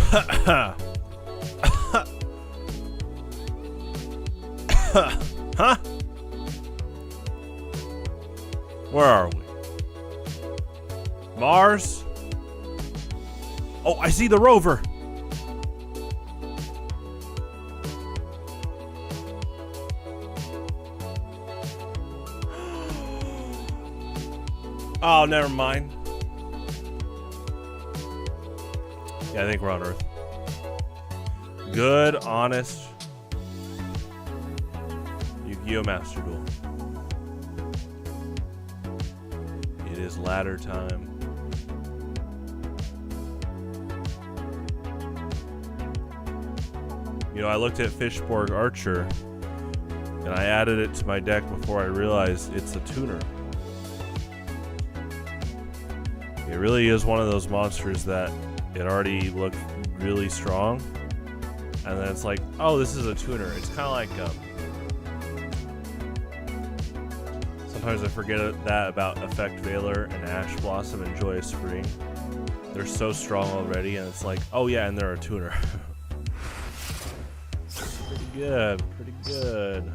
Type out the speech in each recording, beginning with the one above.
Huh? Where are we? Mars? Oh, I see the rover. Oh, never mind. Yeah, I think we're on Earth. Good, honest Yugioh Master Duel. It is ladder time. You know, I looked at Fishborg Archer, and I added it to my deck before I realized it's a tuner. It really is one of those monsters that it already looked really strong, and then it's like, oh, this is a tuner. It's kind of like sometimes I forget that about Effect Veiler and Ash Blossom and Joyous Spring. They're so strong already, and it's like, oh yeah, and they're a tuner. Pretty good, pretty good.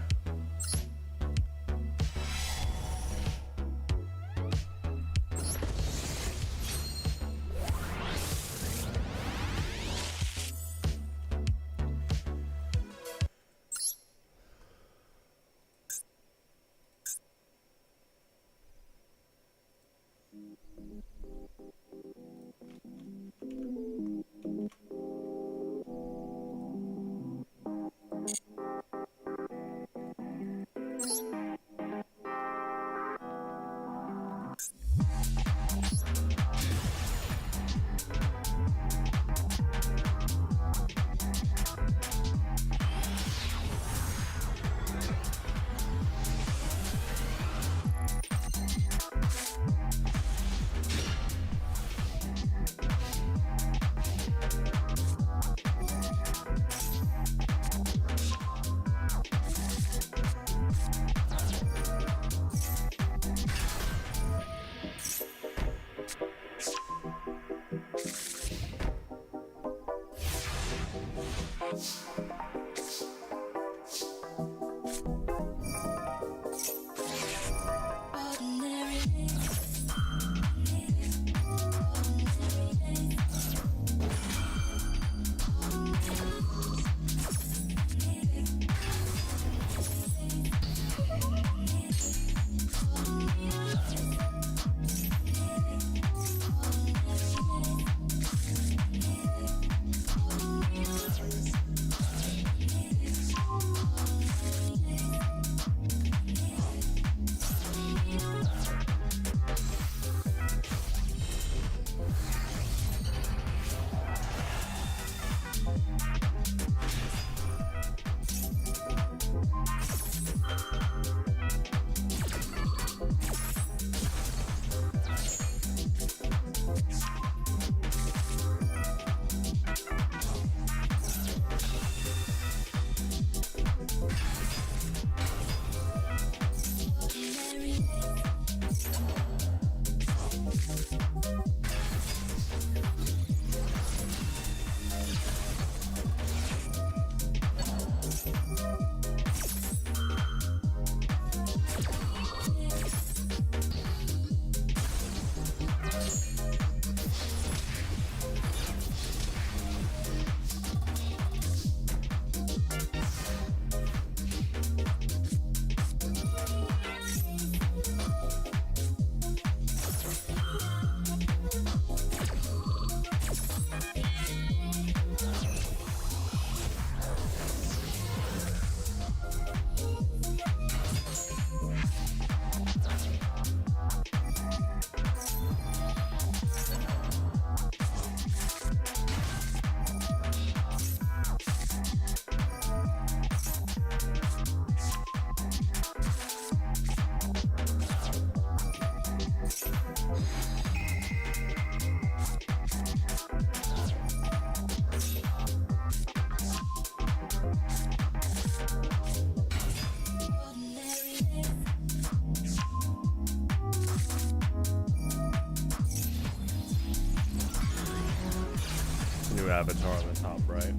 new avatar on the top right.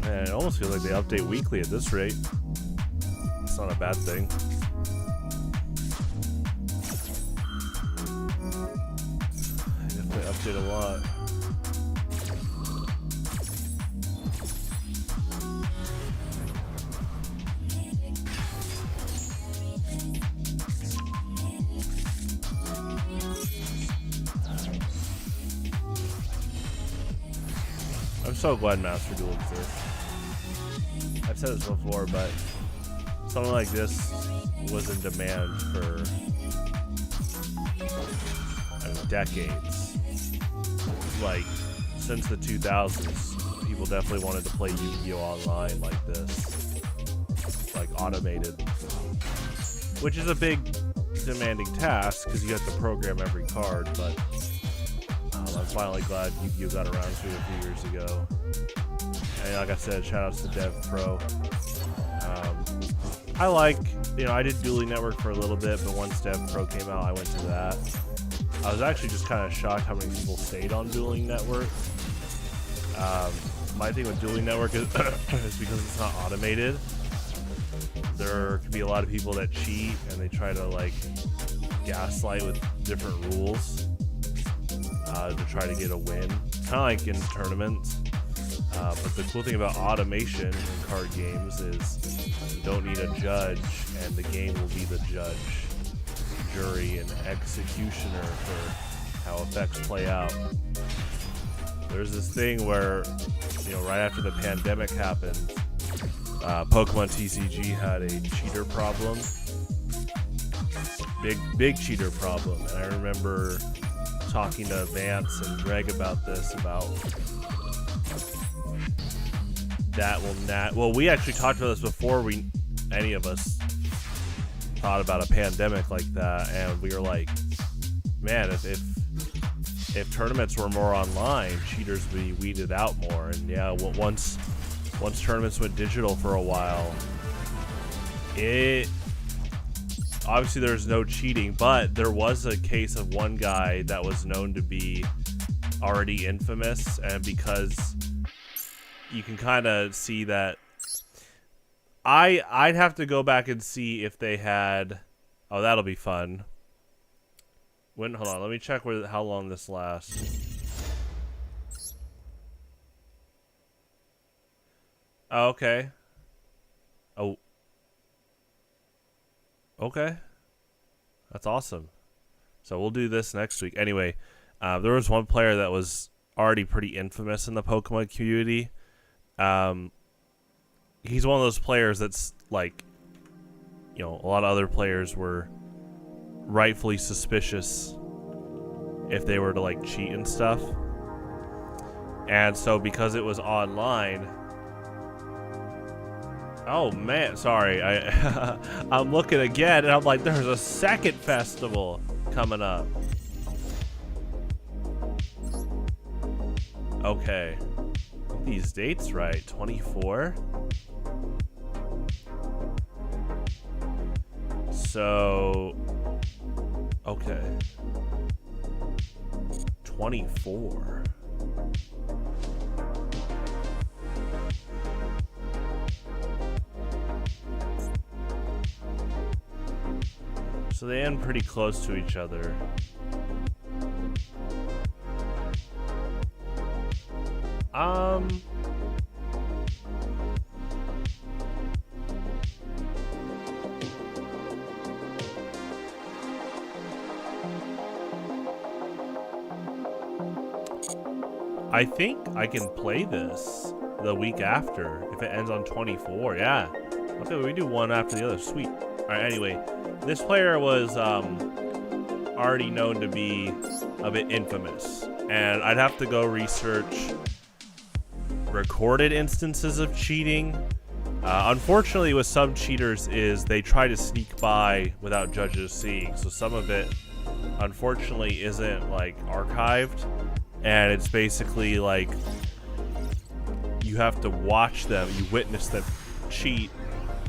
And it almost feels like they update weekly at this rate. It's not a bad thing. They definitely update a lot. I'm so glad Master Duel exists. I've said this before, but something like this was in demand for decades. Like, since the 2000s, people definitely wanted to play Yu-Gi-Oh! Online like this. Like, automated. Which is a big, demanding task, because you have to program every card, but I'm finally glad Yu-Gi-Oh! Got around to it a few years ago. And like I said, shoutouts to Dev Pro. I like, I did Dueling Network for a little bit, but once Dev Pro came out, I went to that. I was actually just kind of shocked how many people stayed on Dueling Network. My thing with Dueling Network is, is because it's not automated. There can be a lot of people that cheat and they try to like gaslight with different rules to try to get a win. Kind of like in tournaments. But the cool thing about automation in card games is you don't need a judge, and the game will be the judge, jury, and executioner for how effects play out. There's this thing where, right after the pandemic happened, Pokemon TCG had a cheater problem. Big cheater problem. And I remember talking to Vance and Greg about this, about that will not. Well, we actually talked about this before any of us thought about a pandemic like that, and we were like, man, if tournaments were more online, cheaters would be weeded out more. And yeah, once tournaments went digital for a while, obviously there's no cheating, but there was a case of one guy that was known to be already infamous, and because you can kind of see that. I'd have to go back and see if they had. Oh, that'll be fun. Hold on, let me check how long this lasts. Oh, okay. Oh. Okay. That's awesome. So we'll do this next week. Anyway, there was one player that was already pretty infamous in the Pokemon community. He's one of those players that's like, a lot of other players were rightfully suspicious if they were to like cheat and stuff. And so because it was online, oh man, sorry, I'm looking again and I'm like, there's a second festival coming up. Okay. Get these dates right. 24. So, okay. 24. So they end pretty close to each other. I think I can play this the week after if it ends on 24. Yeah. Okay, we do one after the other. Sweet. All right. Anyway, this player was already known to be a bit infamous, and I'd have to go research recorded instances of cheating. Unfortunately, with some cheaters, is they try to sneak by without judges seeing. So some of it, unfortunately, isn't like archived. And it's basically like you have to watch them, you witness them cheat.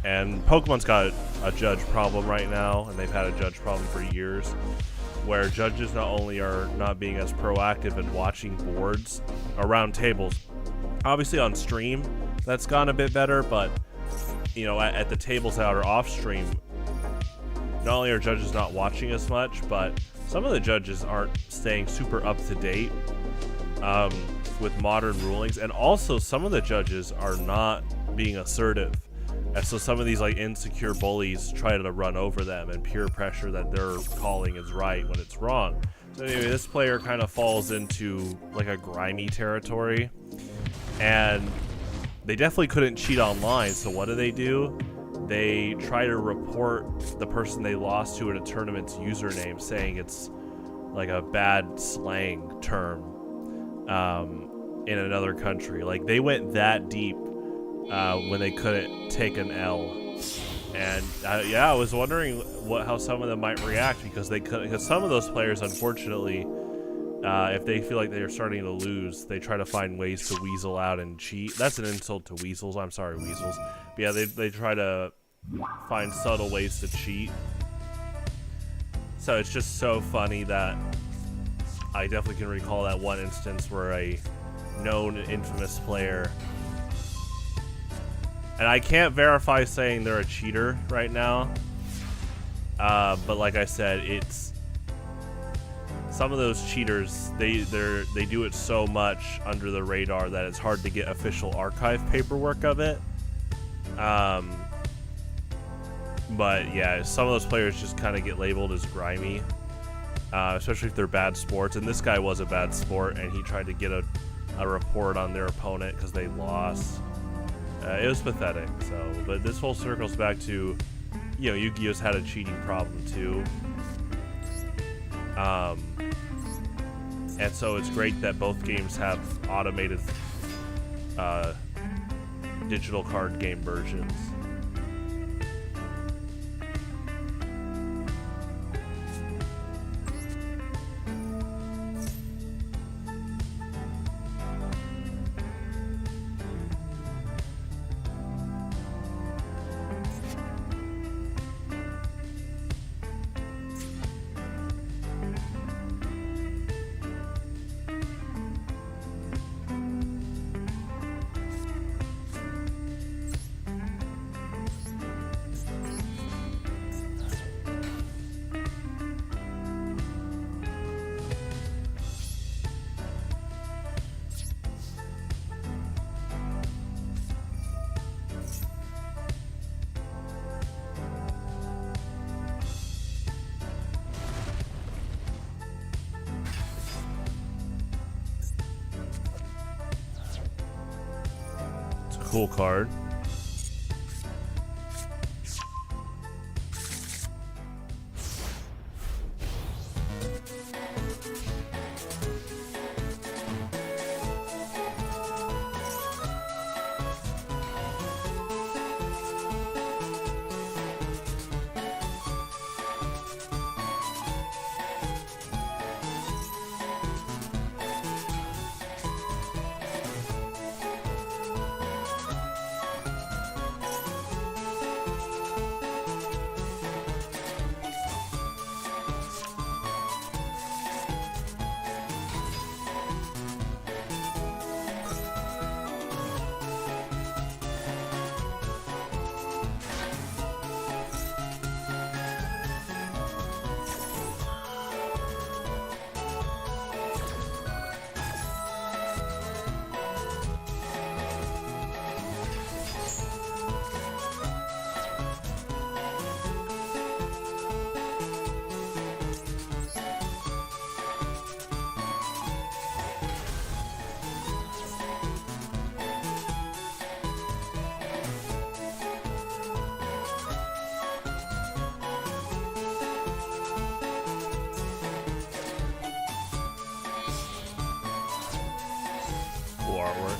And Pokemon's got a judge problem right now, and they've had a judge problem for years. where judges not only are not being as proactive in watching boards around tables. Obviously on stream, that's gone a bit better, but you know, at the tables that are off stream, not only are judges not watching as much, but some of the judges aren't staying super up to date with modern rulings, and also some of the judges are not being assertive. And so some of these like insecure bullies try to run over them and peer pressure that they're calling is right when it's wrong. So anyway, this player kind of falls into like a grimy territory, and they definitely couldn't cheat online. So what do? They try to report the person they lost to in a tournament's username, saying it's like a bad slang term in another country. Like they went that deep when they couldn't take an L. And yeah, I was wondering how some of them might react, because some of those players, unfortunately, if they feel like they're starting to lose, they try to find ways to weasel out and cheat. That's an insult to weasels. I'm sorry, weasels. But yeah, they try to find subtle ways to cheat. So it's just so funny that I definitely can recall that one instance where a known infamous player, and I can't verify saying they're a cheater right now, but like I said, it's some of those cheaters, they do it so much under the radar that it's hard to get official archive paperwork of it. But yeah, some of those players just kind of get labeled as grimy, especially if they're bad sports. And this guy was a bad sport, and he tried to get a report on their opponent because they lost. It was pathetic. So, but this whole circles back to, you know, Yugioh's had a cheating problem too. And so it's great that both games have automated digital card game versions. Cool card. Artwork.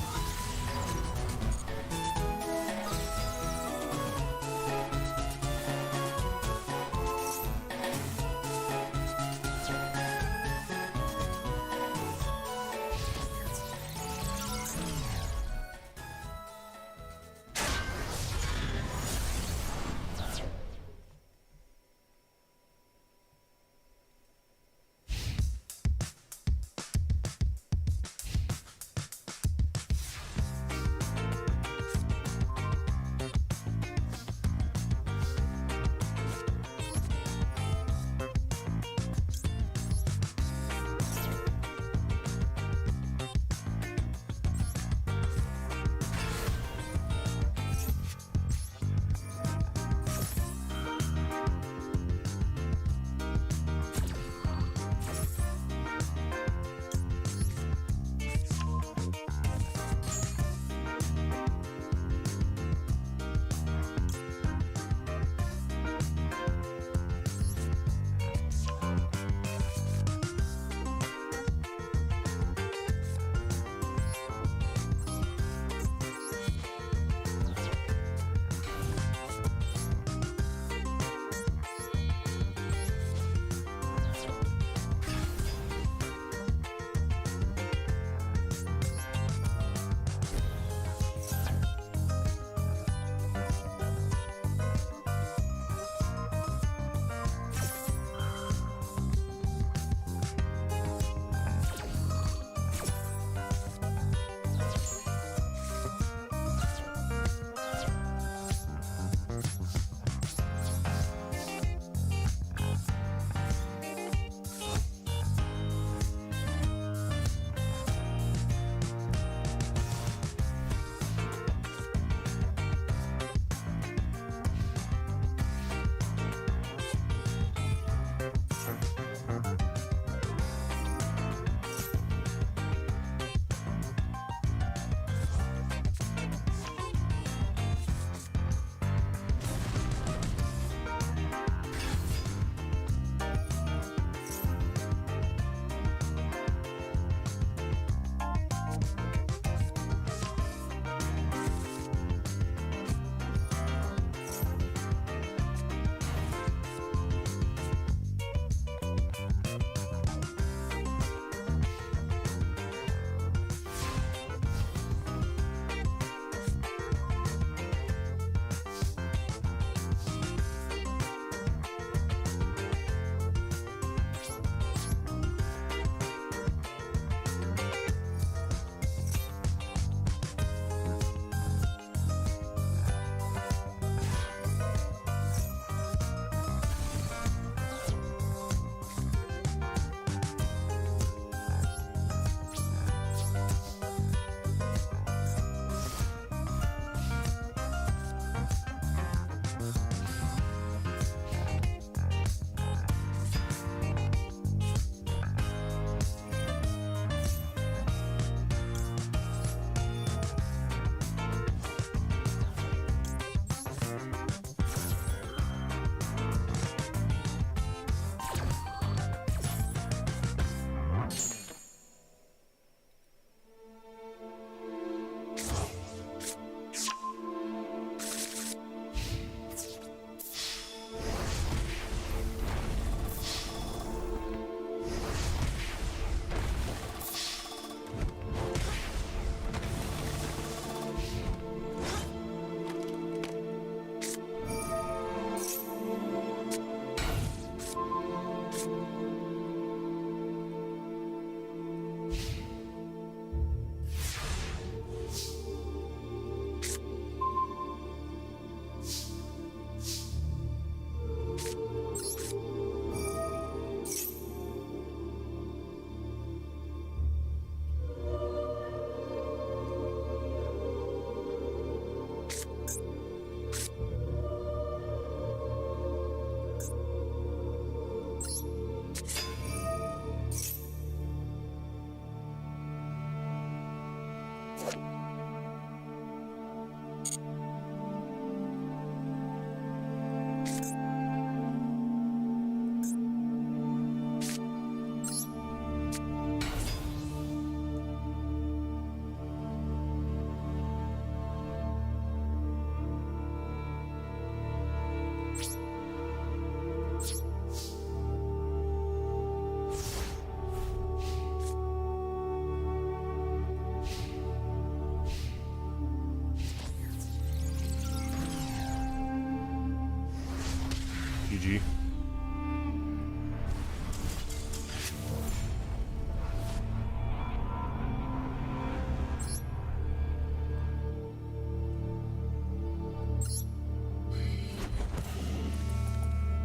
GG.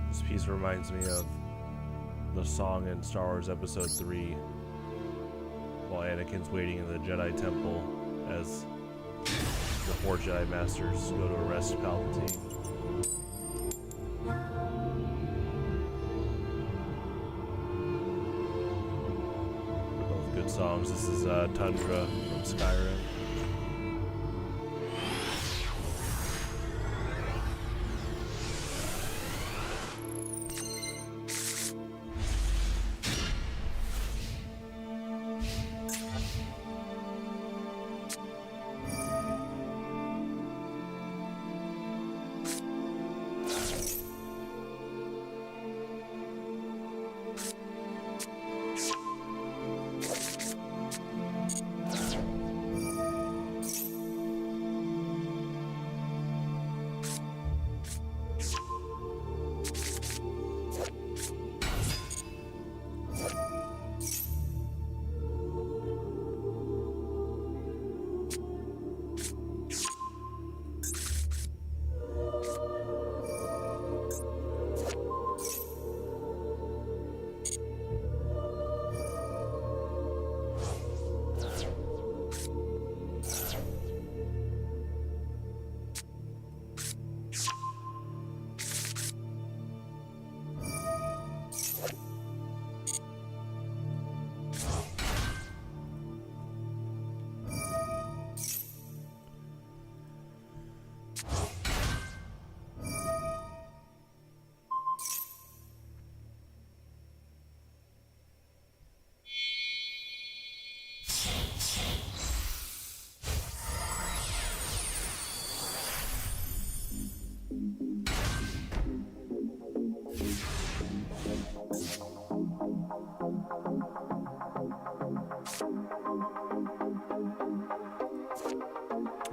This piece reminds me of the song in Star Wars Episode 3 while Anakin's waiting in the Jedi Temple as the 4 Jedi Masters go to arrest Palpatine. Both good songs. This is Tundra from Skyrim.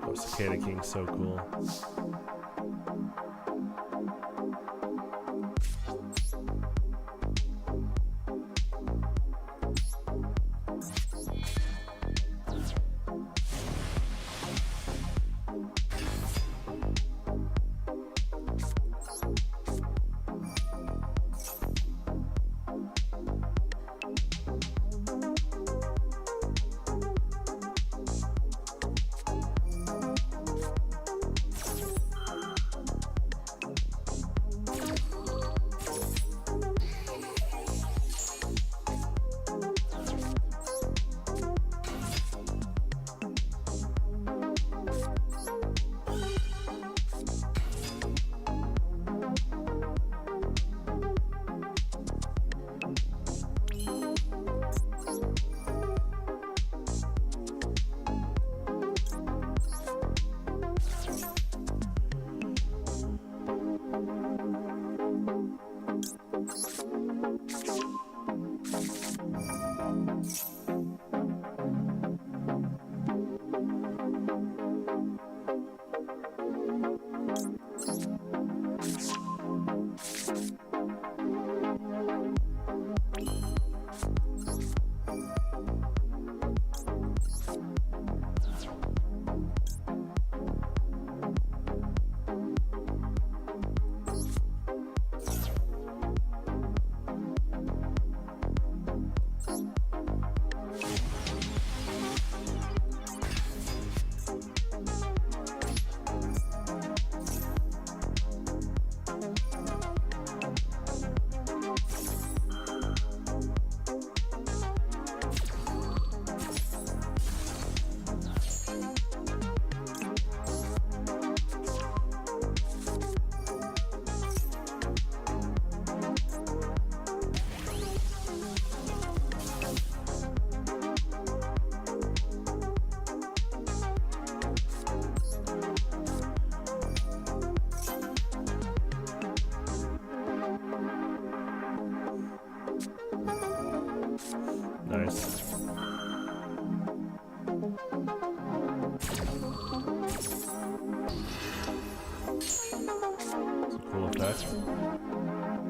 Oh, Cicada King's so cool. Nice. It's a cool effect.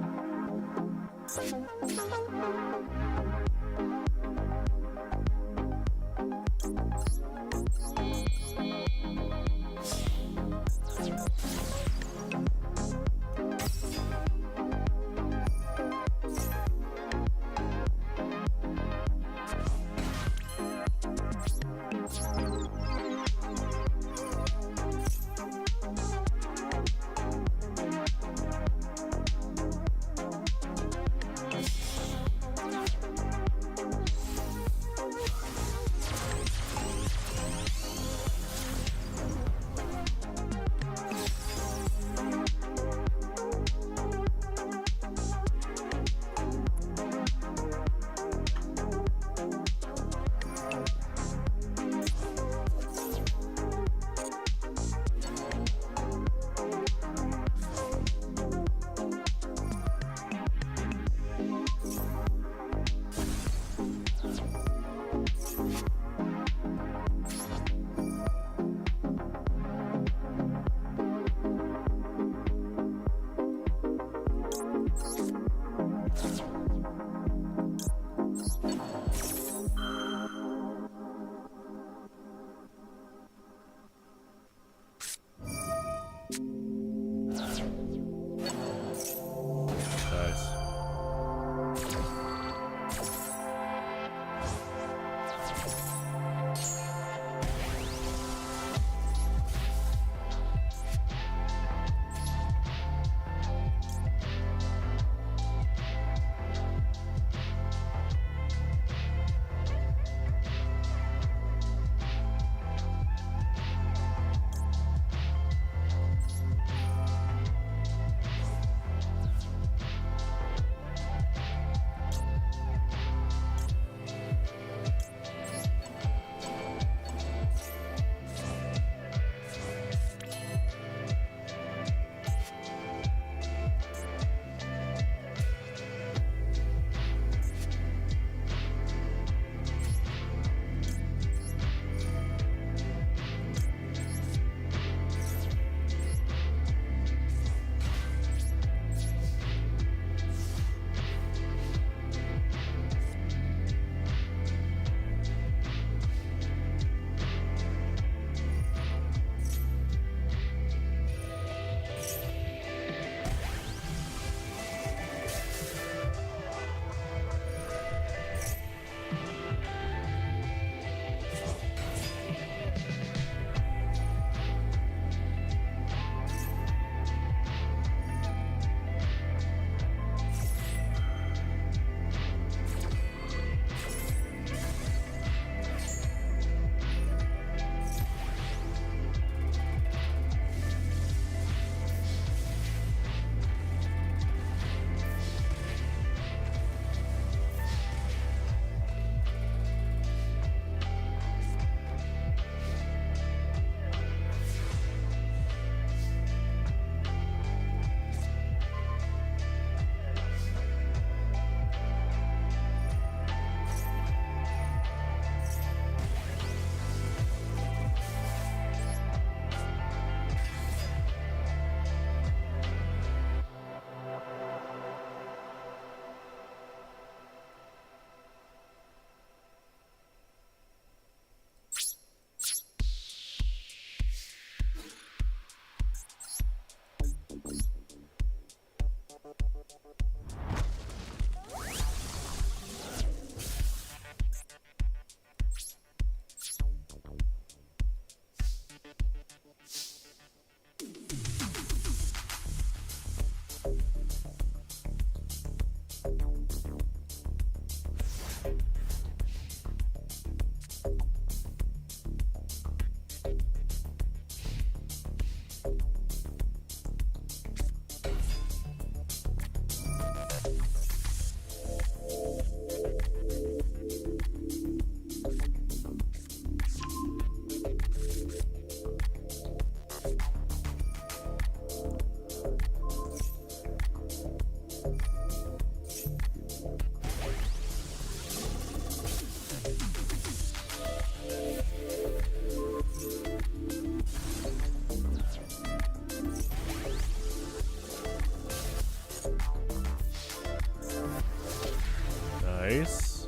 Nice.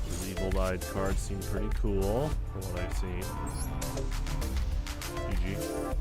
These evil-eyed cards seem pretty cool from what I've seen. GG.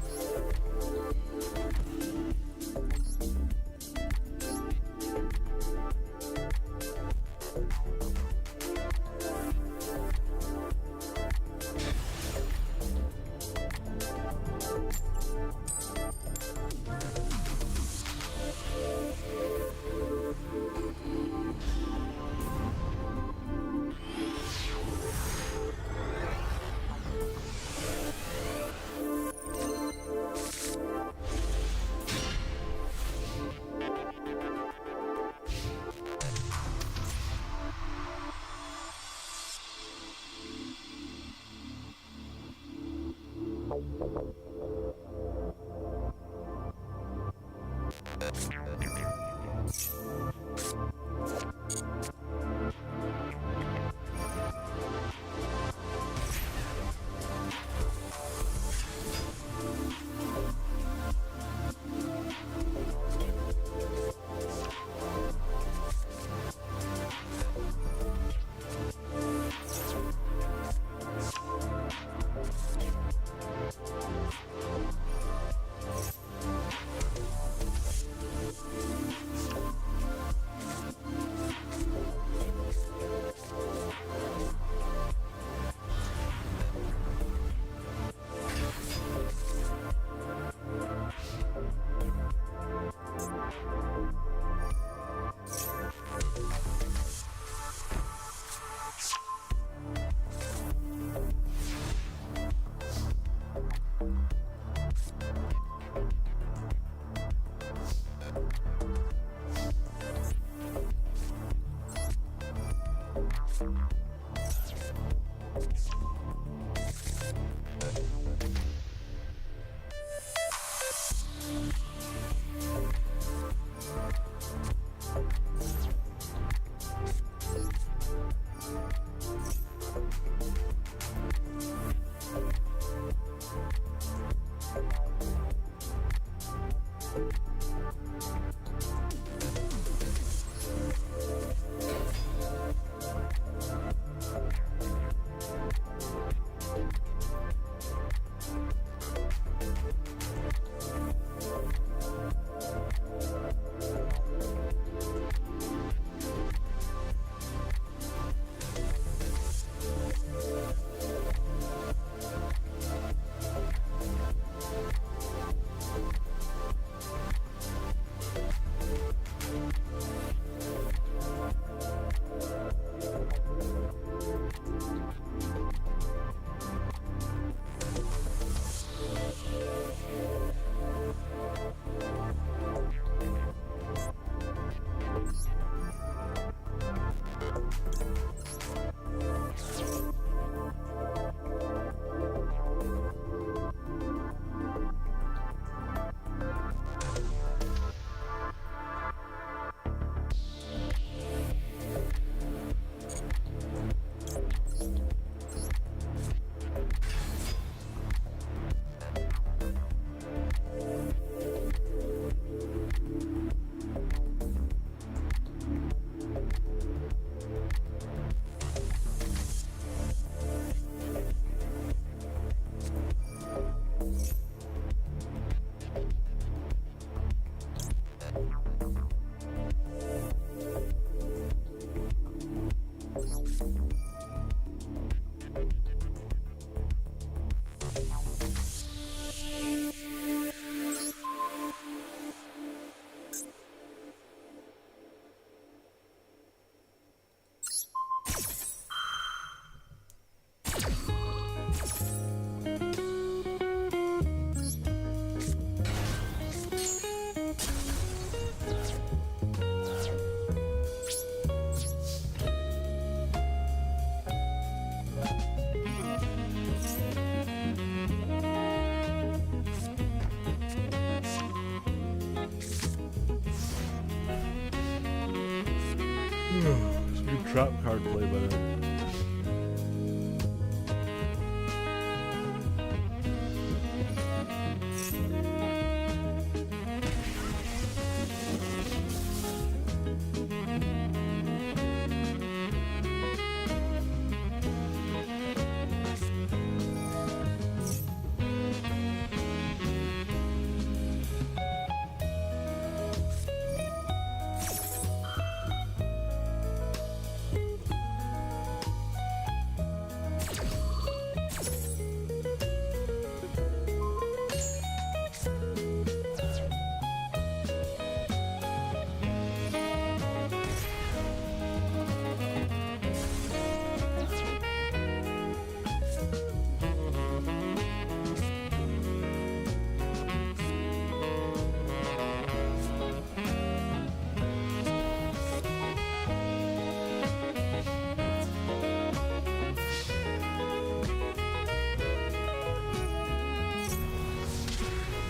It's a good trap card play by them.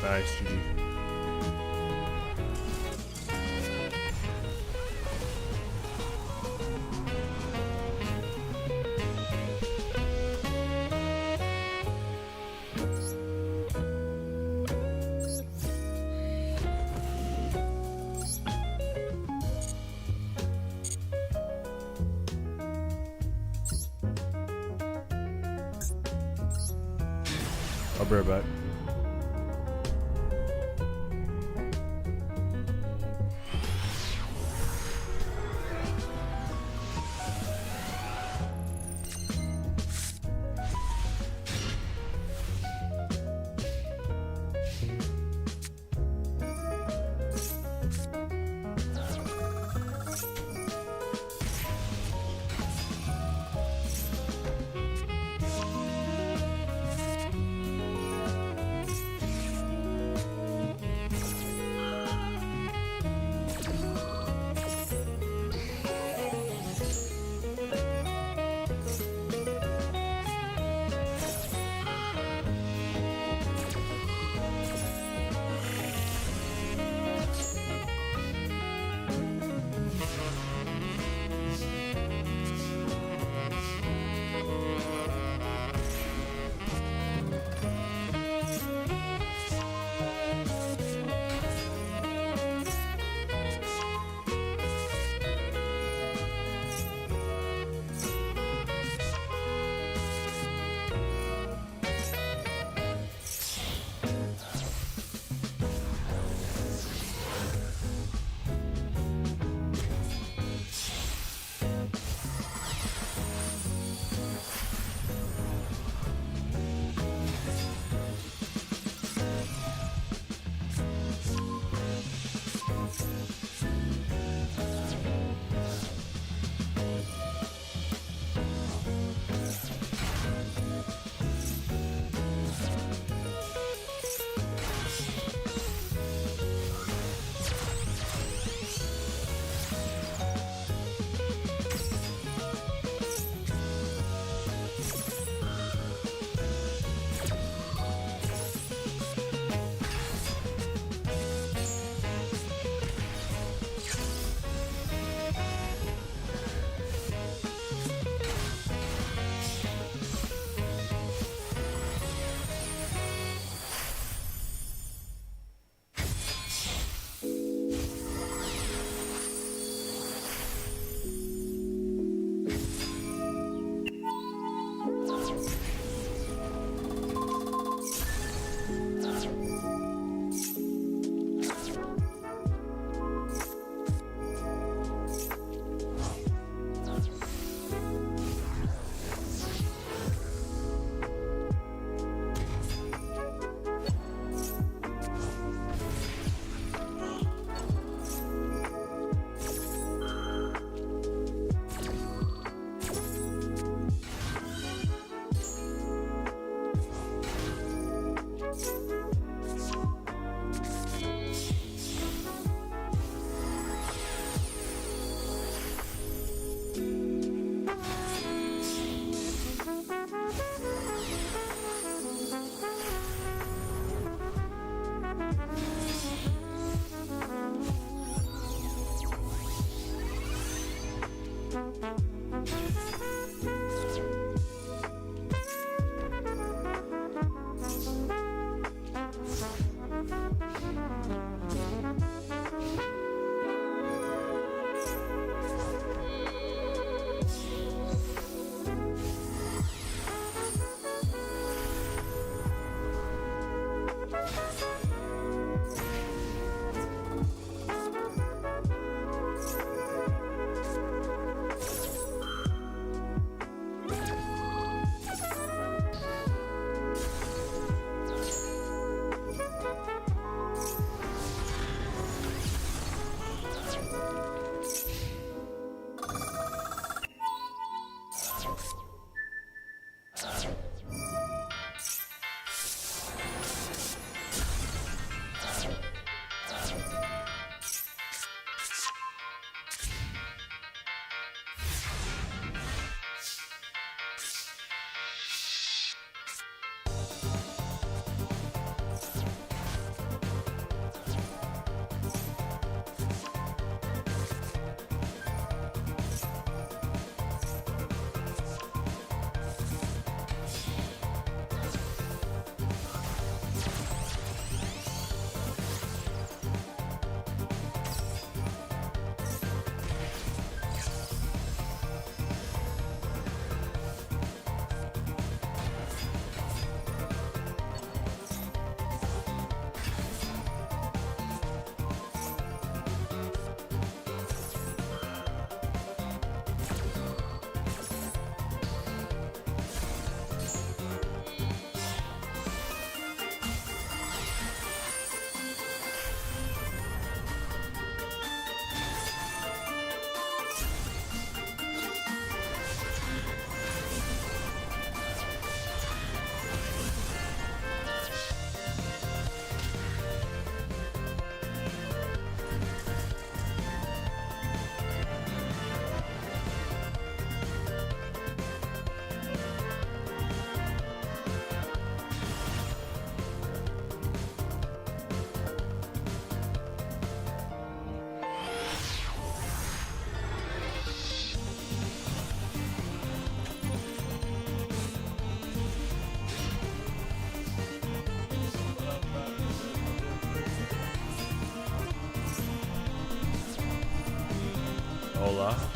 Nice, GG. I'll be right back. Hola.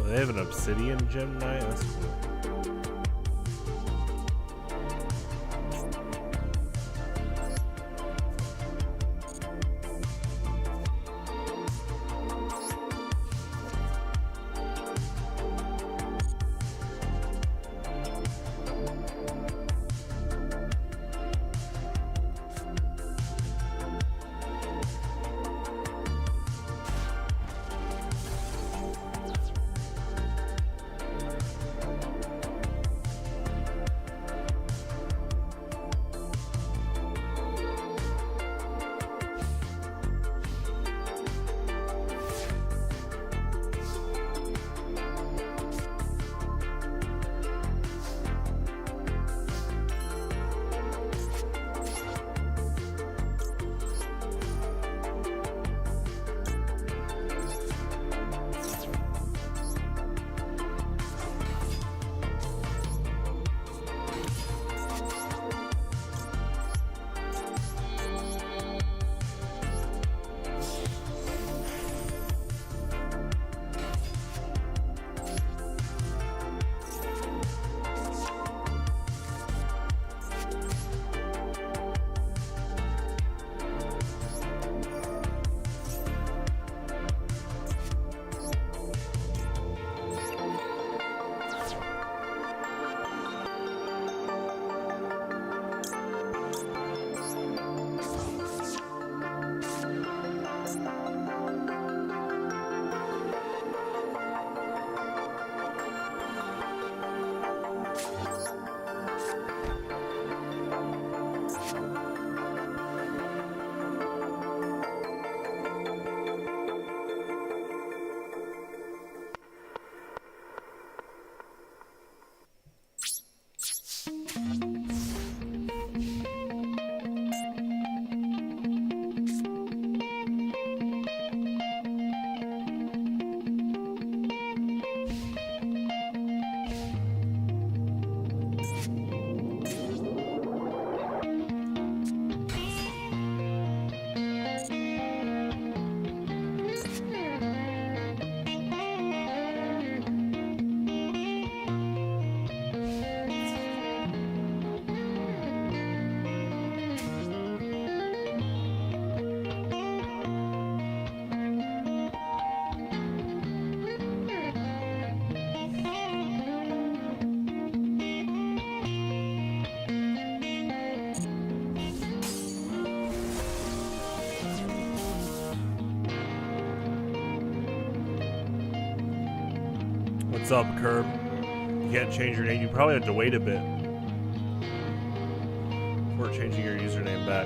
They have an obsidian gem night? That's cool. What's up, Curb? You can't change your name. You probably have to wait a bit before changing your username back.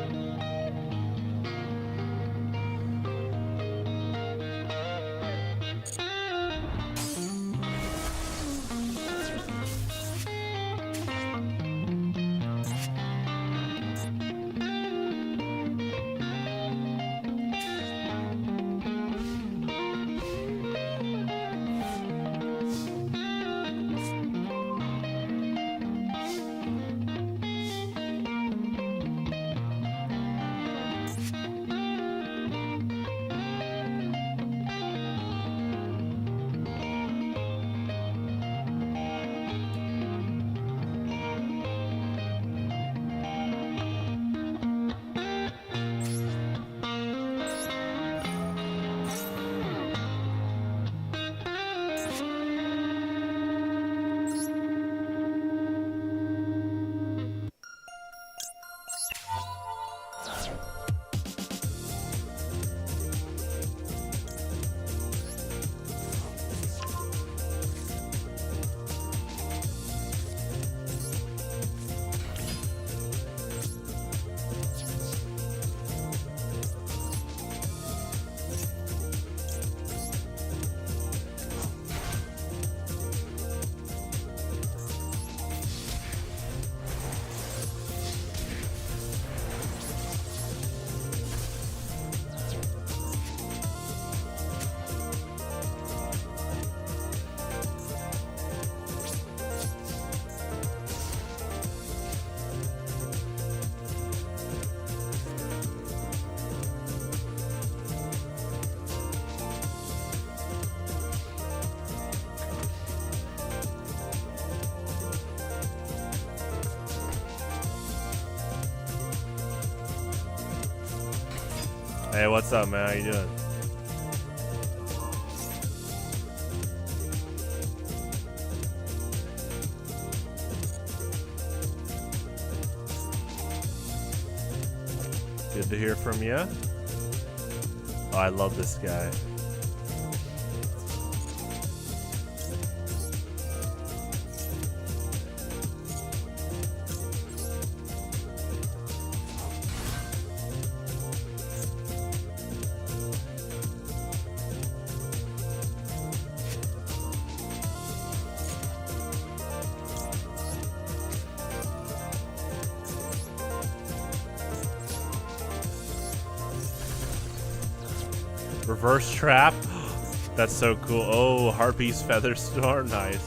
Hey, what's up, man? How you doing? Good to hear from you. Oh, I love this guy. Reverse trap. That's so cool. Oh, Harpy's Feather Star. Nice.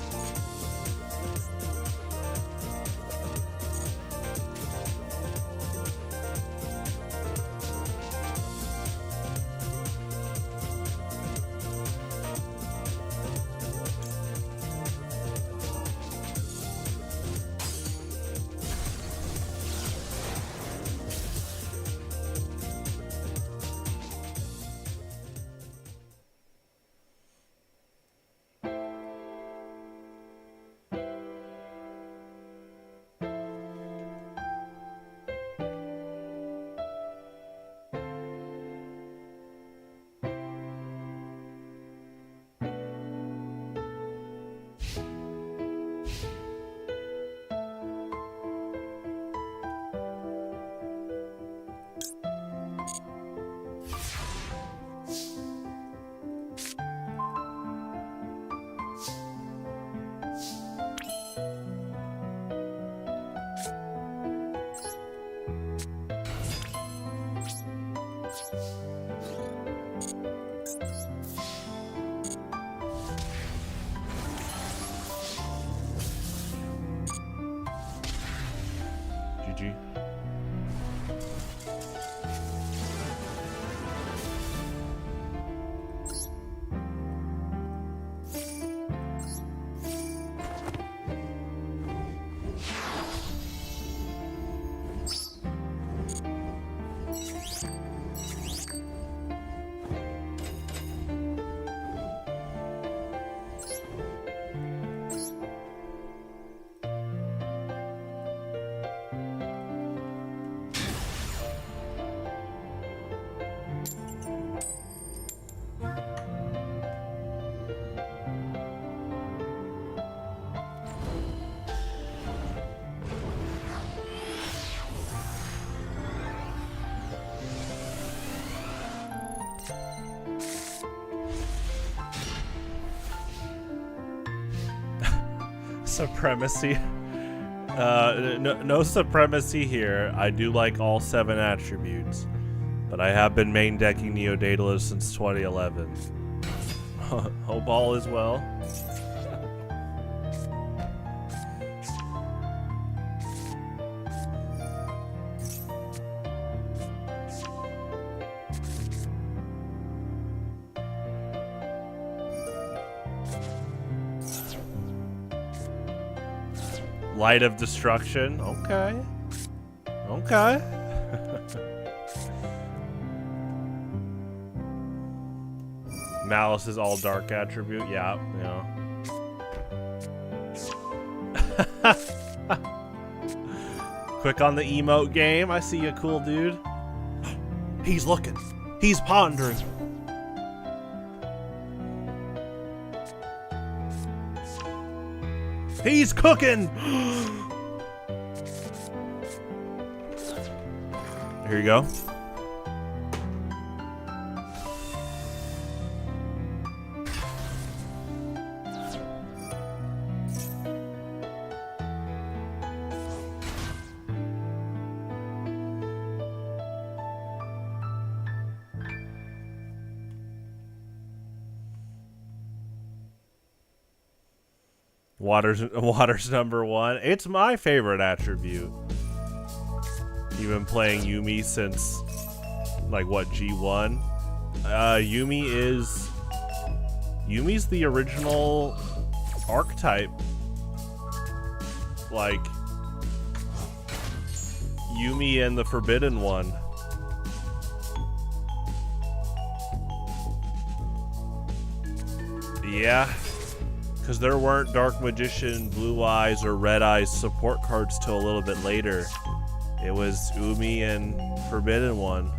GG. supremacy. No supremacy here. I do like all 7 attributes, but I have been main decking Neo-Daedalus since 2011. Hope all is well. Light of Destruction. Okay. Okay. Malice is all dark attribute. Yeah. Quick on the emote game. I see you, cool dude. He's looking. He's pondering. He's cooking! Here you go. Water's number 1. It's my favorite attribute. Even playing Yuumi since, like, what, G1? Yumi's the original archetype. Like, Yuumi and the Forbidden One. Yeah. Because there weren't Dark Magician, Blue Eyes, or Red Eyes support cards till a little bit later. It was Umi and Forbidden One.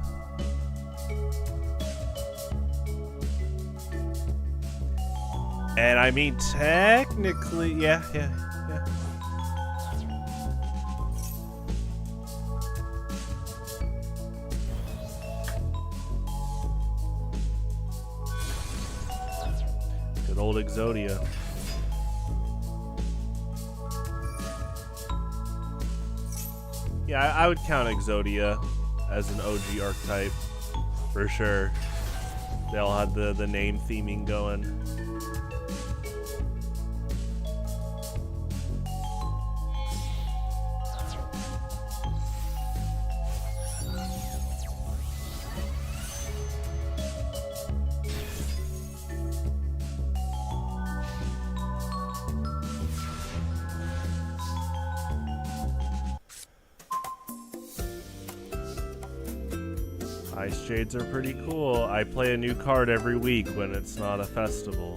And I mean, technically, yeah. Good old Exodia. Yeah, I would count Exodia as an OG archetype, for sure. They all had the name theming going. Ice Shades are pretty cool. I play a new card every week when it's not a festival.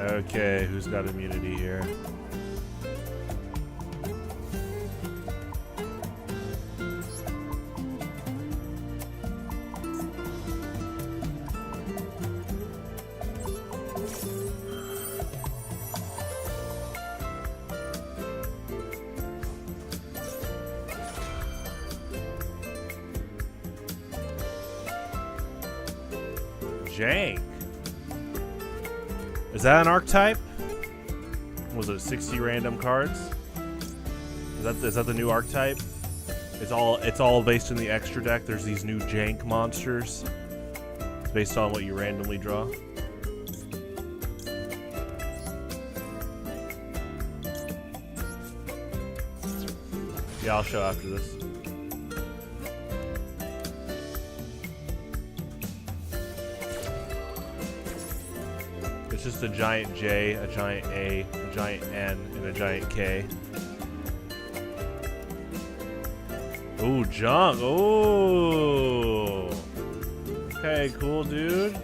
Okay, who's got immunity here? Jank. Is that an archetype? Was it 60 random cards? Is that the new archetype? It's all based in the extra deck. There's these new jank monsters. It's based on what you randomly draw. Yeah, I'll show after this. It's just a giant J, a giant A, a giant N, and a giant K. Ooh, junk. Ooh. Okay, cool, dude.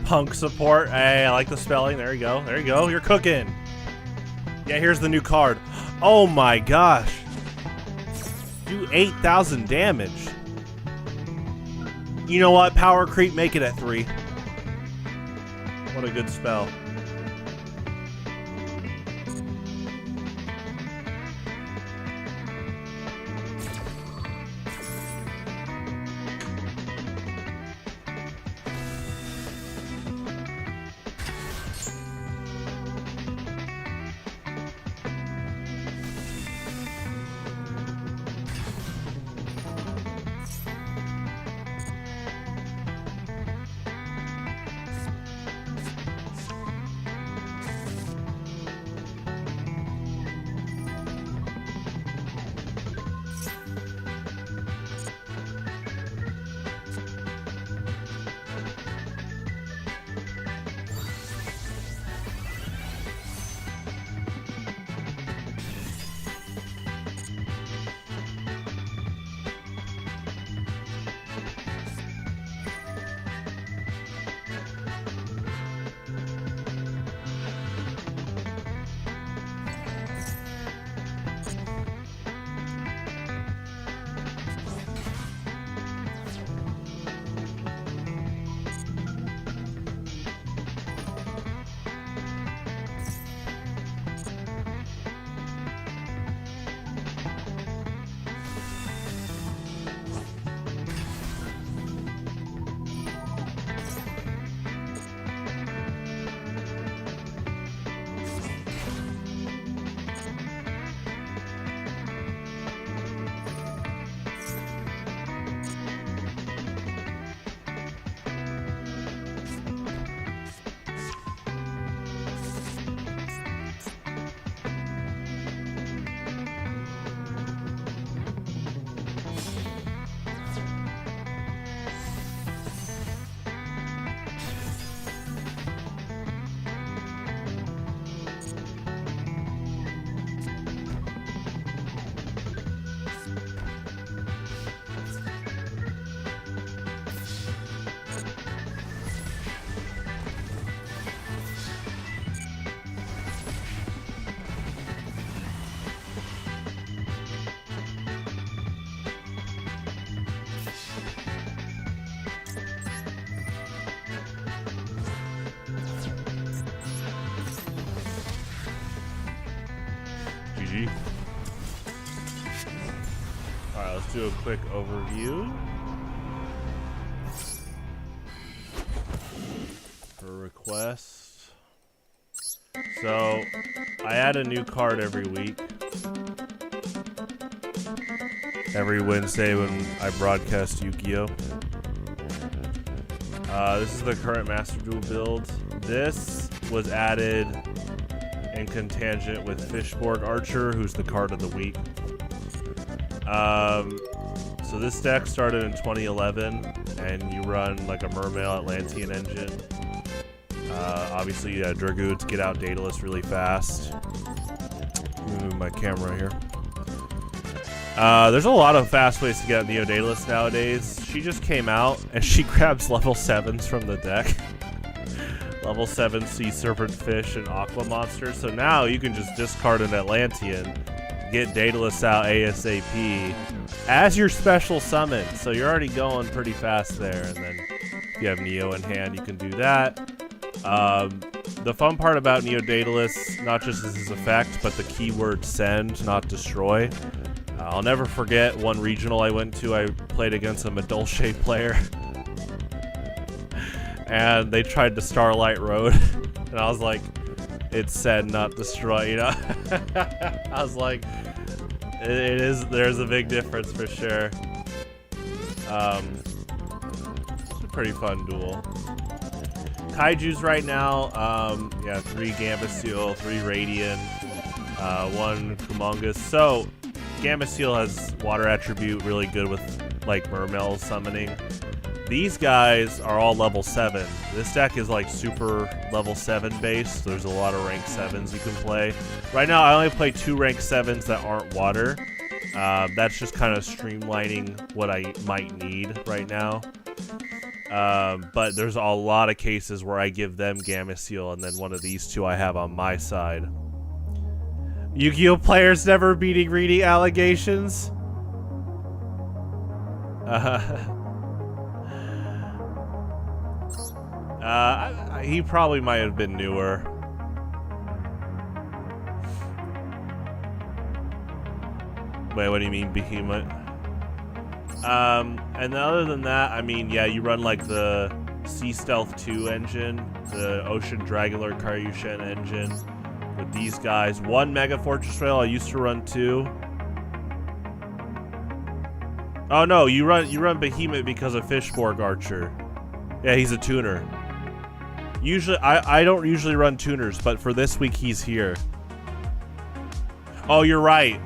Punk support. Hey, I like the spelling. There you go. There you go. You're cooking. Yeah, here's the new card. Oh my gosh. Do 8,000 damage. You know what? Power creep, make it at 3. What a good spell. GG. Alright, let's do a quick overview. For request. So, I add a new card every week. Every Wednesday when I broadcast Yugioh. This is the current Master Duel build. This was added in contangent with Fishborg Archer, who's the card of the week. So this deck started in 2011, and you run like a Mermail Atlantean engine. Obviously, Dragoons get out Daedalus really fast. Move my camera here. There's a lot of fast ways to get Neo-Daedalus nowadays. She just came out, and she grabs level 7s from the deck. Level 7 Sea Serpent Fish and Aqua Monster. So now you can just discard an Atlantean, get Daedalus out ASAP as your special summon. So you're already going pretty fast there. And then if you have Neo in hand, you can do that. The fun part about Neo-Daedalus, not just is his effect, but the keyword send, not destroy. I'll never forget one regional I went to. I played against a Medulce player. And they tried to Starlight Road. And I was like, it's send, not destroy, you know? I was like, there's a big difference for sure. It's a pretty fun duel. Kaijus right now, yeah, 3 Gambasil, 3 Radiant, 1 Humongous. So, Gambasil has water attribute, really good with like Mermail summoning. These guys are all level 7. This deck is like super level 7 based. So there's a lot of rank 7s you can play. Right now I only play 2 rank 7s that aren't water. That's just kind of streamlining what I might need right now. But there's a lot of cases where I give them Gambasil and then one of these 2 I have on my side. Yu-Gi-Oh! Players never beating reading allegations? He probably might have been newer. Wait, what do you mean, Behemoth? And other than that, I mean, yeah, you run like the Sea Stealth 2 engine, the Ocean Dragonlord Karyushin engine. With these guys, 1 Mega Fortress Rail. I used to run 2. Oh no, you run Behemoth because of Fishborg Archer. Yeah, he's a tuner. Usually, I don't usually run tuners, but for this week he's here. Oh, you're right.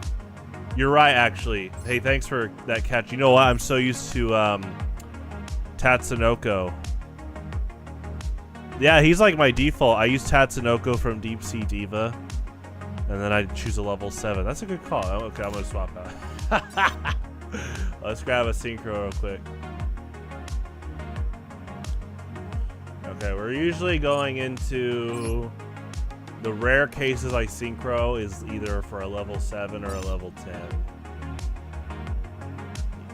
You're right, actually. Hey, thanks for that catch. You know what? I'm so used to Tatsunoko. Yeah, he's like my default. I use Tatsunoko from Deep Sea Diva, and then I choose a level 7. That's a good call. Okay, I'm gonna swap out. Let's grab a synchro real quick. Okay, we're usually going into the rare cases I synchro is either for a level 7 or a level 10.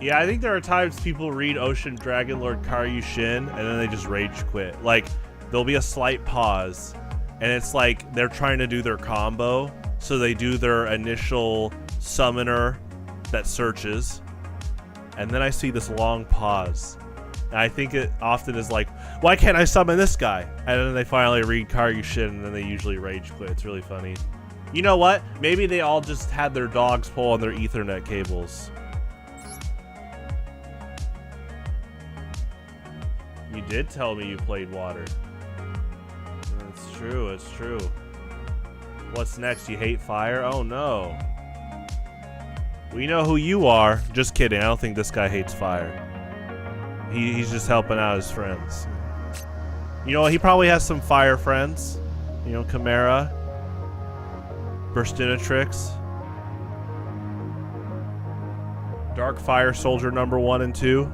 Yeah, I think there are times people read Ocean Dragonlord Karyushin and then they just rage quit. Like, there'll be a slight pause, and it's like they're trying to do their combo, so they do their initial summoner that searches, and then I see this long pause. And I think it often is like, why can't I summon this guy? And then they finally read Karyushin, and then they usually rage quit. It's really funny. You know what? Maybe they all just had their dogs pull on their Ethernet cables. You did tell me you played water. It's true, it's true. What's next? You hate fire? Oh no. We know who you are. Just kidding. I don't think this guy hates fire. He's just helping out his friends. You know, he probably has some fire friends. You know, Chimera, Burstinatrix, Dark Fire Soldier number 1 and 2.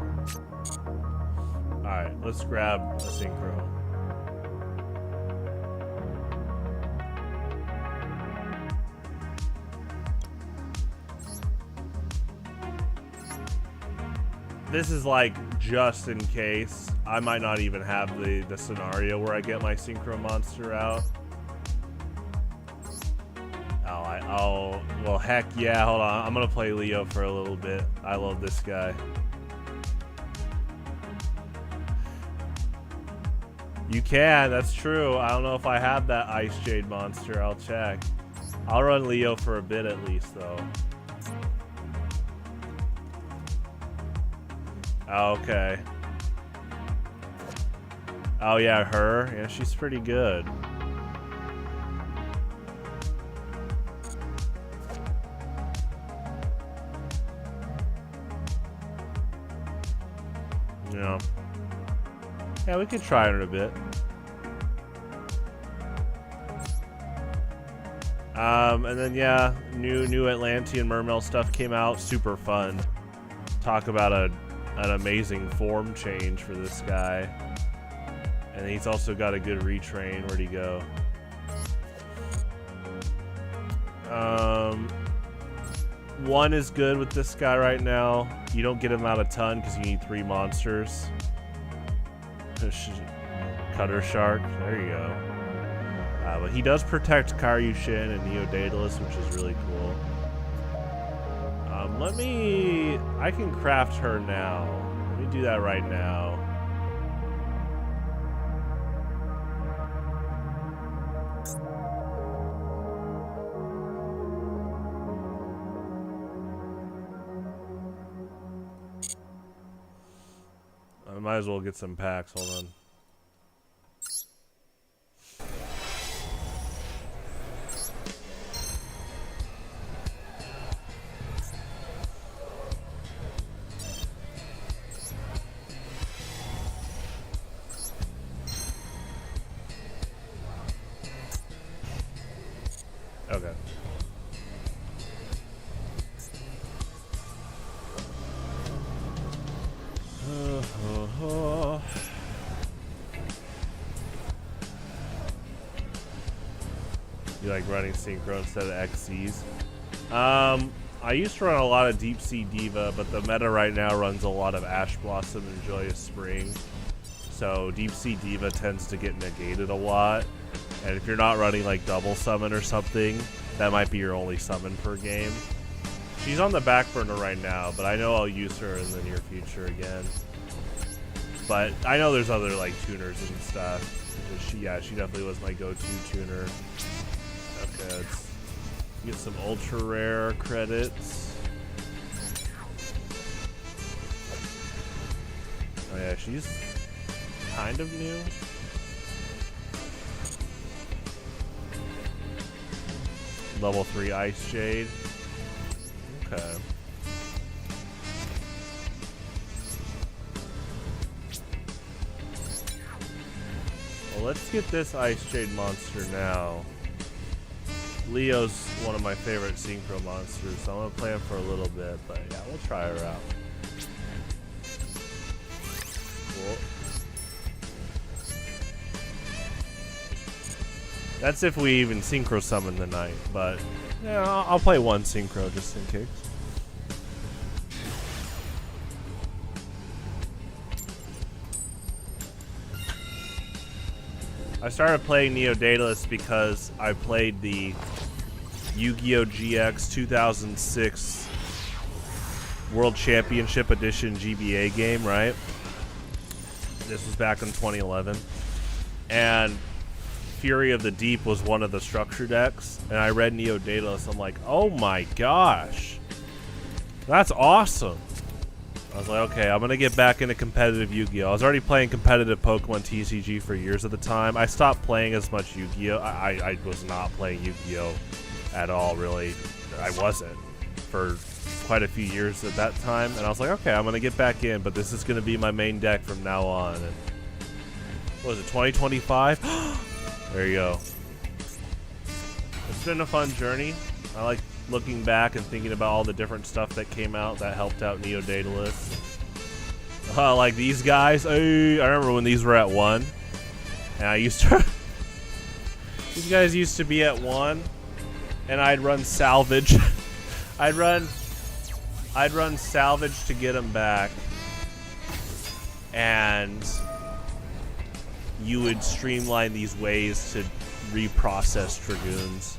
Alright, let's grab a synchro. This is like just in case. I might not even have the scenario where I get my synchro monster out. Oh, Well, heck yeah. Hold on. I'm going to play Leo for a little bit. I love this guy. You can. That's true. I don't know if I have that Ice Jade monster. I'll check. I'll run Leo for a bit at least, though. Okay. Oh, yeah, her. Yeah, she's pretty good. Yeah. Yeah, we could try her a bit. And then yeah, new Atlantean Mermail stuff came out. Super fun. Talk about an amazing form change for this guy. And he's also got a good retrain. Where'd he go? One is good with this guy right now. You don't get him out a ton because you need 3 monsters. Cutter Shark. There you go. But he does protect Karyushin and Neo-Daedalus, which is really cool. I can craft her now. Let me do that right now. I might as well get some packs. Hold on. Okay. You like running synchro instead of XCs? I used to run a lot of Deep Sea Diva, but the meta right now runs a lot of Ash Blossom and Joyous Spring. So Deep Sea Diva tends to get negated a lot. And if you're not running like double summon or something, that might be your only summon per game. She's on the back burner right now, but I know I'll use her in the near future again. But I know there's other like tuners and stuff. She definitely was my go-to tuner. Okay, let's get some ultra rare credits. Oh yeah, she's kind of new. Level 3 Ice Jade. Okay. Well, let's get this Ice Jade monster now. Leo's one of my favorite synchro monsters, so I'm gonna play him for a little bit, but yeah, we'll try her out. Cool. That's if we even synchro summon the night, but yeah, I'll play one synchro just in case. I started playing Neo-Daedalus because I played the Yu-Gi-Oh! GX 2006 World Championship Edition GBA game, right? This was back in 2011. And Fury of the Deep was one of the structure decks, and I read Neo-Daedalus. I'm like, oh my gosh, that's awesome. I was like, okay, I'm gonna get back into competitive Yu-Gi-Oh! I was already playing competitive Pokemon TCG for years at the time. I stopped playing as much Yu-Gi-Oh! I was not playing Yu-Gi-Oh! At all, really. I wasn't for quite a few years at that time, and I was like, okay, I'm gonna get back in, but this is gonna be my main deck from now on. And what was it, 2025? There you go. It's been a fun journey. I like looking back and thinking about all the different stuff that came out that helped out Neo-Daedalus. Like these guys. I remember when these were at 1. And I used to... These guys used to be at 1. And I'd run salvage. I'd run salvage to get them back. And you would streamline these ways to reprocess Dragoons.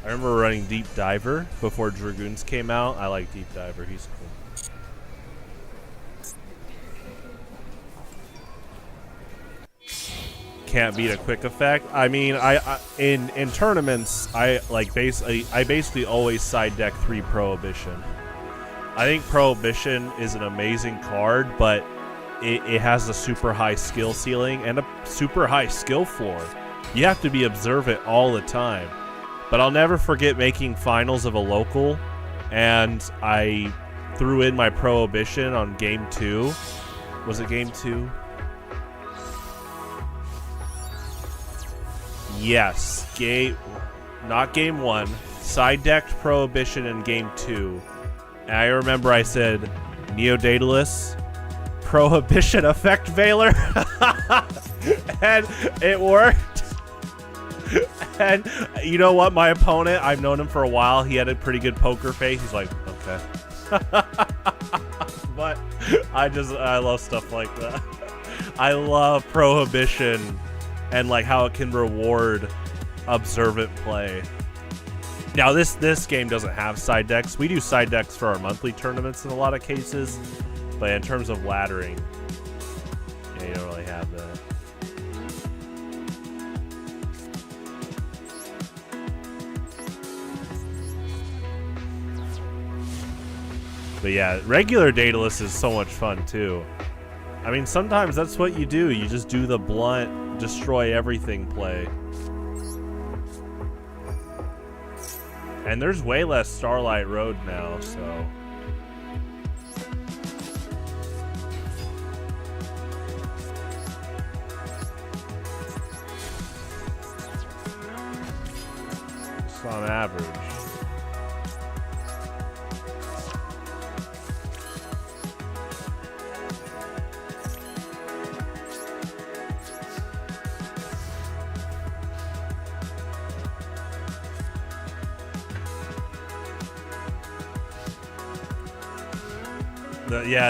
I remember running Deep Diver before Dragoons came out. I like Deep Diver. He's cool. Can't beat a quick effect. I mean, in tournaments, I basically always side deck 3 Prohibition. I think Prohibition is an amazing card, but it has a super high skill ceiling and a super high skill floor. You have to be observant all the time. But I'll never forget making finals of a local, and I threw in my Prohibition on game 2. Was it game 2? Yes, not game 1. Side decked Prohibition in game 2. And I remember I said, Neo-Daedalus, Prohibition effect Veiler. And it worked. And you know what? My opponent, I've known him for a while. He had a pretty good poker face. He's like, okay. But I love stuff like that. I love Prohibition and like how it can reward observant play. Now this game doesn't have side decks. We do side decks for our monthly tournaments in a lot of cases, but in terms of laddering, yeah, you don't really have that. But yeah, regular Daedalus is so much fun too. I mean, sometimes that's what you do. You just do the blunt, destroy everything play. And there's way less Starlight Road now, so. It's on average.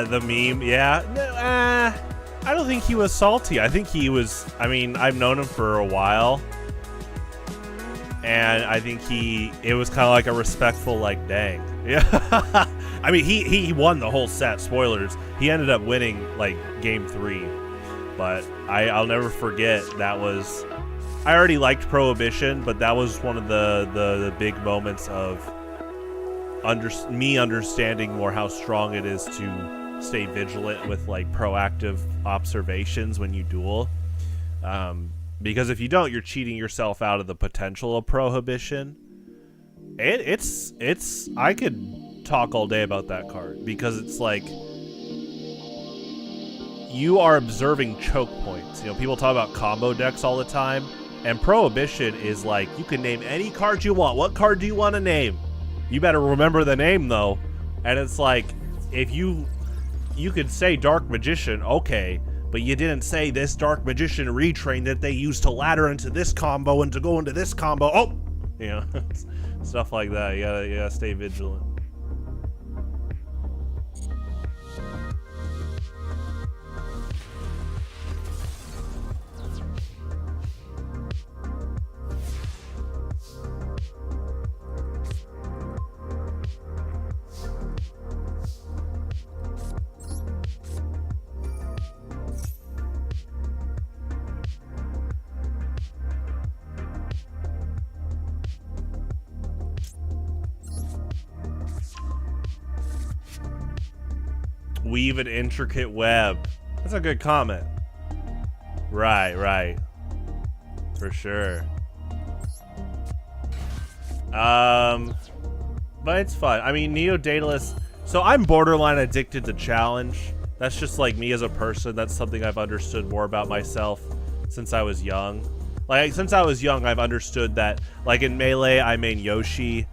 The meme, yeah. I don't think he was salty. I think he was, I mean, I've known him for a while. And I think it was kind of like a respectful, like, dang. Yeah. I mean, he won the whole set, spoilers. He ended up winning, like, game 3. But I'll never forget, that was, I already liked Prohibition, but that was one of the big moments of me understanding more how strong it is to stay vigilant with like proactive observations when you duel, because if you don't, you're cheating yourself out of the potential of Prohibition. It's I could talk all day about that card because it's like you are observing choke points. You know, people talk about combo decks all the time, and Prohibition is like, you can name any card you want. What card do you want to name? You better remember the name, though. And it's like, if you could say Dark Magician, okay, but you didn't say this Dark Magician retrain that they use to ladder into this combo and to go into this combo. Oh! You know, stuff like that. You gotta stay vigilant. Weave an intricate web. That's a good comment. Right. For sure. But it's fun. I mean, Neo-Daedalus. So I'm borderline addicted to challenge. That's just like me as a person. That's something I've understood more about myself since I was young. Like, since I was young, I've understood that, like, in Melee, I main Yoshi.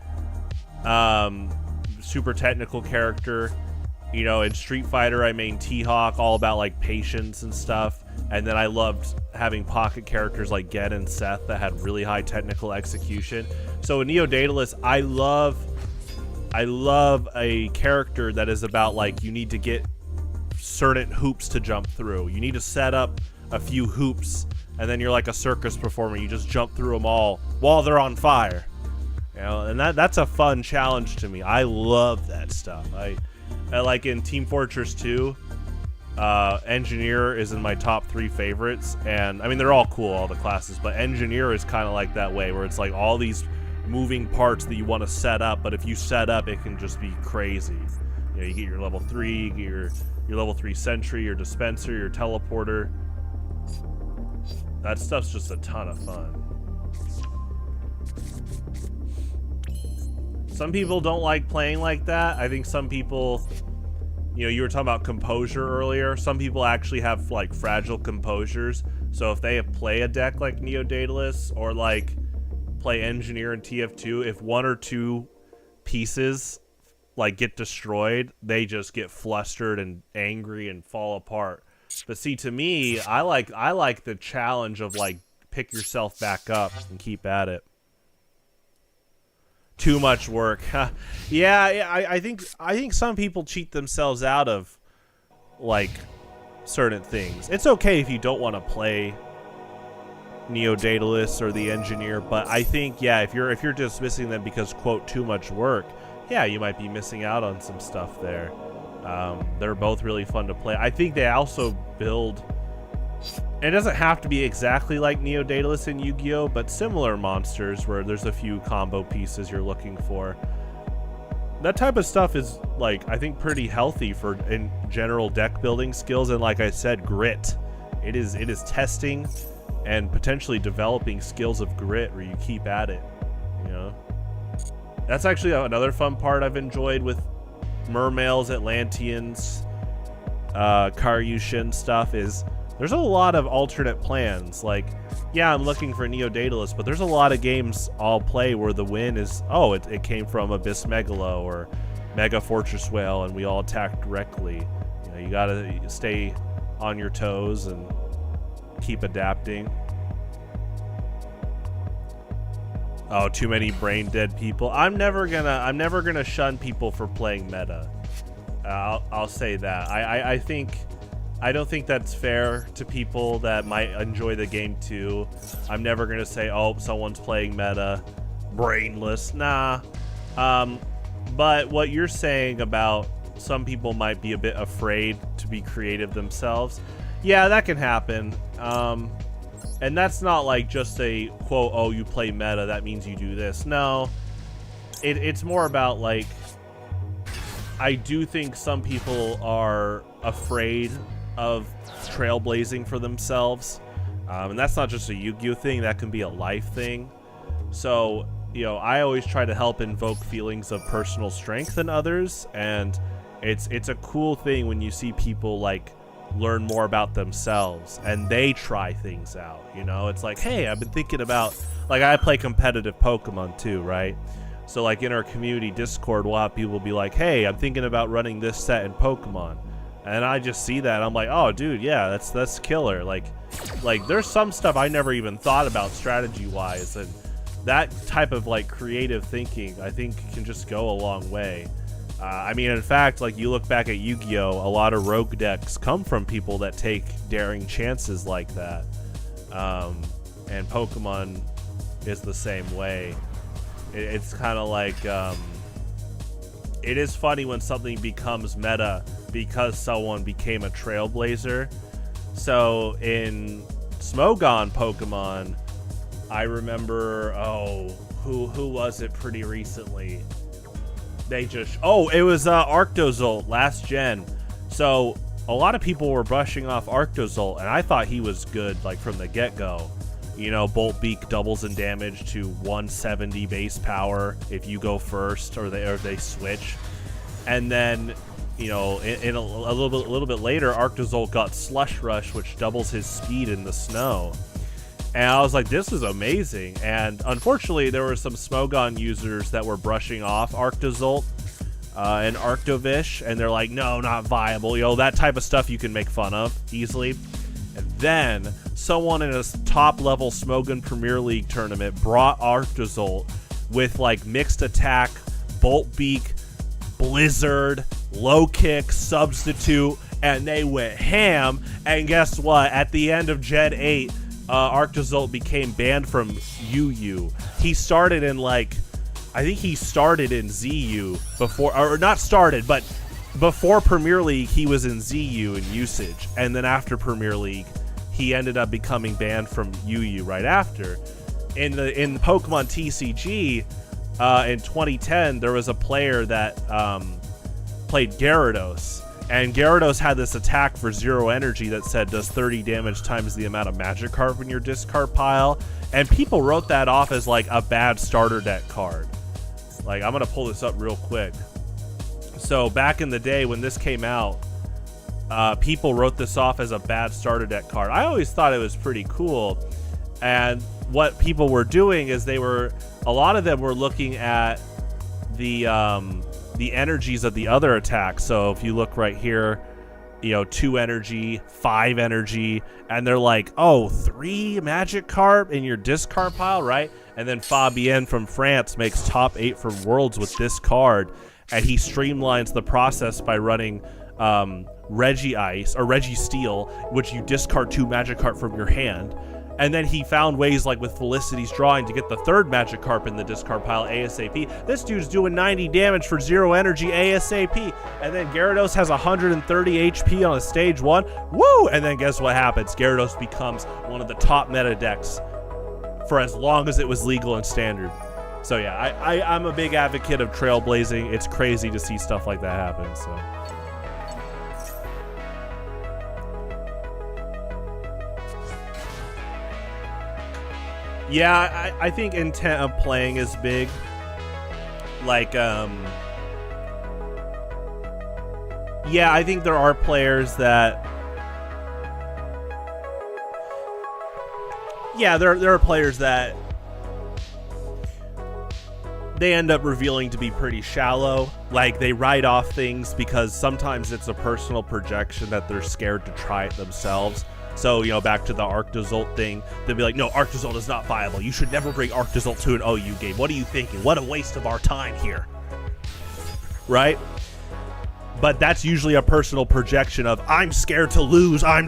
Super technical character. You know, in Street Fighter, I main T-Hawk, all about, like, patience and stuff. And then I loved having pocket characters like Gen and Seth that had really high technical execution. So in Neo-Daedalus, I love a character that is about, like, you need to get certain hoops to jump through. You need to set up a few hoops, and then you're like a circus performer. You just jump through them all while they're on fire. You know, and that's a fun challenge to me. I love that stuff. I like in Team Fortress 2, Engineer is in my top 3 favorites, and I mean they're all cool, all the classes, but Engineer is kind of like that way, where it's like all these moving parts that you want to set up, but if you set up, it can just be crazy. You know, you get your level 3, you get your level 3 sentry, your dispenser, your teleporter. That stuff's just a ton of fun. Some people don't like playing like that. I think some people, you know, you were talking about composure earlier. Some people actually have like fragile composures. So if they play a deck like Neo-Daedalus or like play Engineer in TF2, if 1 or 2 pieces like get destroyed, they just get flustered and angry and fall apart. But see, to me, I like the challenge of like pick yourself back up and keep at it. Too much work. Yeah, I think some people cheat themselves out of like certain things. It's okay if you don't want to play Neo-Daedalus or the Engineer, but I think, yeah, if you're dismissing them because, quote, too much work, yeah, you might be missing out on some stuff there. They're both really fun to play. I think they also build... It doesn't have to be exactly like Neo-Daedalus and Yu-Gi-Oh, but similar monsters where there's a few combo pieces you're looking for. That type of stuff is, like, I think pretty healthy for in general deck building skills, and like I said, grit. It is testing and potentially developing skills of grit where you keep at it, you know? That's actually another fun part I've enjoyed with Mermails, Atlanteans, Karyushin stuff is there's a lot of alternate plans. Like, yeah, I'm looking for Neo-Daedalus, but there's a lot of games I'll play where the win is, oh, it came from Abyss Megalo or Mega Fortress Whale, and we all attacked directly. You know, you gotta stay on your toes and keep adapting. Oh, too many brain dead people. I'm never gonna shun people for playing meta. I'll say that. I don't think that's fair to people that might enjoy the game too. I'm never gonna say, oh, someone's playing meta, brainless. Nah. But what you're saying about some people might be a bit afraid to be creative themselves, yeah, that can happen. And that's not like just a quote, oh, you play meta, that means you do this. No, it's more about like, I do think some people are afraid of trailblazing for themselves. And that's not just a Yu-Gi-Oh thing, that can be a life thing. So, you know, I always try to help invoke feelings of personal strength in others, and it's a cool thing when you see people like learn more about themselves and they try things out, you know? It's like, hey, I've been thinking about, like, I play competitive Pokemon too, right? So like in our community Discord, we'll have people be like, hey, I'm thinking about running this set in Pokemon. And I just see that, I'm like, oh dude, yeah, that's killer. Like there's some stuff I never even thought about strategy wise, and that type of like creative thinking I think can just go a long way. I mean, in fact, like you look back at Yu-Gi-Oh, a lot of rogue decks come from people that take daring chances like that. And Pokemon is the same way. It's kind of like, it is funny when something becomes meta because someone became a trailblazer. So in Smogon Pokemon, I remember, who was it pretty recently? It was Arctozolt last gen. So a lot of people were brushing off Arctozolt, and I thought he was good like from the get-go. You know, Bolt Beak doubles in damage to 170 base power if you go first, or they switch. And then, you know, in a little bit later, Arctozolt got Slush Rush, which doubles his speed in the snow. And I was like, this is amazing. And unfortunately, there were some Smogon users that were brushing off Arctozolt and Arctovish, and they're like, no, not viable. You know, that type of stuff you can make fun of easily. And then someone in a top-level Smogon Premier League tournament brought Arctozolt with, like, mixed attack, Bolt Beak, Blizzard, low kick, substitute, and they went ham. And guess what? At the end of Gen 8, Arctozolt became banned from UU. He started in like, I think he started in ZU before, or not started, but before Premier League, he was in ZU in usage. And then after Premier League, he ended up becoming banned from UU right after. In Pokemon TCG, in 2010, there was a player that played Gyarados. And Gyarados had this attack for 0 energy that said does 30 damage times the amount of Magikarp in your discard pile. And people wrote that off as like a bad starter deck card. Like, I'm going to pull this up real quick. So back in the day when this came out, people wrote this off as a bad starter deck card. I always thought it was pretty cool. And what people were doing is a lot of them were looking at the energies of the other attacks. So if you look right here, 2 energy, 5 energy, and they're like, oh, 3 Magikarp in your discard pile, right? And then Fabien from France makes top 8 for Worlds with this card, and he streamlines the process by running Regice or Registeel, which you discard 2 Magikarp from your hand. And then he found ways, like with Felicity's Drawing, to get the 3rd Magikarp in the discard pile ASAP. This dude's doing 90 damage for 0 energy ASAP. And then Gyarados has 130 HP on a stage 1. Woo! And then guess what happens? Gyarados becomes one of the top meta decks for as long as it was legal and standard. So yeah, I'm a big advocate of trailblazing. It's crazy to see stuff like that happen, so... Yeah, I think intent of playing is big. Like, yeah, I think there are players that... Yeah, there are players that... They end up revealing to be pretty shallow. Like, they write off things because sometimes it's a personal projection that they're scared to try it themselves. So, back to the Arctozolt thing, they'll be like, no, Arctozolt is not viable. You should never bring Arctozolt to an OU game. What are you thinking? What a waste of our time here. Right? But that's usually a personal projection of, I'm scared to lose. I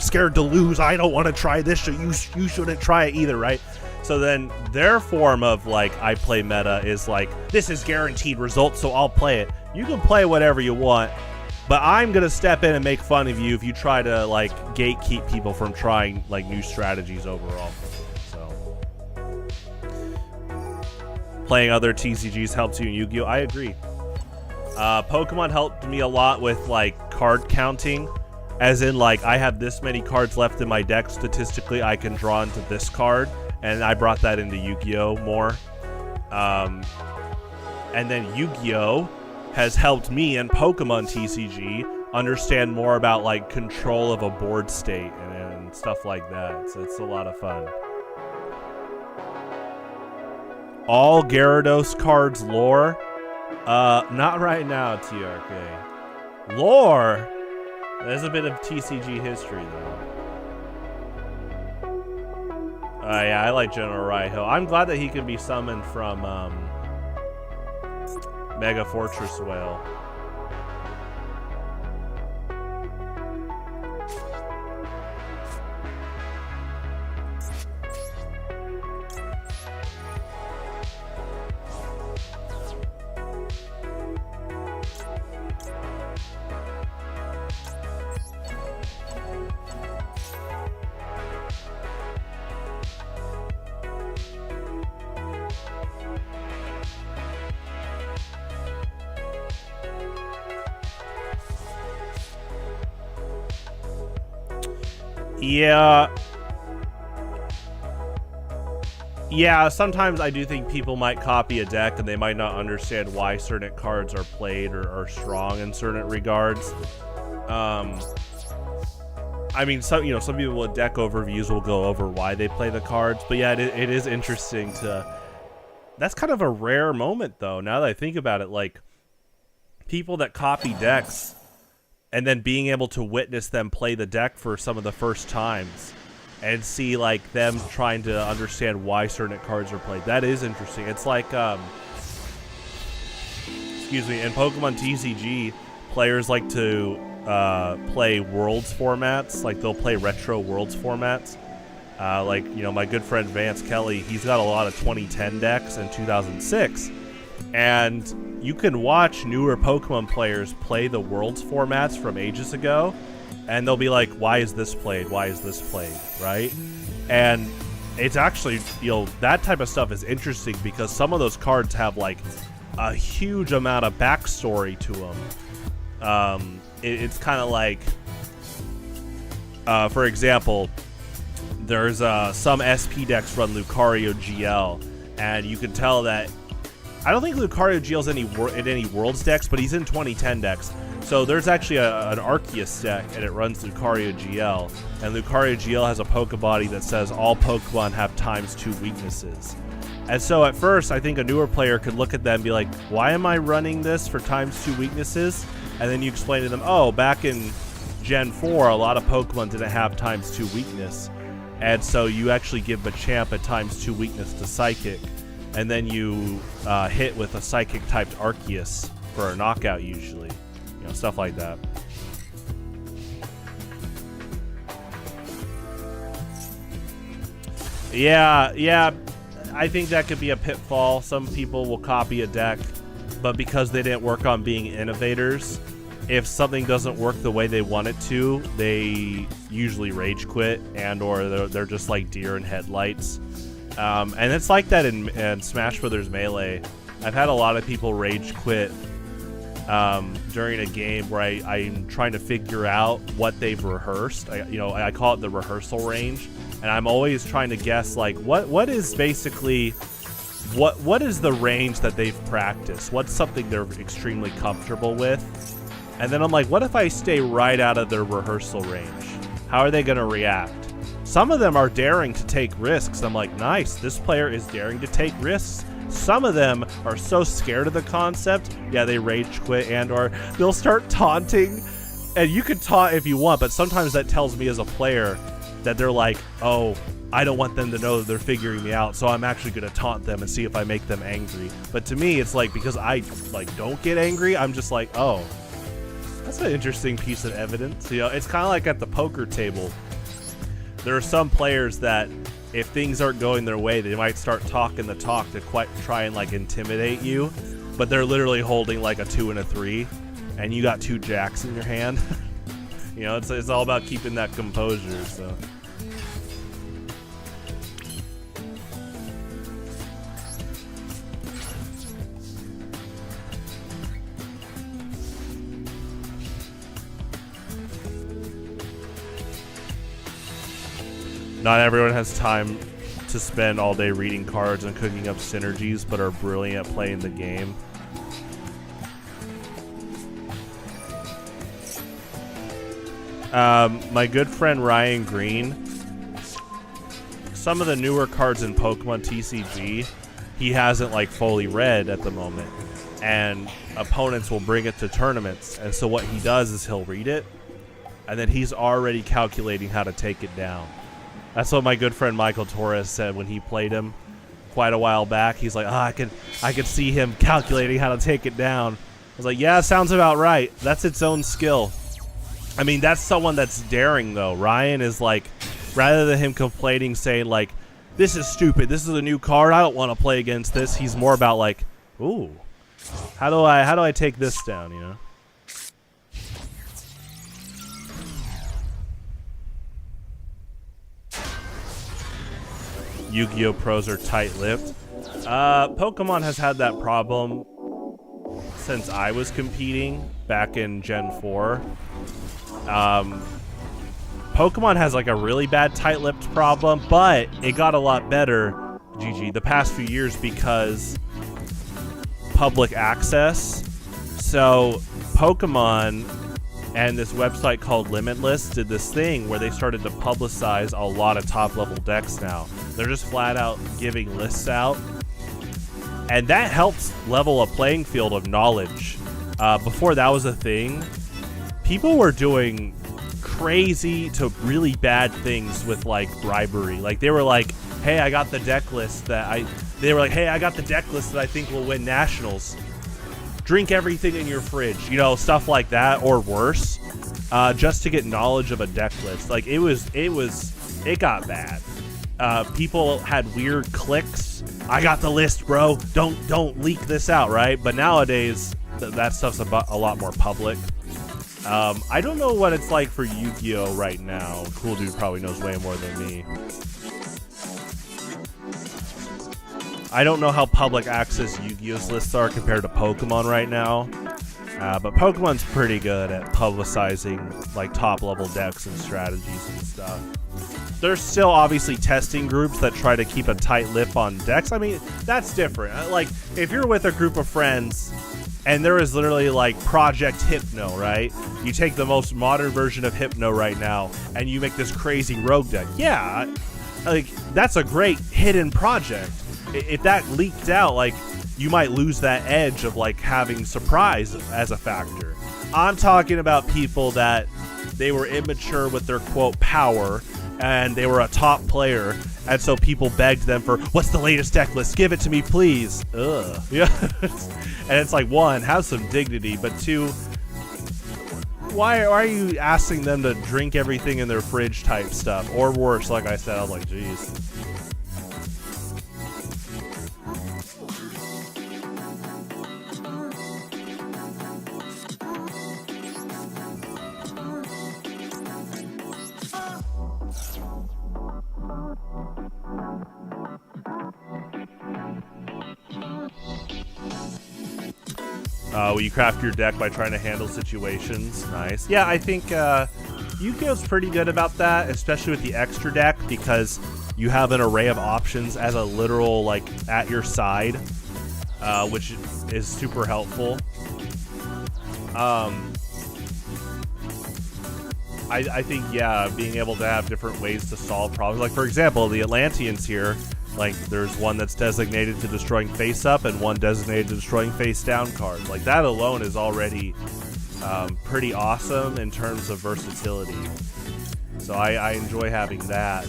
don't want to try this, so you shouldn't try it either, right? So then their form of, like, I play meta is like, this is guaranteed results, so I'll play it. You can play whatever you want. But I'm going to step in and make fun of you if you try to, like, gatekeep people from trying, like, new strategies overall. So, playing other TCGs helps you in Yu-Gi-Oh! I agree. Pokemon helped me a lot with, like, card counting. As in, like, I have this many cards left in my deck. Statistically, I can draw into this card. And I brought that into Yu-Gi-Oh! More. And then Yu-Gi-Oh! Has helped me and Pokemon TCG understand more about, like, control of a board state and stuff like that. So it's a lot of fun. All Gyarados cards lore? Not right now, TRK. Lore? There's a bit of TCG history, though. Yeah, I like General Raiho. I'm glad that he can be summoned from, Mega Fortress Whale. Yeah, sometimes I do think people might copy a deck and they might not understand why certain cards are played or are strong in certain regards. I mean, some people with deck overviews will go over why they play the cards, but yeah, it is interesting to... That's kind of a rare moment, though, now that I think about it. Like, people that copy decks and then being able to witness them play the deck for some of the first times and see, like, them trying to understand why certain cards are played. That is interesting. It's like, excuse me, in Pokemon TCG, players like to play Worlds formats. Like, they'll play retro Worlds formats. Like, my good friend Vance Kelly, he's got a lot of 2010 decks and 2006. And you can watch newer Pokemon players play the Worlds formats from ages ago, and they'll be like, why is this played? Why is this played? Right? And it's actually, that type of stuff is interesting because some of those cards have like a huge amount of backstory to them. It's kind of like, for example, there's some SP decks run Lucario GL, and you can tell that I don't think Lucario GL's in any Worlds decks, but he's in 2010 decks. So there's actually an Arceus deck, and it runs Lucario GL. And Lucario GL has a Pokebody that says all Pokemon have ×2 weaknesses. And so at first, I think a newer player could look at that and be like, why am I running this for ×2 weaknesses? And then you explain to them, oh, back in Gen 4, a lot of Pokemon didn't have ×2 weakness. And so you actually give Machamp a ×2 weakness to Psychic. And then you hit with a Psychic-typed Arceus for a knockout usually. Stuff like that. Yeah, I think that could be a pitfall. Some people will copy a deck, but because they didn't work on being innovators, if something doesn't work the way they want it to, they usually rage quit, and or they're just like deer in headlights. And it's like that in Smash Brothers Melee. I've had a lot of people rage quit during a game where I'm trying to figure out what they've rehearsed. I call it the rehearsal range, and I'm always trying to guess like what is basically what is the range that they've practiced? What's something they're extremely comfortable with? And then I'm like, what if I stay right out of their rehearsal range? How are they going to react? Some of them are daring to take risks. I'm like, nice, this player is daring to take risks. Some of them are so scared of the concept, yeah, they rage quit, and or they'll start taunting. And you can taunt if you want, but sometimes that tells me as a player that they're like, oh, I don't want them to know that they're figuring me out, so I'm actually going to taunt them and see if I make them angry. But to me, it's like, because I don't get angry, I'm just like, oh, that's an interesting piece of evidence. It's kind of like at the poker table. There are some players that if things aren't going their way, they might start talking the talk to try and like intimidate you, but they're literally holding like a 2 and a 3, and you got 2 jacks in your hand. It's all about keeping that composure. So. Not everyone has time to spend all day reading cards and cooking up synergies, but are brilliant at playing the game. My good friend Ryan Green, some of the newer cards in Pokemon TCG, he hasn't like fully read at the moment, and opponents will bring it to tournaments, and so what he does is he'll read it, and then he's already calculating how to take it down. That's what my good friend Michael Torres said when he played him quite a while back. He's like, I could see him calculating how to take it down. I was like, yeah, sounds about right. That's its own skill. I mean, that's someone that's daring, though. Ryan is like, rather than him complaining, saying like, this is stupid, this is a new card, I don't want to play against this, he's more about like, ooh, how do I take this down, Yu-Gi-Oh! Pros are tight-lipped. Pokemon has had that problem since I was competing back in Gen 4. Pokemon has like a really bad tight-lipped problem, but it got a lot better, the past few years because public access. So Pokemon and this website called Limitless did this thing where they started to publicize a lot of top-level decks now. They're just flat out giving lists out. And that helps level a playing field of knowledge. Before that was a thing, people were doing crazy to really bad things with like bribery. Like they were like, hey, I got the deck list that I think will win nationals. Drink everything in your fridge, stuff like that, or worse, just to get knowledge of a deck list. Like it got bad. People had weird clicks I got the list, bro. Don't leak this out, right? But nowadays, that stuff's a lot more public. I don't know what it's like for Yu-Gi-Oh right now. Cool Dude probably knows way more than me. I don't know how public access Yu-Gi-Oh's lists are compared to Pokemon right now. But Pokemon's pretty good at publicizing like top level decks and strategies and stuff. There's still obviously testing groups that try to keep a tight lip on decks. I mean, that's different. Like if you're with a group of friends and there is literally like Project Hypno, right? You take the most modern version of Hypno right now and you make this crazy rogue deck. Yeah, like that's a great hidden project. If that leaked out, like you might lose that edge of like having surprise as a factor. I'm talking about people that they were immature with their quote power and they were a top player, and so people begged them for, what's the latest deck list? Give it to me, please. Ugh. Yeah. And it's like, one, have some dignity, but two, why are you asking them to drink everything in their fridge type stuff? Or worse, like I said, I was like, geez. Will you craft your deck by trying to handle situations? Nice. Yeah, I think Yu-Gi-Oh's pretty good about that, especially with the extra deck, because you have an array of options as a literal, like, at your side, which is super helpful. I think, yeah, being able to have different ways to solve problems. Like, for example, the Atlanteans here, like, there's one that's designated to destroying face-up and one designated to destroying face-down cards. Like, that alone is already pretty awesome in terms of versatility. So I enjoy having that.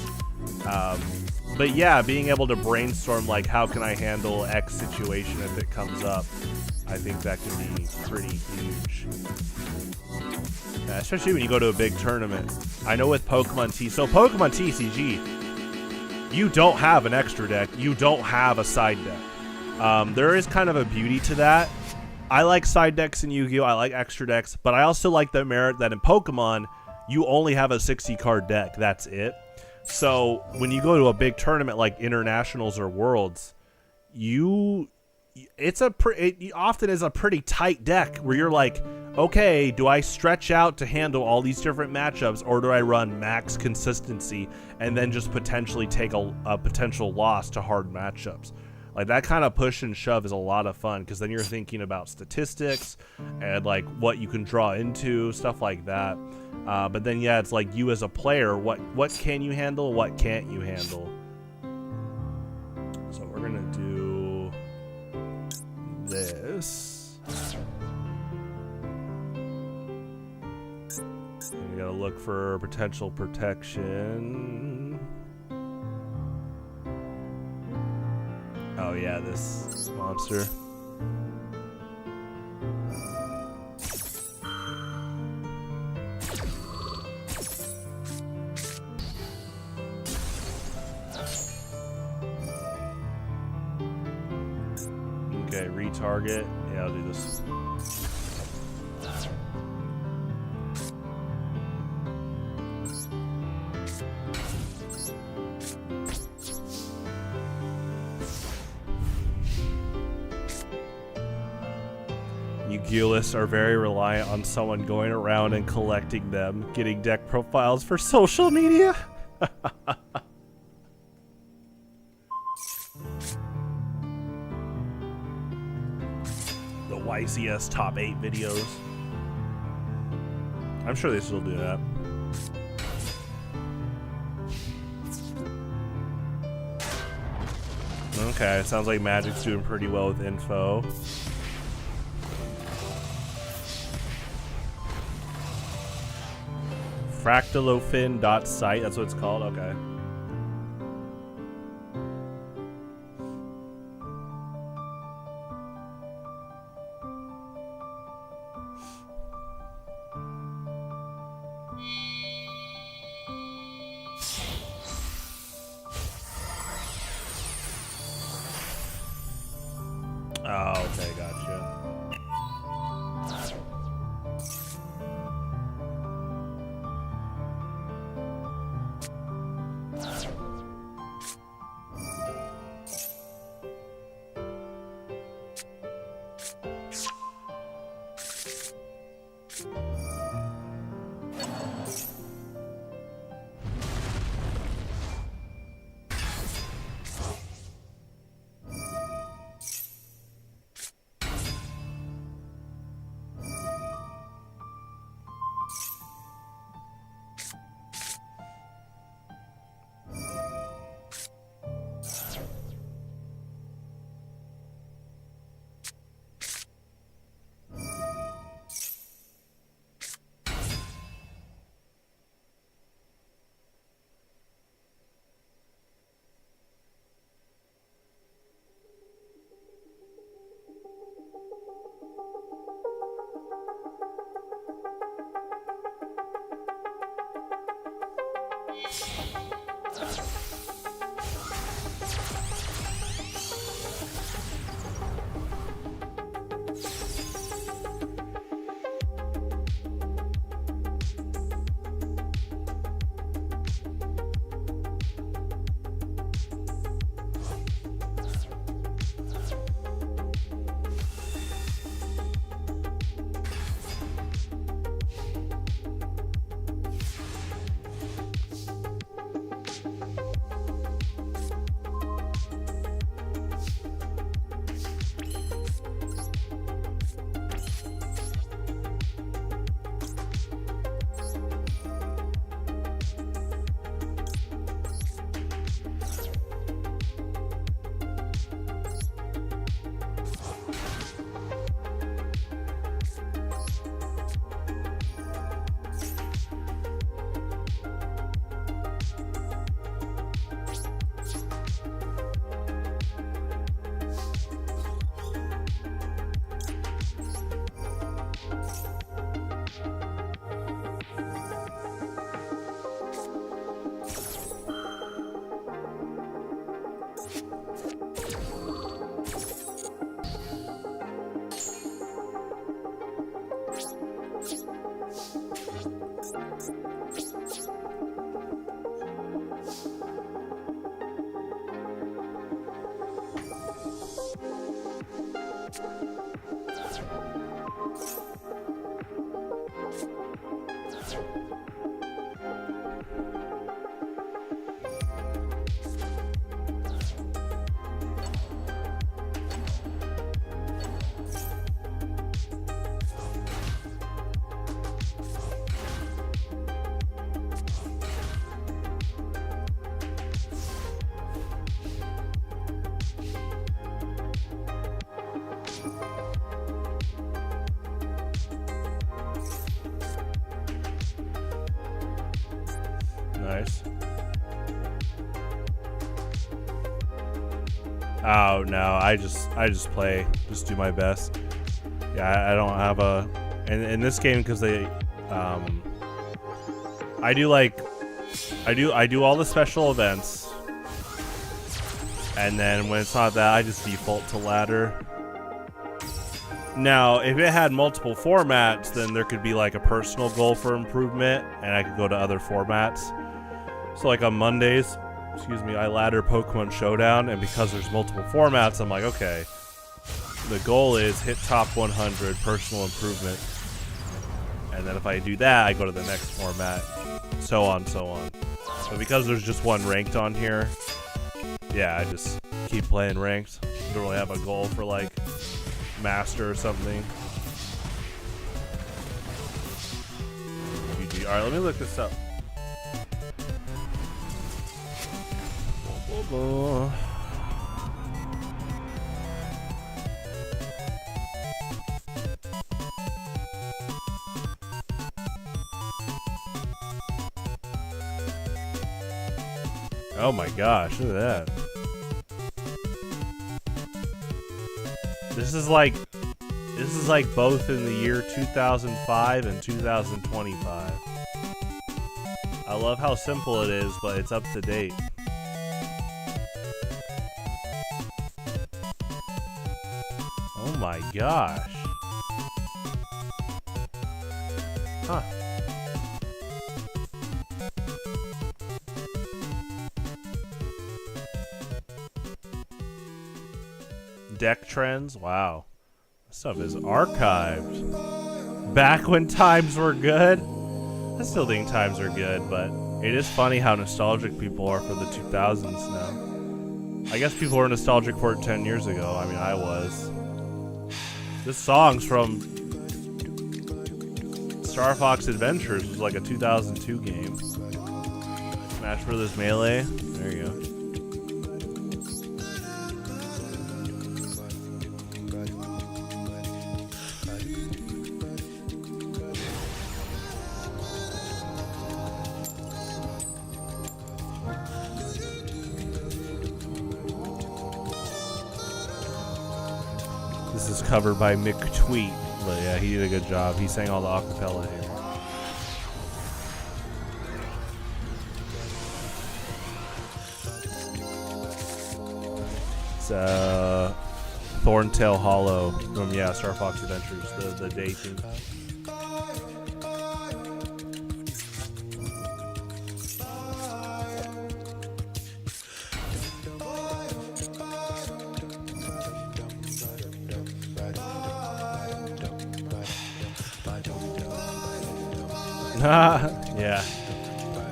But yeah, being able to brainstorm, like, how can I handle X situation if it comes up, I think that can be pretty huge. Especially when you go to a big tournament. I know with Pokemon Pokemon TCG, you don't have an extra deck. You don't have a side deck. There is kind of a beauty to that. I like side decks in Yu-Gi-Oh! I like extra decks, but I also like the merit that in Pokemon, you only have a 60-card deck. That's it. So when you go to a big tournament like Internationals or Worlds, it often is a pretty tight deck where you're like, okay, do I stretch out to handle all these different matchups, or do I run max consistency and then just potentially take a potential loss to hard matchups? Like, that kind of push and shove is a lot of fun, because then you're thinking about statistics and like what you can draw into, stuff like that. But then yeah, it's like you as a player, what can you handle, what can't you handle? So we're gonna do this. We gotta look for potential protection. Oh yeah, this monster. Okay, retarget. Yeah, I'll do this. Yu-Gi-Oh! Are very reliant on someone going around and collecting them, getting deck profiles for social media. The YCS top 8 videos. I'm sure they still do that. Okay, it sounds like Magic's doing pretty well with info. Fractalofin.site, that's what it's called? Okay. Nice. Oh no, I just play, just do my best. Yeah, I don't have a, in this game because they, I do all the special events, and then when it's not that, I just default to ladder. Now, if it had multiple formats, then there could be like a personal goal for improvement, and I could go to other formats. So like on Mondays, I ladder Pokemon Showdown, and because there's multiple formats, I'm like, okay, the goal is hit top 100 personal improvement. And then if I do that, I go to the next format, so on, so on. But because there's just one ranked on here, yeah, I just keep playing ranked. I don't really have a goal for like master or something. GG. Alright, let me look this up. Oh my gosh, look at that. This is like both in the year 2005 and 2025. I love how simple it is, but it's up to date. Oh my gosh. Huh. Deck trends? Wow. This stuff is archived. Back when times were good? I still think times are good, but it is funny how nostalgic people are for the 2000s now. I guess people were nostalgic for it 10 years ago. I mean, I was. This song's from Star Fox Adventures. It was like a 2002 game. Smash Brothers Melee. There you go. This is covered by Mick Tweet, but yeah, he did a good job. He sang all the acapella here. It's Thorntail Hollow from Star Fox Adventures, the day theme. Yeah,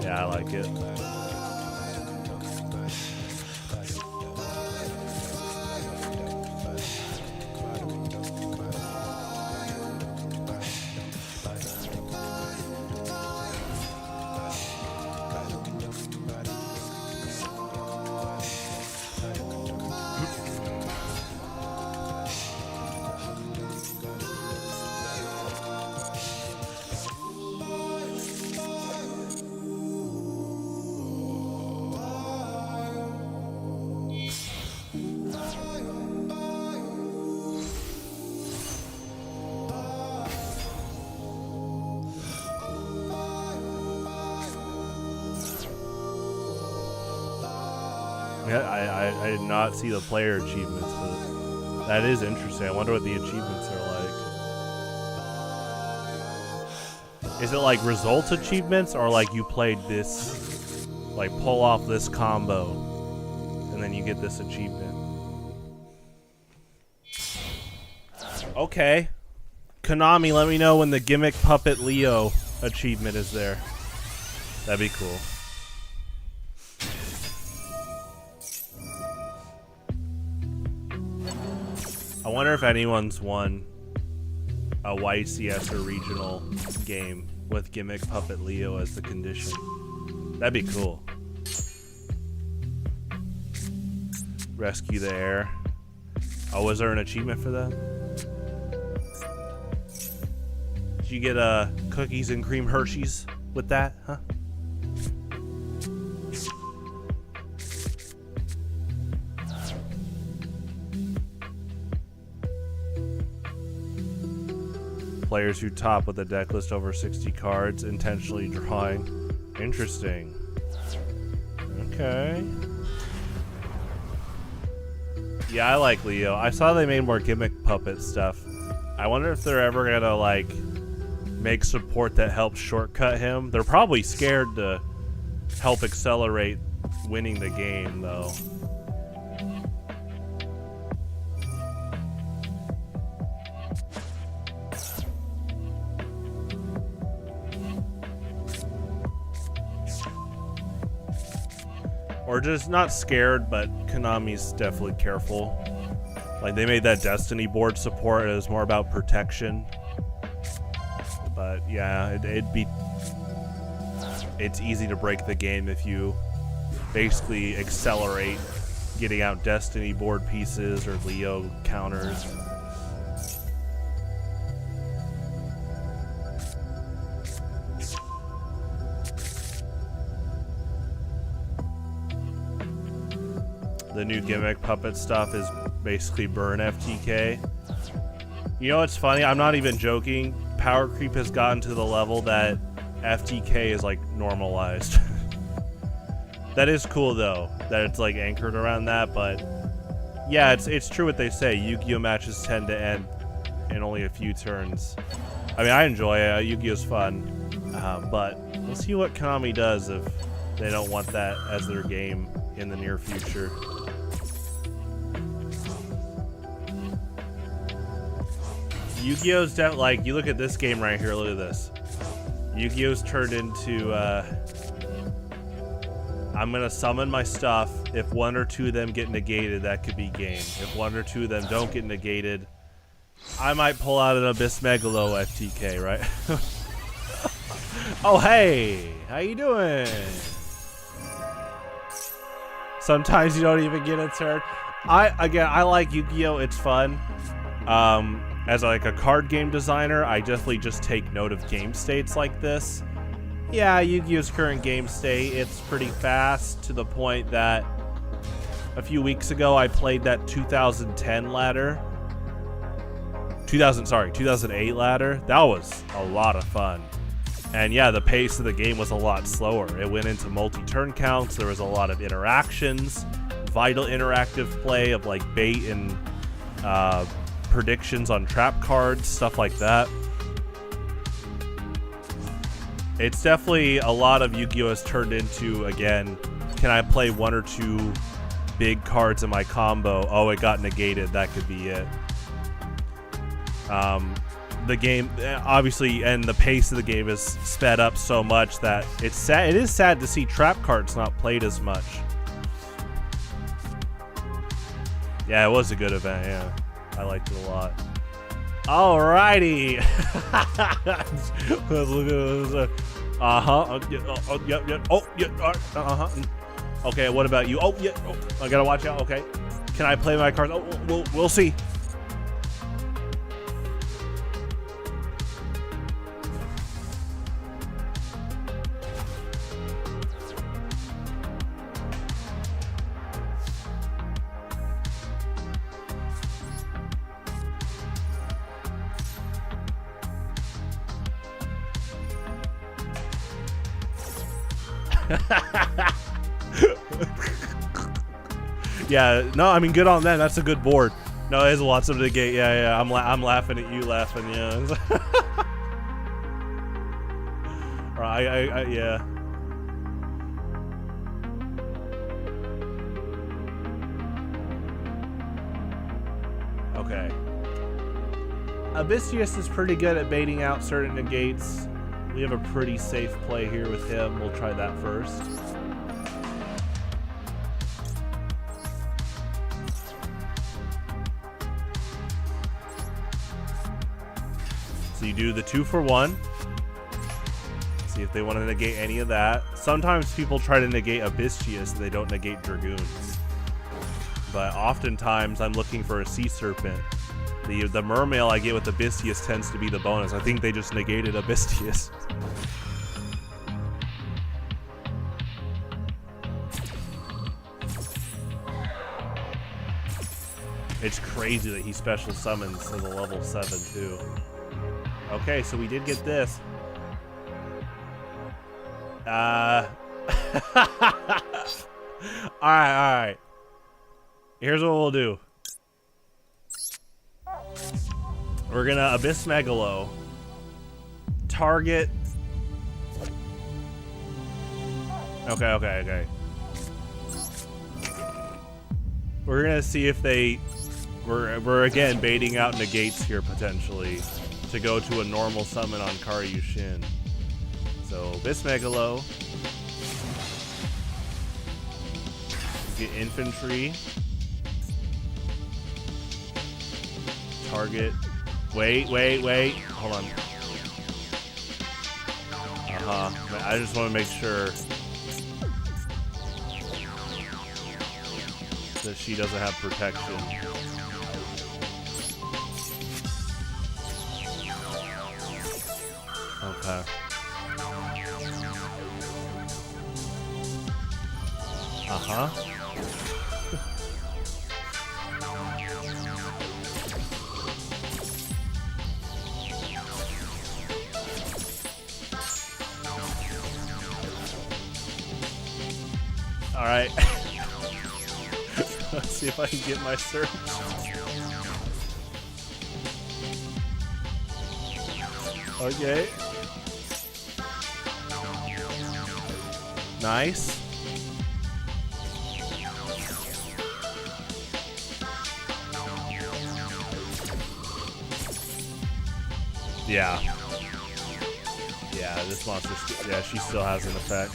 I like it. Yeah, I did not see the player achievements, but that is interesting. I wonder what the achievements are like. Is it like result achievements, or like you played this, like pull off this combo, and then you get this achievement? Okay. Konami, let me know when the Gimmick Puppet Leo achievement is there. That'd be cool. I wonder if anyone's won a YCS or regional game with Gimmick Puppet Leo as the condition. That'd be cool. Rescue the air. Oh, was there an achievement for that? Did you get cookies and cream Hershey's with that, huh? Players who top with a deck list over 60 cards, intentionally drawing. Interesting. Okay. Yeah, I like Leo. I saw they made more Gimmick Puppet stuff. I wonder if they're ever gonna, like, make support that helps shortcut him. They're probably scared to help accelerate winning the game, though. Or just not scared, but Konami's definitely careful. Like, they made that Destiny board support, it was more about protection. But yeah, it's easy to break the game if you basically accelerate getting out Destiny board pieces or Leo counters. The new Gimmick Puppet stuff is basically burn FTK. You know what's funny? I'm not even joking. Power creep has gotten to the level that FTK is like normalized. That is cool though, that it's like anchored around that, but yeah, it's true what they say. Yu-Gi-Oh matches tend to end in only a few turns. I mean, I enjoy it. Yu-Gi-Oh's fun, but we'll see what Konami does if they don't want that as their game in the near future. Yu-Gi-Oh's like, you look at this game right here, look at this. Yu-Gi-Oh's turned into, I'm gonna summon my stuff. If one or two of them get negated, that could be game. If one or two of them don't get negated, I might pull out an Abyss Megalo FTK, right? Oh, hey, how you doing? Sometimes you don't even get a turn. I like Yu-Gi-Oh, it's fun. As like a card game designer, I definitely just take note of game states like this. Yeah, Yu-Gi-Oh's current game state, it's pretty fast to the point that a few weeks ago I played that 2010 ladder. 2008 ladder. That was a lot of fun. And yeah, the pace of the game was a lot slower. It went into multi-turn counts, there was a lot of interactions, vital interactive play of like bait and predictions on trap cards, stuff like that. It's definitely a lot of Yu-Gi-Oh! Has turned into, again, can I play 1 or 2 big cards in my combo? Oh, it got negated. That could be it. The game, obviously, and the pace of the game is sped up so much that it's sad. It is sad to see trap cards not played as much. Yeah, it was a good event. Yeah, I liked it a lot. Alrighty. Let's look at this. Yep. Oh, yeah. Okay, what about you? Oh, yeah. Oh, I gotta watch out. Okay, can I play my cards? Oh, we'll see. Yeah, no, I mean, good on them. That's a good board. No, it has lots of negate. Yeah. I'm laughing at you laughing. Yeah. Yeah. Okay. Abysseus is pretty good at baiting out certain negates. We have a pretty safe play here with him. We'll try that first. So you do the 2 for 1. See if they want to negate any of that. Sometimes people try to negate Abysseus and they don't negate Dragoons. But oftentimes I'm looking for a Sea Serpent. The Mermail I get with Abysseus tends to be the bonus. I think they just negated Abysseus. It's crazy that he special summons to the level 7 too. Okay, so we did get this. Alright. Here's what we'll do. We're gonna Abyss Megalo. Target. Okay. We're gonna see if they... We're again baiting out negates here potentially to go to a normal summon on Karyushin. So Abyss Megalo. Get infantry. Target. Wait. Hold on. I just want to make sure that she doesn't have protection. Okay. All right. Let's see if I can get my search. Okay. Nice. Yeah. Yeah, this monster, yeah, she still has an effect.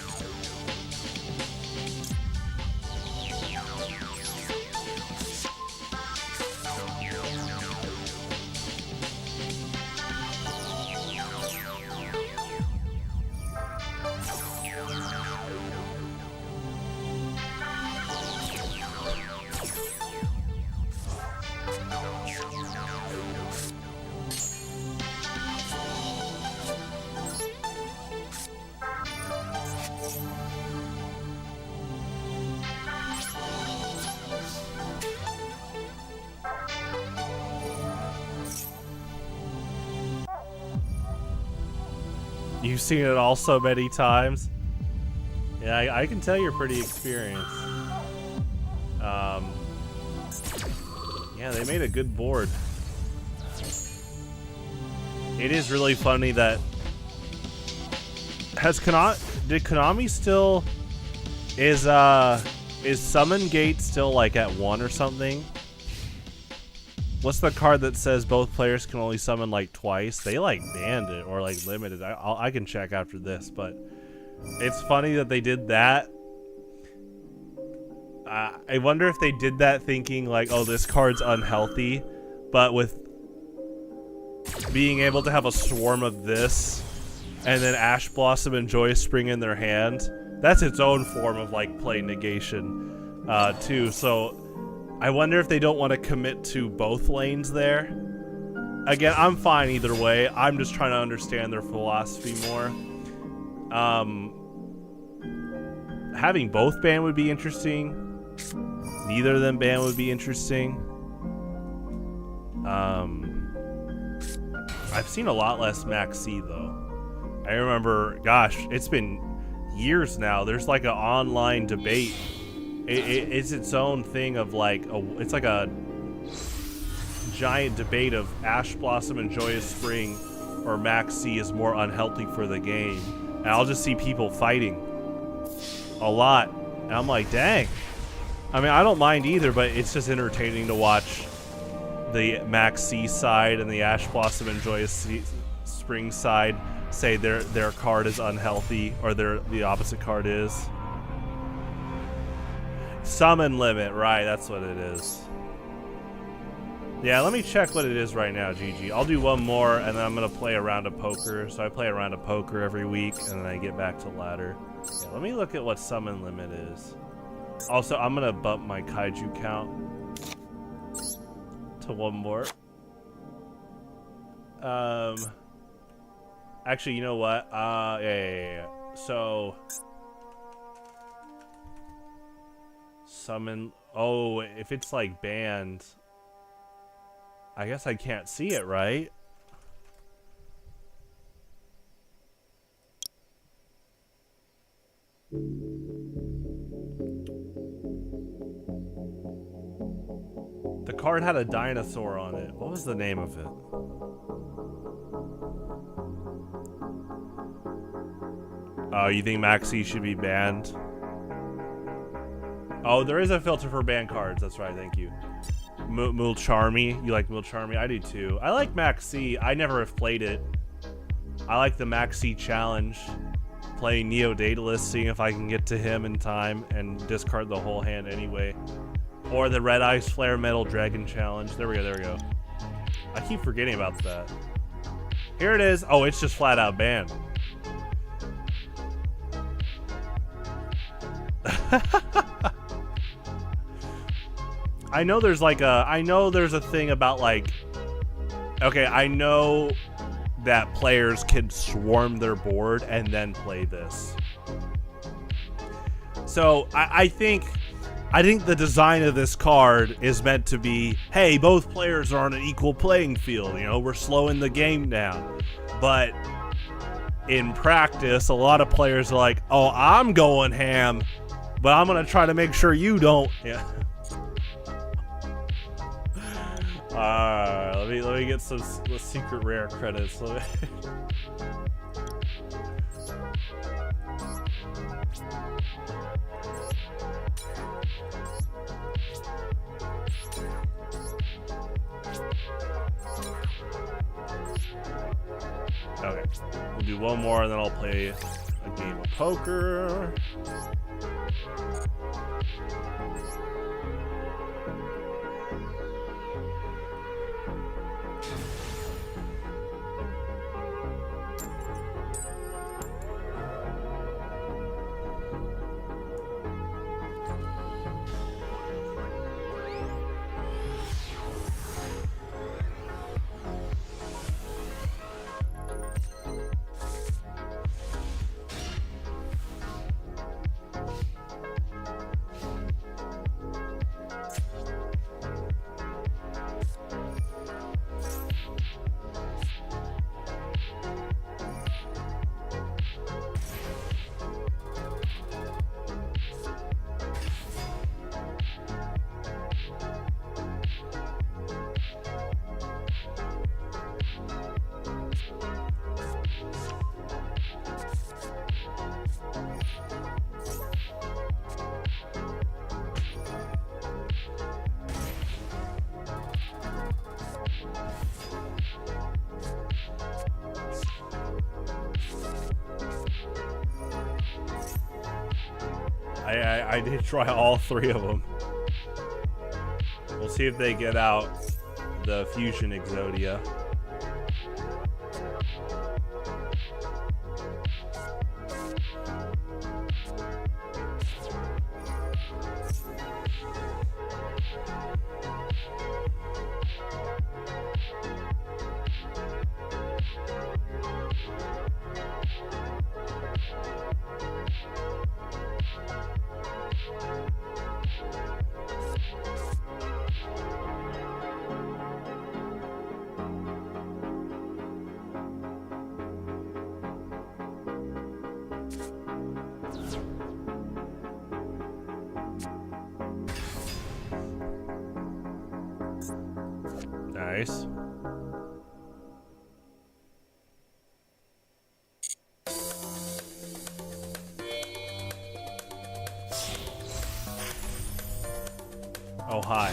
You've seen it all so many times. Yeah, I can tell you're pretty experienced. Yeah, they made a good board. It is really funny that did Konami still is Summon Gate still like at 1 or something? What's the card that says both players can only summon like twice? They like banned it or like limited. I can check after this, but it's funny that they did that. I wonder if they did that thinking like, oh, this card's unhealthy, but with being able to have a swarm of this and then Ash Blossom and Joyous Spring in their hand, that's its own form of like play negation too. So I wonder if they don't want to commit to both lanes there. Again, I'm fine either way. I'm just trying to understand their philosophy more. Having both banned would be interesting. Neither of them banned would be interesting. I've seen a lot less Max C though. I remember, gosh, it's been years now. There's like an online debate. It's its own thing of like, it's like a giant debate of Ash Blossom and Joyous Spring or Max C is more unhealthy for the game. And I'll just see people fighting a lot. And I'm like, dang. I mean, I don't mind either, but it's just entertaining to watch the Max C side and the Ash Blossom and Joyous Spring side say their card is unhealthy or the opposite card is. Summon limit, right, that's what it is. Yeah, let me check what it is right now, GG. I'll do one more and then I'm gonna play a round of poker. So I play a round of poker every week and then I get back to ladder. Yeah, let me look at what summon limit is. Also, I'm gonna bump my kaiju count to 1 more. Actually, you know what? Yeah. So summon. Oh, if it's like banned, I guess I can't see it, right? The card had a dinosaur on it. What was the name of it? Oh, you think Maxi should be banned? Oh, there is a filter for banned cards. That's right, thank you. Mulcharmy. You like Mulcharmy? I do too. I like Maxi. I never have played it. I like the Maxi challenge. Playing Neo-Daedalus, seeing if I can get to him in time and discard the whole hand anyway. Or the Red Ice Flare Metal Dragon challenge. There we go. I keep forgetting about that. Here it is. Oh, it's just flat out banned. I know there's a thing about like, okay, I know that players can swarm their board and then play this. So I think the design of this card is meant to be, hey, both players are on an equal playing field. You know, we're slowing the game down. But in practice, a lot of players are like, oh, I'm going ham, but I'm gonna try to make sure you don't. Yeah. Let me get some secret rare credits. Okay. We'll do one more and then I'll play a game of poker. I did try all 3 of them. We'll see if they get out the Fusion Exodia. Nice. Oh, hi.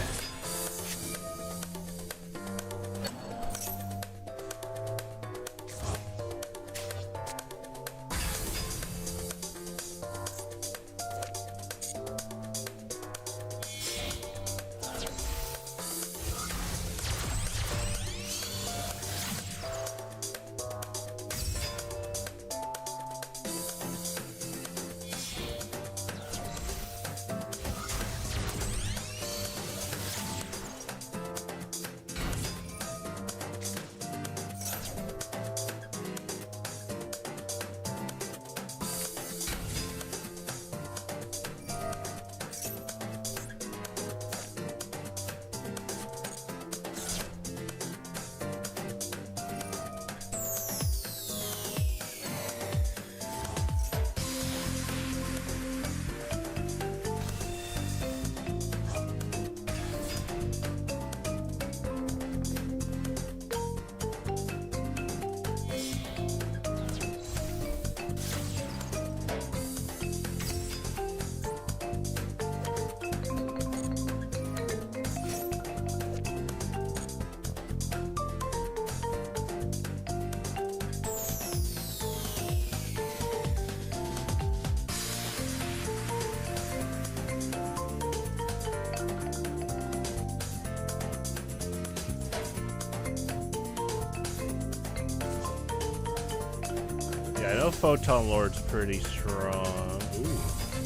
Yeah, I know Photon Lord's pretty strong. Ooh,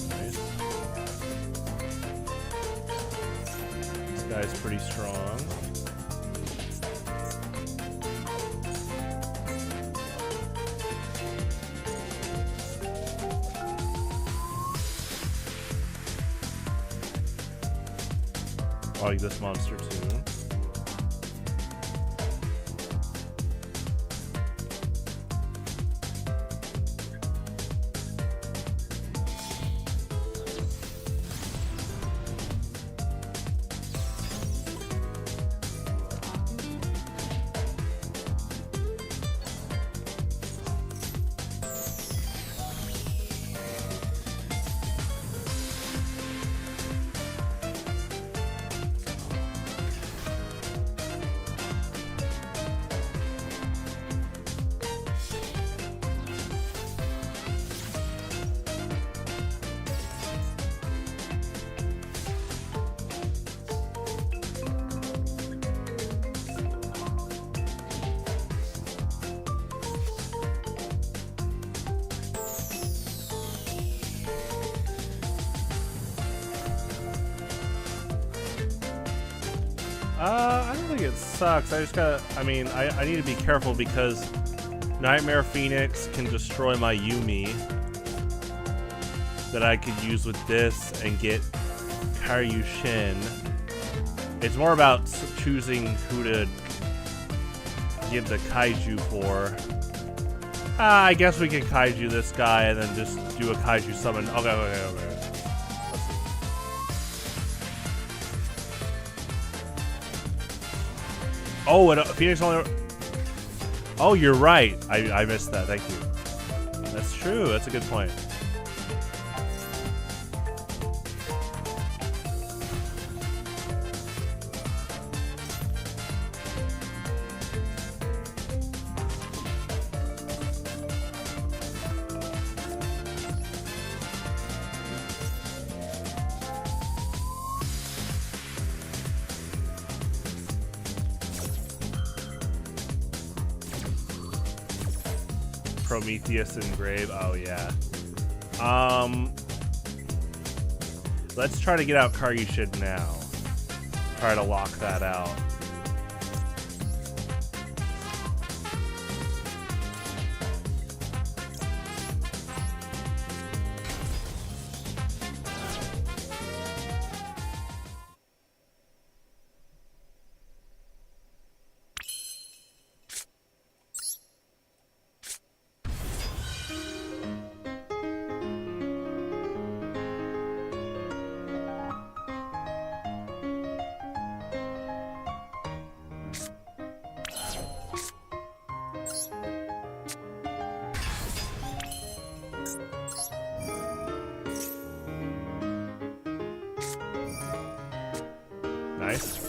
nice. This guy's pretty strong. I like this monster too. I don't think it sucks. I just gotta, I need to be careful because Nightmare Phoenix can destroy my Yumi that I could use with this and get Karyushin. It's more about choosing who to give the Kaiju for. I guess we can Kaiju this guy and then just do a Kaiju summon. Okay. Oh, and Phoenix only... Oh, you're right. I missed that. Thank you. That's true. That's a good point. Prometheus and Grave. Oh yeah. Let's try to get out Karyushin now. Try to lock that out. Nice.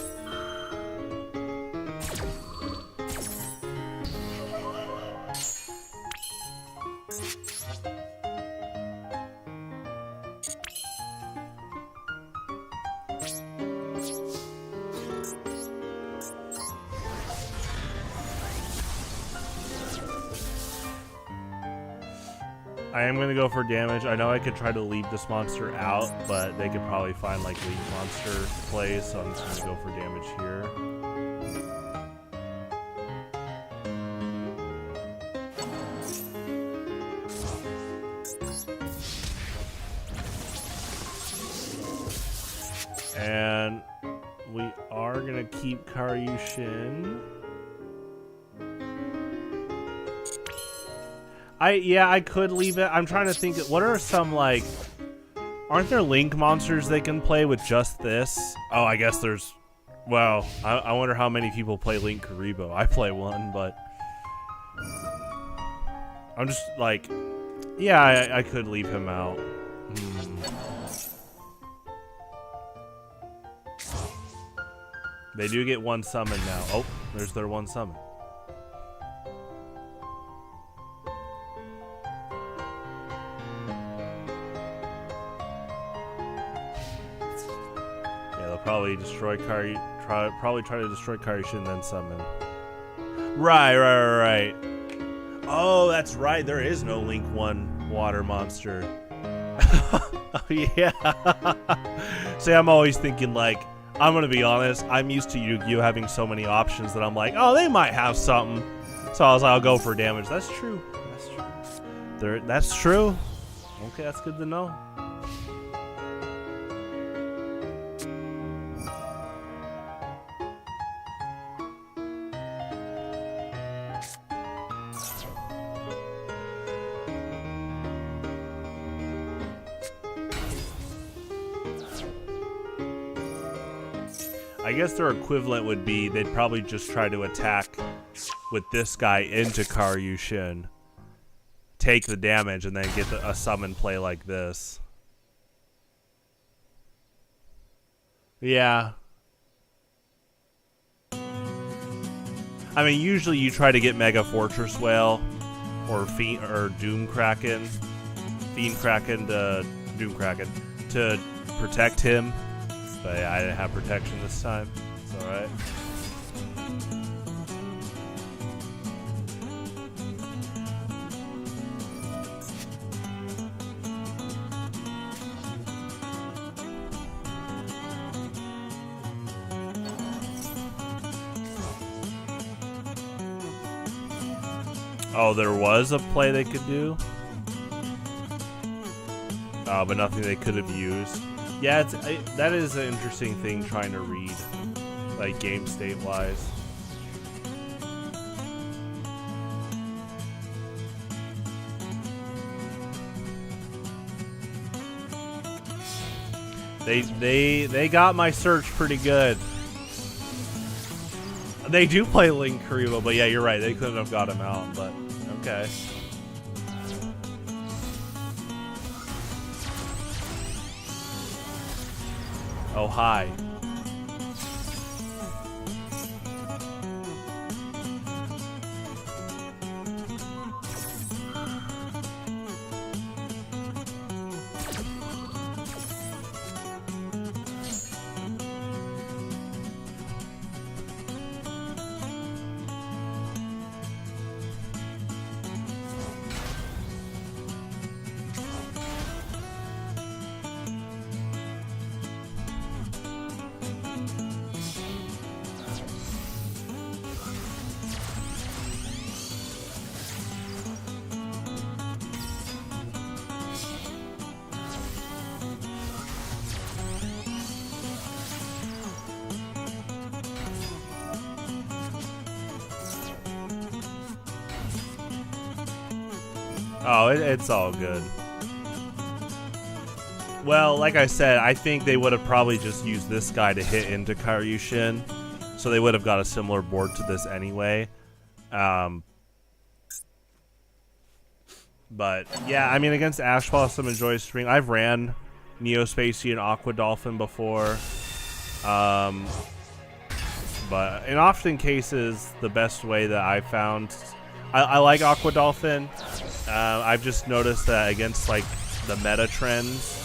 I am going to go for damage. I know I could try to lead this monster out, but they could probably find like lead monster plays, so I'm just going to go for damage here. And we are going to keep Karyushin. I could leave it. I'm trying to think, what are some, like, aren't there Link monsters they can play with just this? Oh, I guess there's, well, I wonder how many people play Link Karibo. I play one, but I'm just like, yeah, I could leave him out. They do get one summon now. Oh, there's their one summon. Probably destroy probably try to destroy Karyushin, then summon. Right. Oh, that's right. There is no Link 1 water monster. Oh, yeah. See, I'm always thinking, like, I'm gonna be honest. I'm used to Yu-Gi-Oh having so many options that I'm like, oh, they might have something. So I was like, I'll go for damage. That's true. That's true. Okay, that's good to know. I guess their equivalent would be they'd probably just try to attack with this guy into Karyushin, take the damage, and then get a summon play like this. Yeah. I mean, usually you try to get Mega Fortress Whale or Doom Kraken, Fiend Kraken to Doom Kraken to protect him. But yeah, I didn't have protection this time. It's alright. Oh, there was a play they could do? Oh, but nothing they could have used. Yeah, that is an interesting thing trying to read, like, game state-wise. They got my search pretty good. They do play Link Karibo, but yeah, you're right. They couldn't have got him out, but okay. Oh, hi. Oh, it's all good. Well, like I said, I think they would have probably just used this guy to hit into Karyushin, so they would have got a similar board to this anyway. But yeah, I mean, against Ash Blossom and Joyous Spring, I've ran Neo-Spacey and Aqua Dolphin before. But in often cases, the best way that I've found, I like Aqua Dolphin. I've just noticed that against like the meta trends,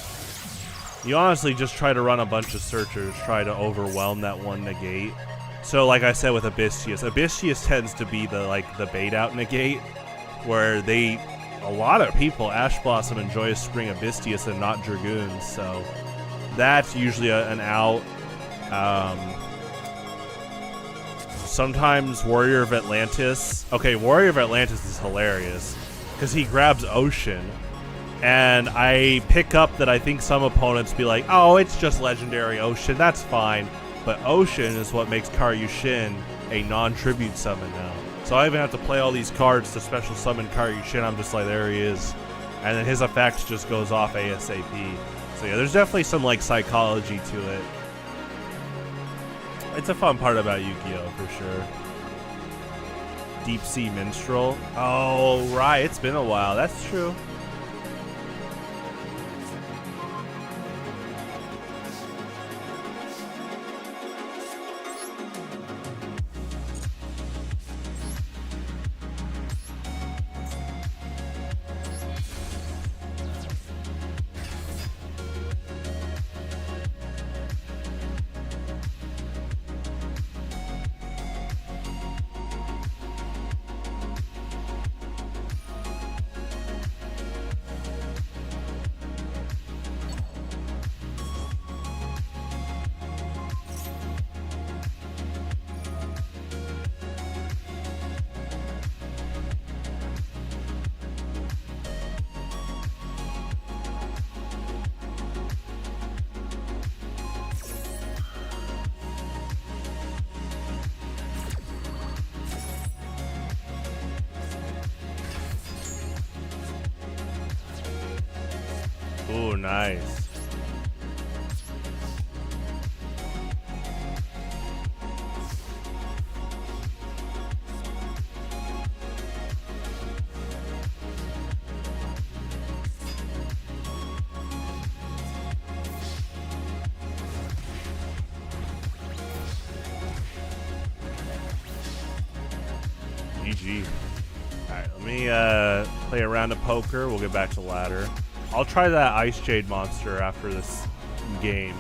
you honestly just try to run a bunch of searchers, try to overwhelm that one negate. So like I said with Abysseus tends to be the bait out negate, where a lot of people Ash Blossom and Joyous Spring Abysseus and not Dragoons, so that's usually an out. Sometimes Warrior of Atlantis. Okay, Warrior of Atlantis is hilarious because he grabs Ocean. And I pick up that I think some opponents be like, oh, it's just Legendary Ocean, that's fine. But Ocean is what makes Karyushin a non-tribute summon now. So I even have to play all these cards to special summon Karyushin. I'm just like, there he is. And then his effects just goes off ASAP. So yeah, there's definitely some like psychology to it. It's a fun part about Yu-Gi-Oh! For sure. Deep Sea Minstrel. Oh, right, it's been a while, that's true. Ooh, nice. GG. Alright, let me play a round of poker. We'll get back to ladder. I'll try that Ice Jade monster after this game.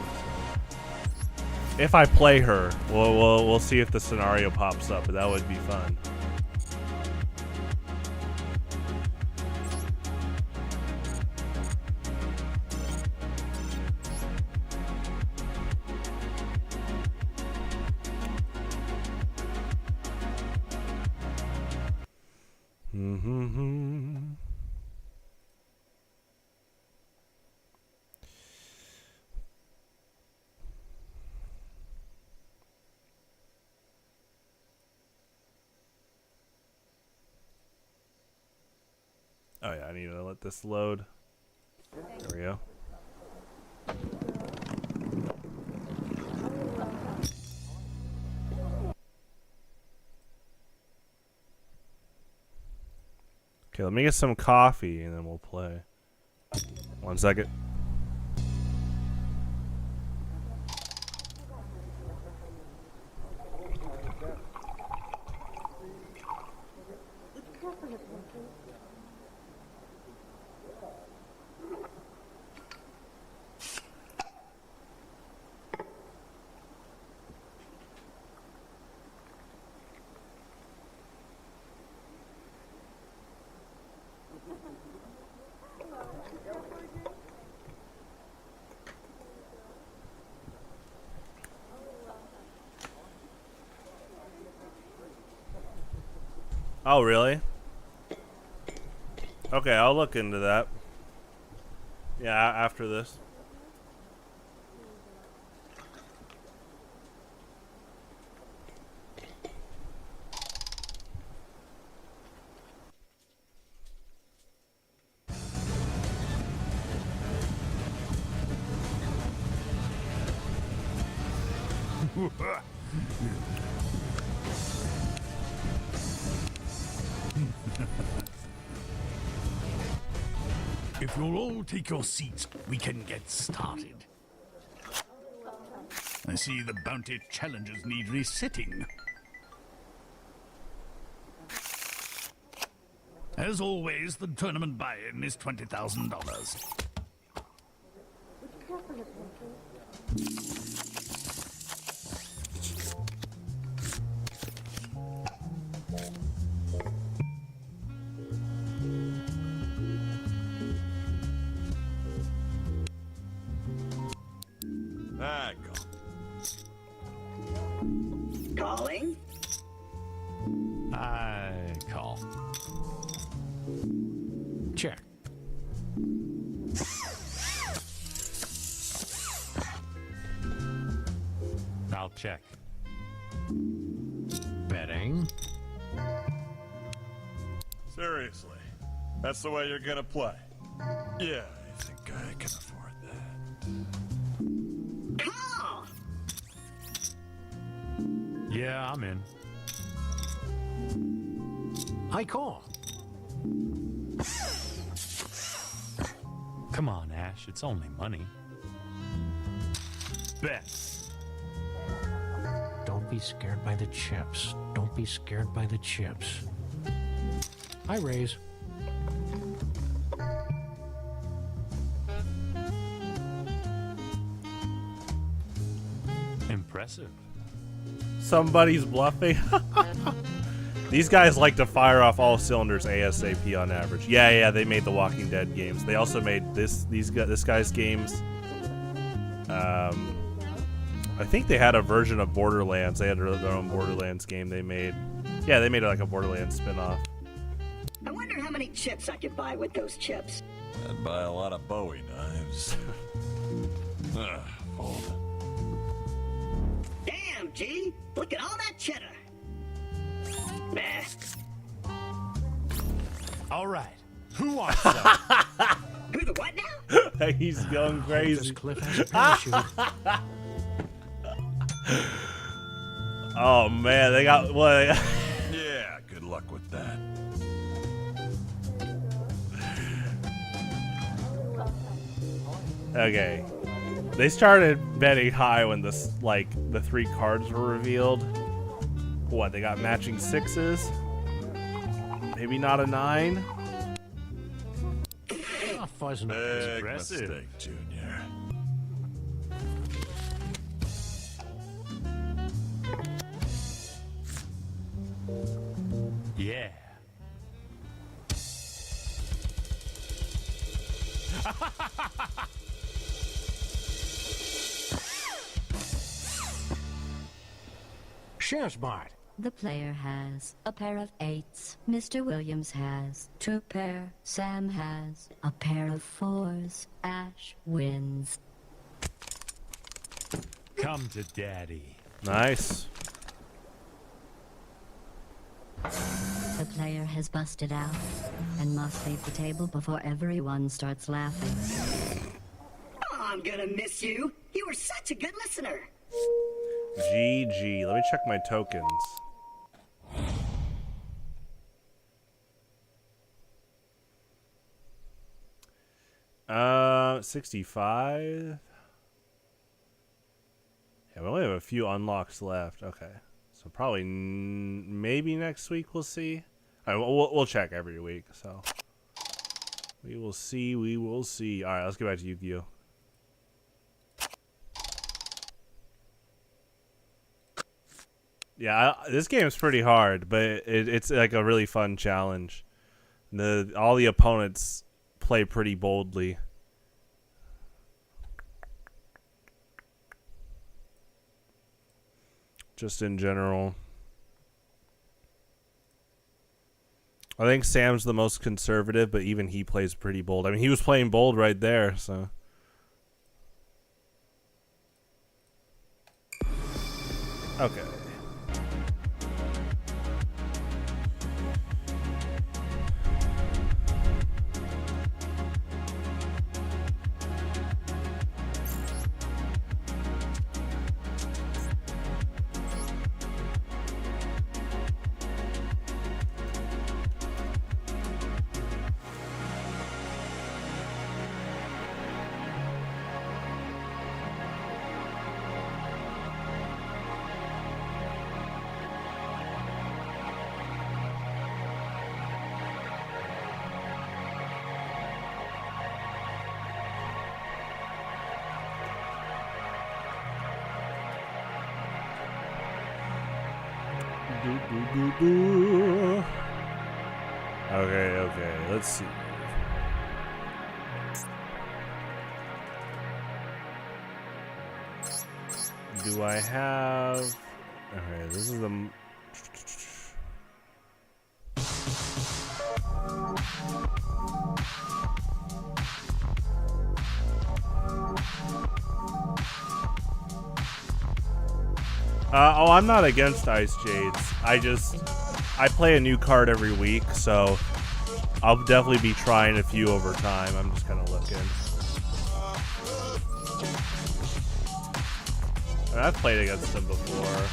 If I play her, we'll see if the scenario pops up, but that would be fun. Oh yeah, I need to let this load. There we go. Okay, let me get some coffee and then we'll play. 1 second. Oh, really? Okay, I'll look into that. Yeah, after this. If you'll all take your seats, we can get started. I see the bounty challenges need resetting. As always, the tournament buy-in is $20,000. Calling. I call. Check. I'll check. Betting. Seriously, that's the way you're gonna play? Yeah, I think I can afford that. Call. Yeah, I'm in. I call. Come on, Ash. It's only money. Bet. Don't be scared by the chips. Don't be scared by the chips. I raise. Impressive. Somebody's bluffing. These guys like to fire off all cylinders ASAP on average. Yeah, they made the Walking Dead games. They also made this guy's games. I think they had a version of Borderlands. They had their own Borderlands game they made. Yeah, they made like a Borderlands spin-off. I wonder how many chips I could buy with those chips. I'd buy a lot of Bowie knives. Fold. Damn, G! Look at all that cheddar. Nah. All right. Who wants some? Who the what now? He's going This crazy. cliff has a parachute. Oh man, they got what? Yeah, good luck with that. Okay. They started betting high when the 3 cards were revealed. What, they got matching 6s? Maybe not a 9? Oh, fuzz nuts. Big impressive. mistake, Junior. Yeah. Shares bought. The player has a pair of 8s. Mr. Williams has 2 pair. Sam has a pair of 4s. Ash wins. Come to Daddy. Nice. The player has busted out and must leave the table before everyone starts laughing. Oh, I'm gonna miss you. You were such a good listener. GG. Let me check my tokens. Uh, 65. Yeah, we only have a few unlocks left. Okay, so probably maybe next week we'll see. All right, we'll check every week. So we will see. We will see. All right, let's get back to Yugioh. Yeah, this game is pretty hard, but it's like a really fun challenge. All the opponents play pretty boldly. Just in general. I think Sam's the most conservative, but even he plays pretty bold. I mean, he was playing bold right there, so. Okay. Okay, let's see. Do I have... Okay, this is the... oh, I'm not against Ice Jades. I play a new card every week, so I'll definitely be trying a few over time. I'm just kind of looking. And I've played against them before.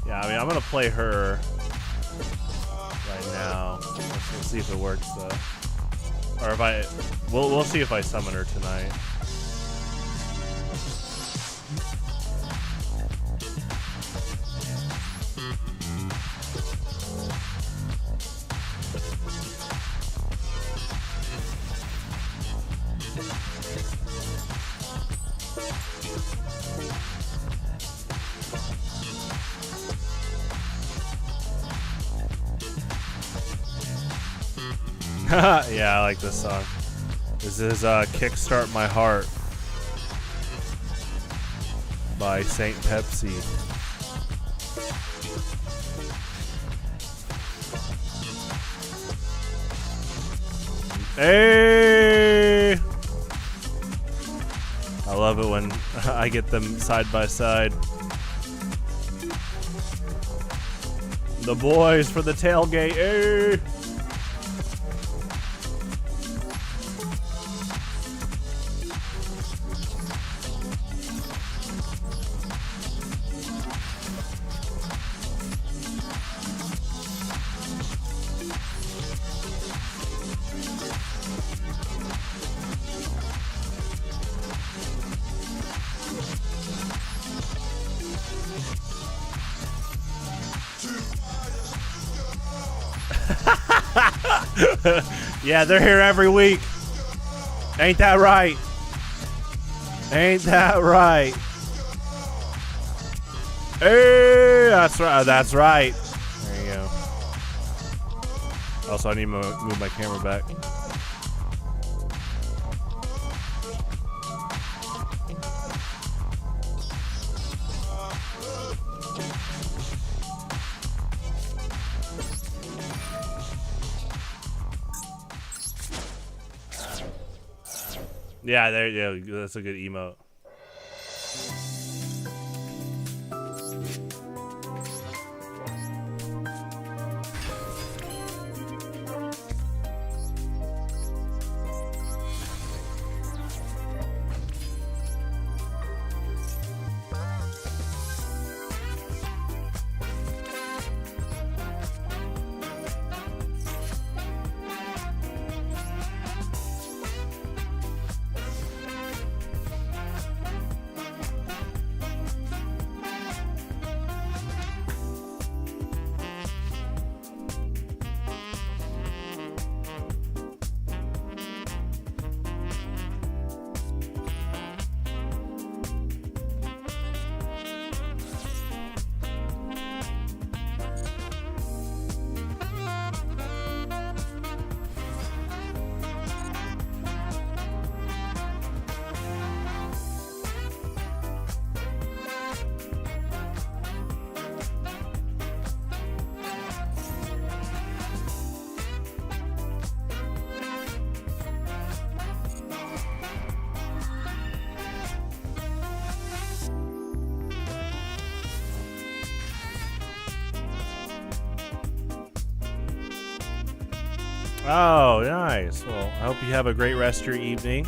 Yeah, I mean, I'm gonna play her right now. We'll see if it works though, or if we'll see if I summon her tonight. Yeah, I like this song. This is Kickstart My Heart by Saint Pepsi. Hey! I love it when I get them side by side. The boys for the tailgate. Hey! Yeah, they're here every week. Ain't that right? Ain't that right? Hey, that's right. That's right. There you go. Also, I need to move my camera back. Yeah, there. Yeah, that's a good emote. Oh, nice. Well, I hope you have a great rest of your evening.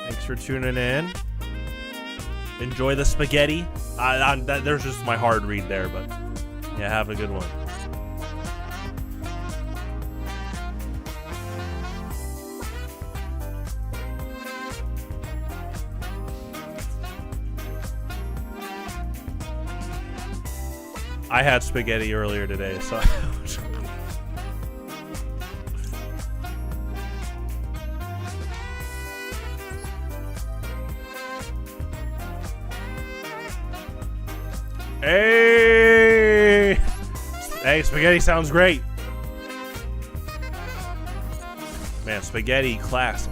Thanks for tuning in. Enjoy the spaghetti. There's just my hard read there, but yeah, have a good one. I had spaghetti earlier today, so hey! Hey, spaghetti sounds great. Man, spaghetti classic.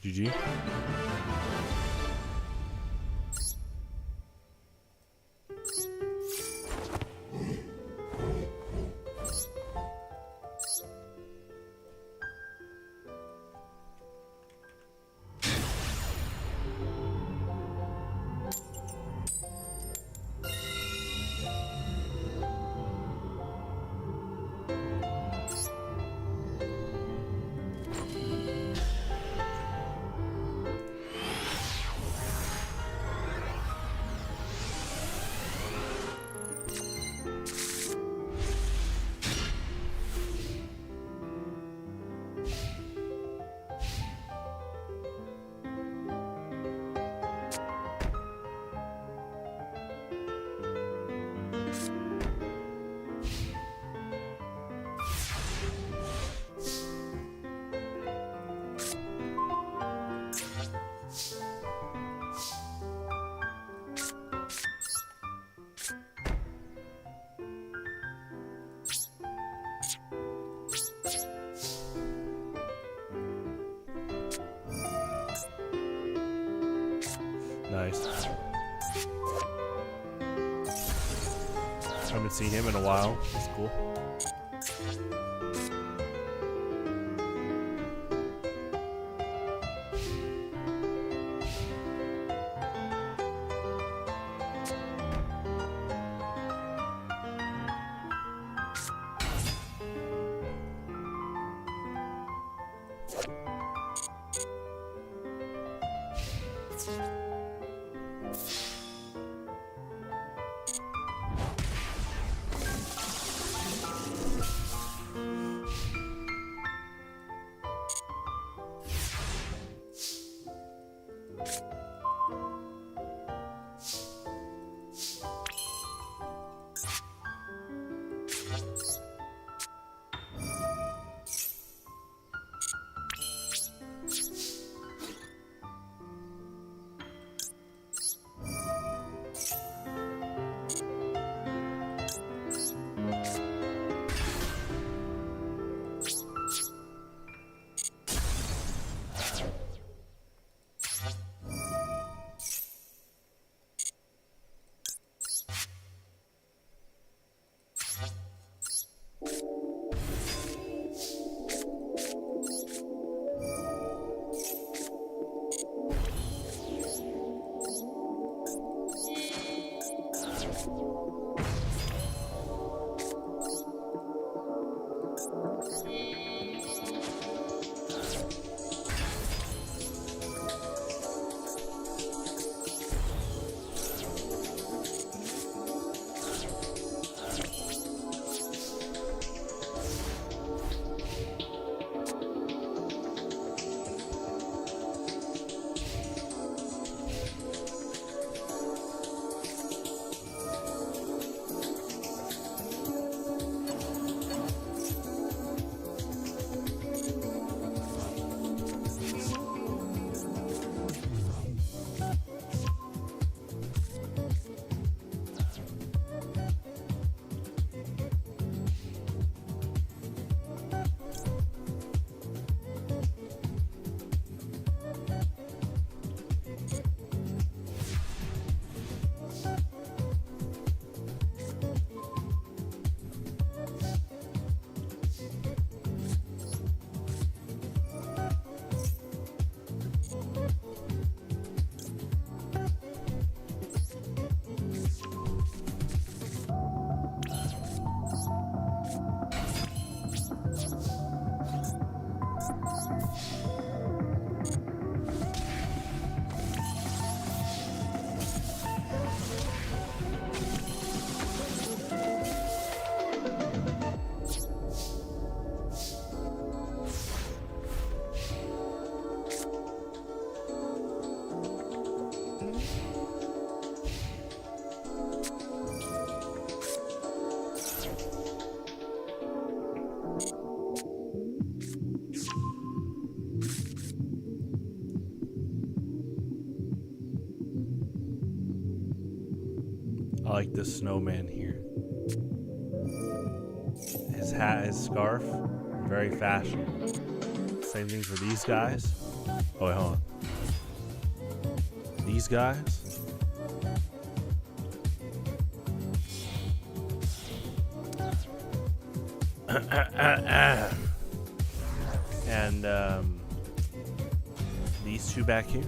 GG. Nice. Haven't seen him in a while. That's cool. I like this snowman here. His hat, his scarf, very fashionable. Same thing for these guys. Oh, wait, hold on. These guys? And these two back here.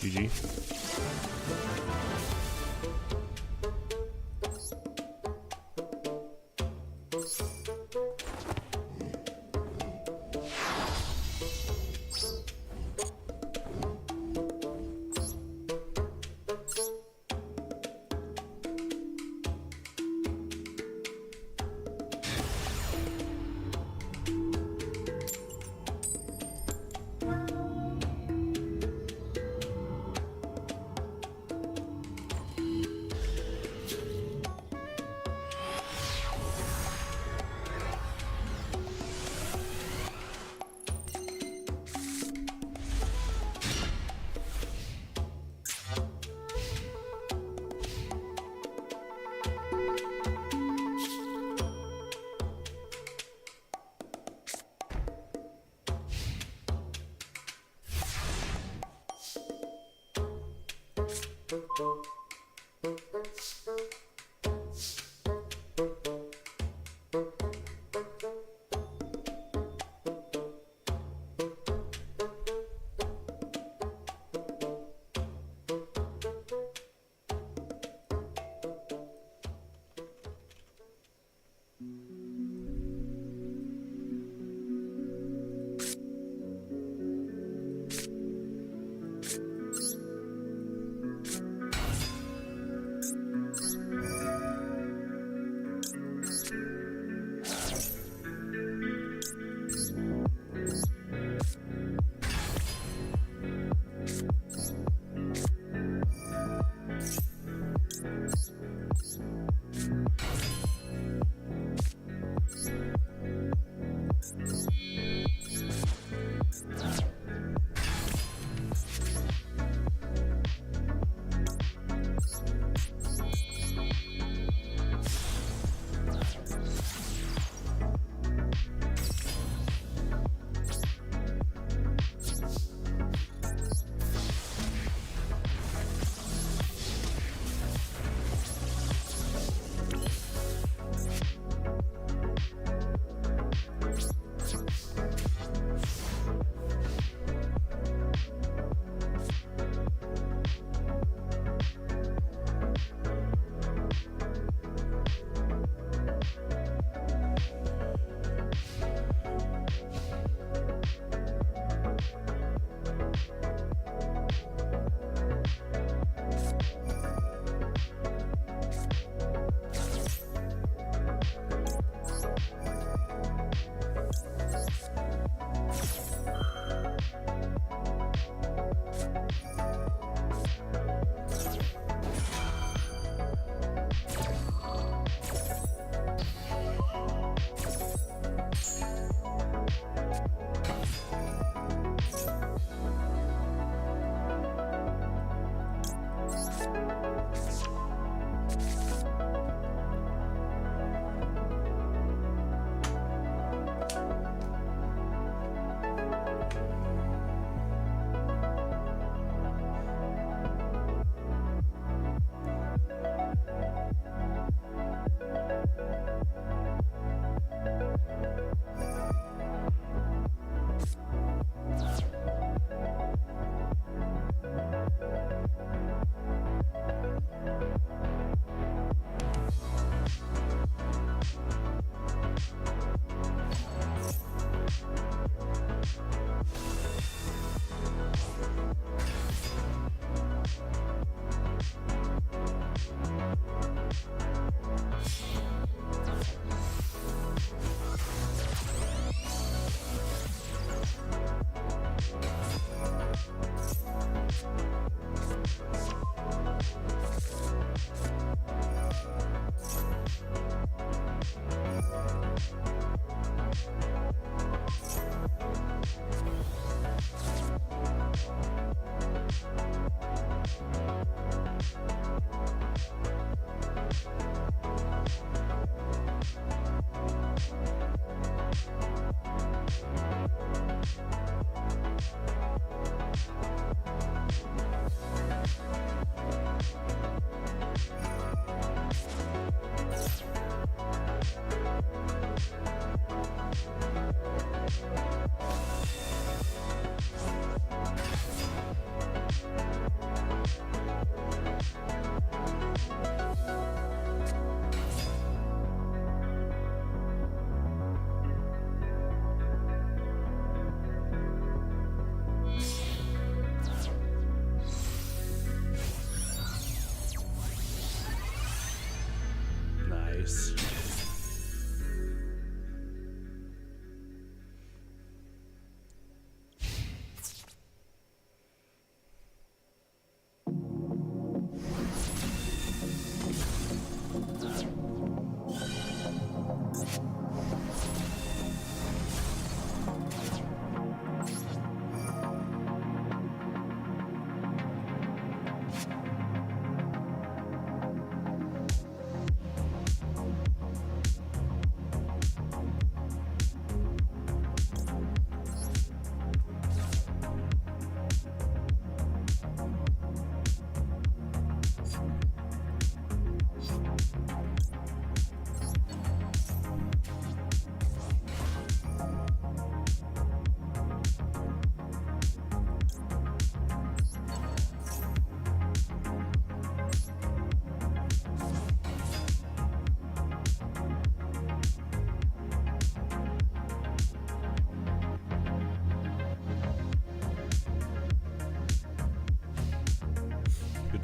GG.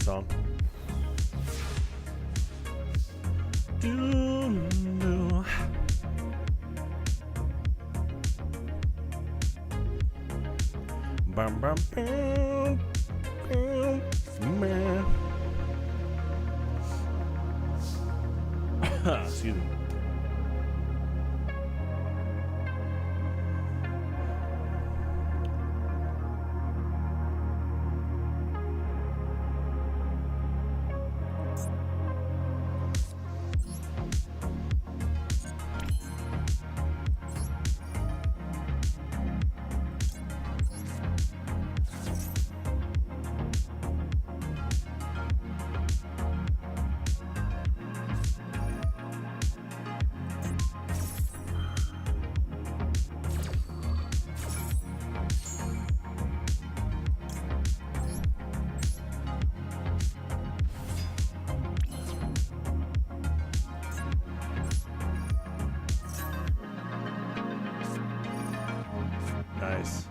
song. Bum, bum, bum, bum, man. Excuse me. Nice.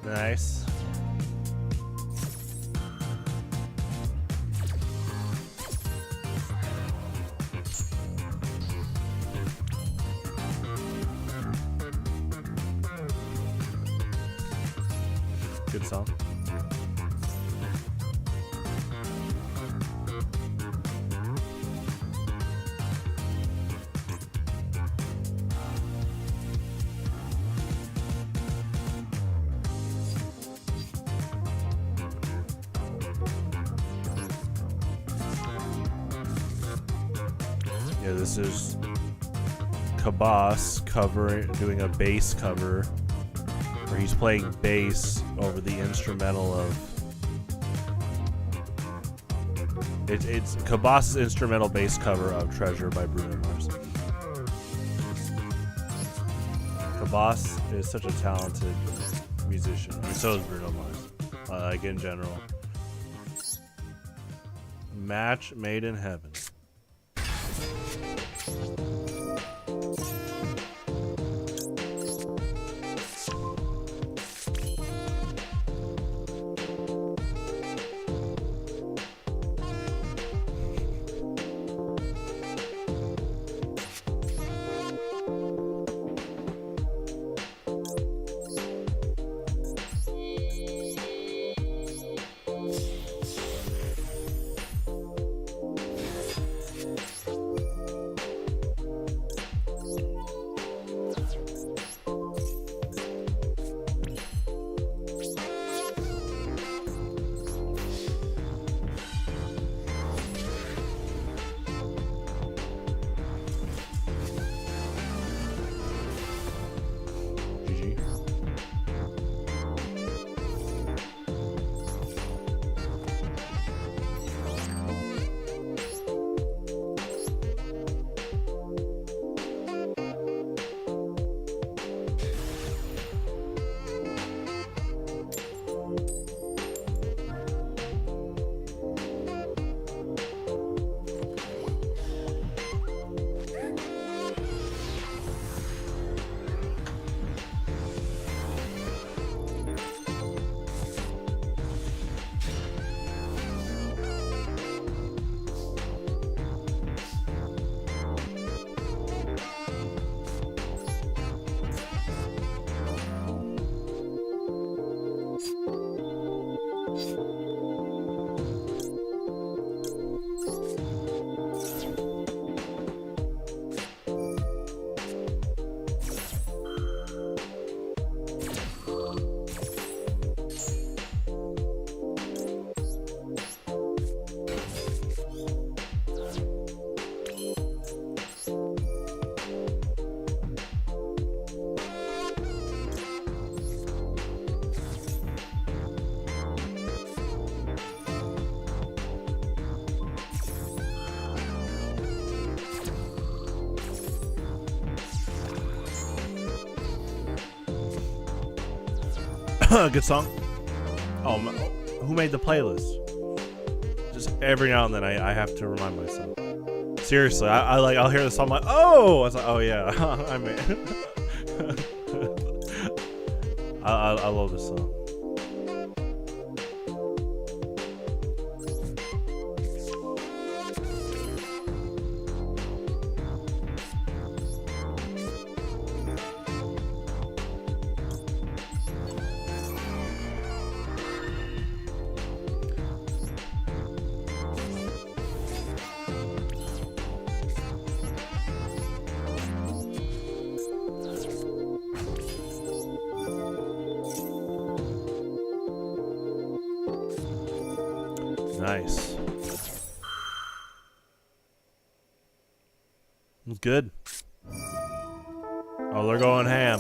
Nice. Good song. Yeah, this is Kabas doing a bass cover, where he's playing bass over the instrumental of. It's Kabas' instrumental bass cover of Treasure by Bruno Mars. Kabas is such a talented musician. I mean, so is Bruno Mars. Like in general. Match made in heaven. Good song. Oh, who made the playlist? Just every now and then I have to remind myself. Seriously, I'll hear the song, I'm like, oh! I was like, oh yeah, I made I love this song. Nice. Good. Oh, they're going ham.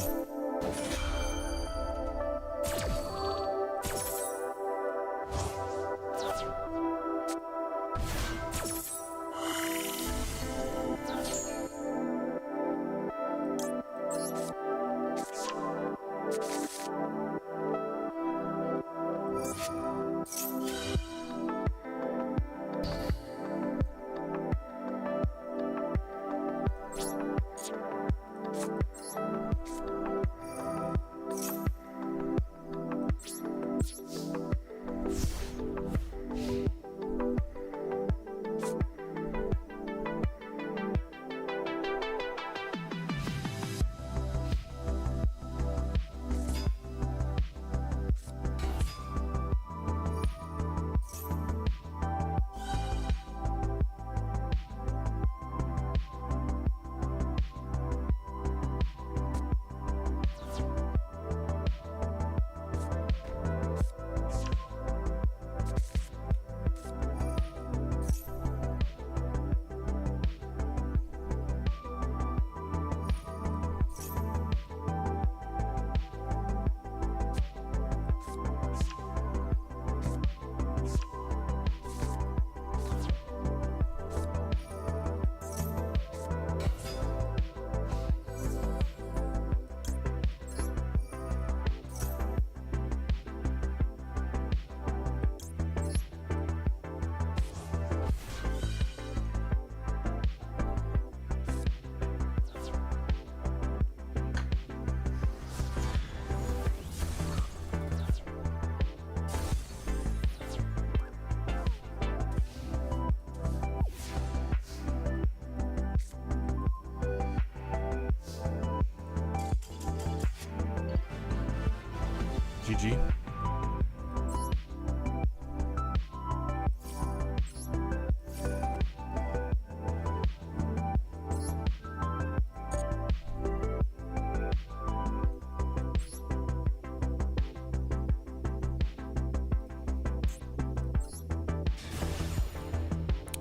GG.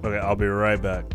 Okay, I'll be right back.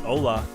Hola.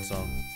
song.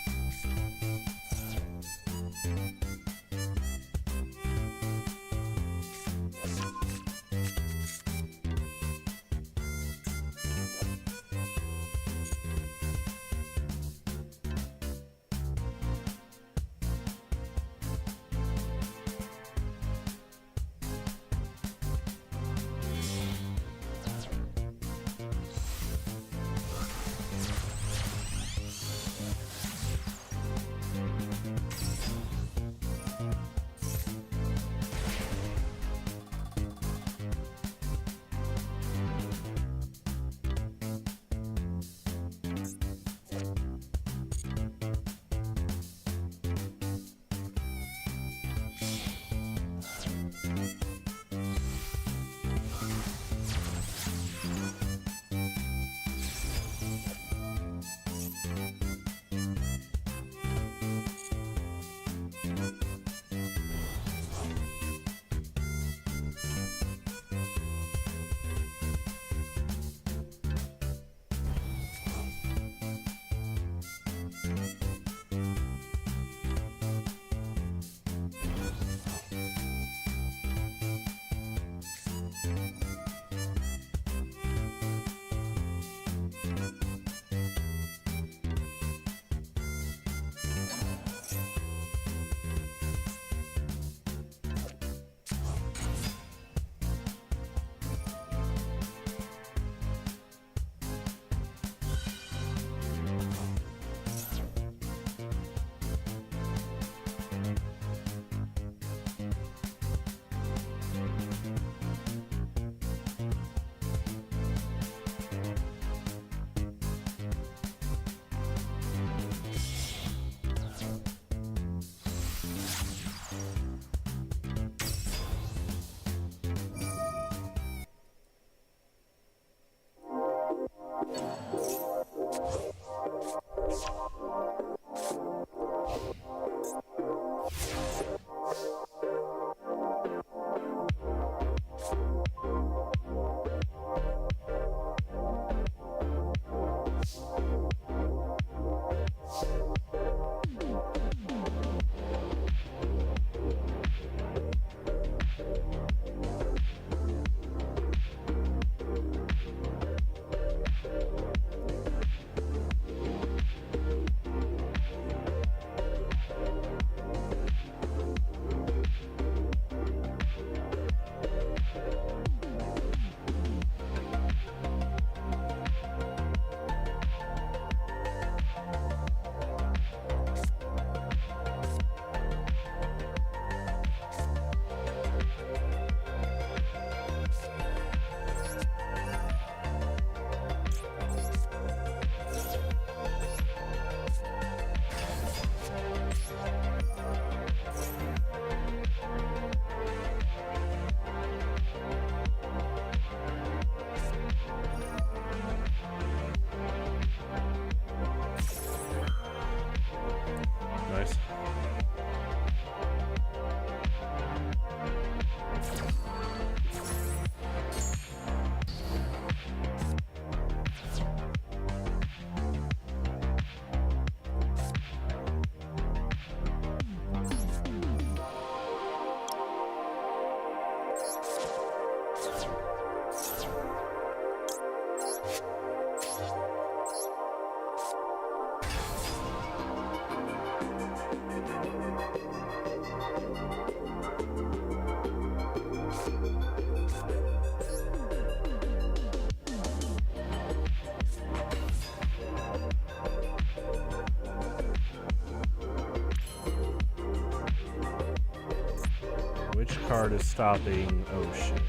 Card is stopping ocean.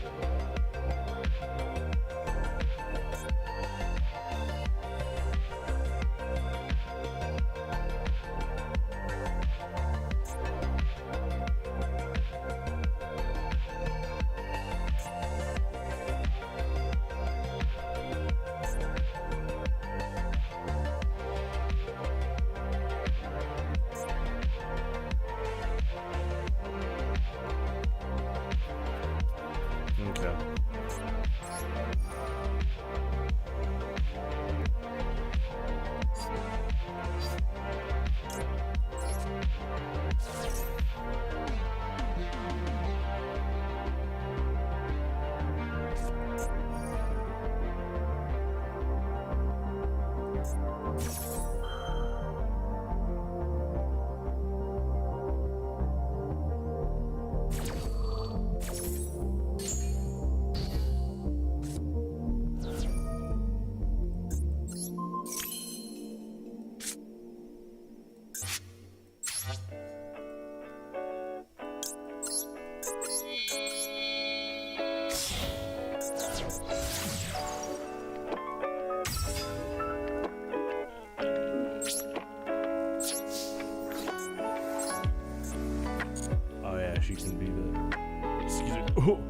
Ash, you can be the... Excuse me. Oh,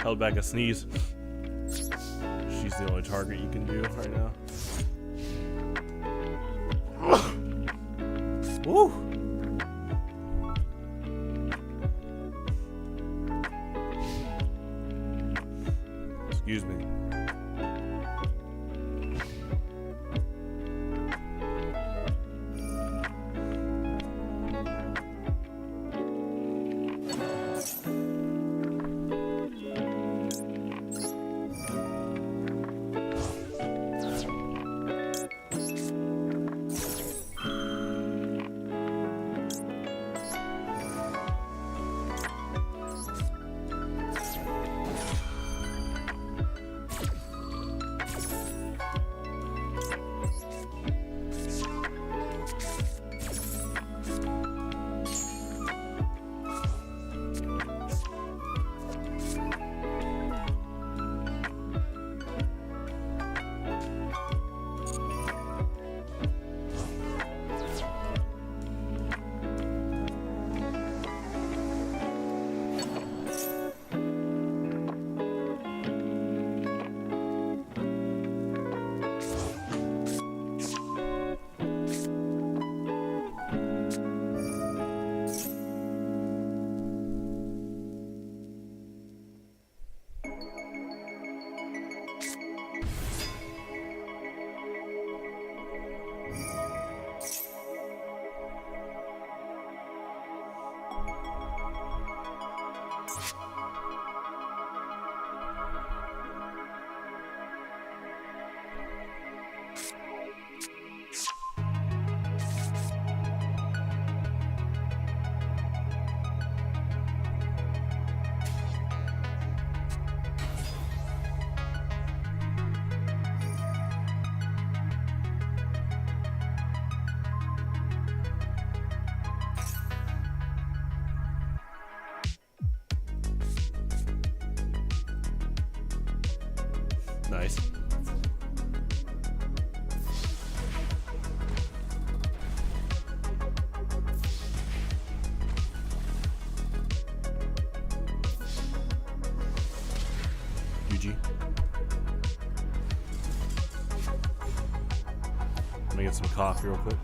held back a sneeze. She's the only target you can do right now. Woo! Excuse me. Nice. Yuji. Let me get some coffee real quick.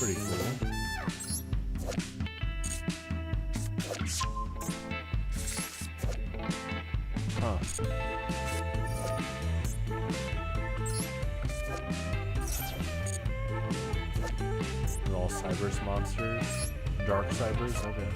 Pretty cool. Huh. They're all Cybers monsters. Dark Cybers, okay.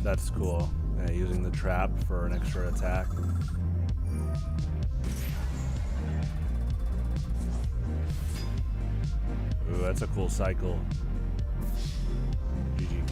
That's cool. Yeah, using the trap for an extra attack. Ooh, that's a cool cycle. GG.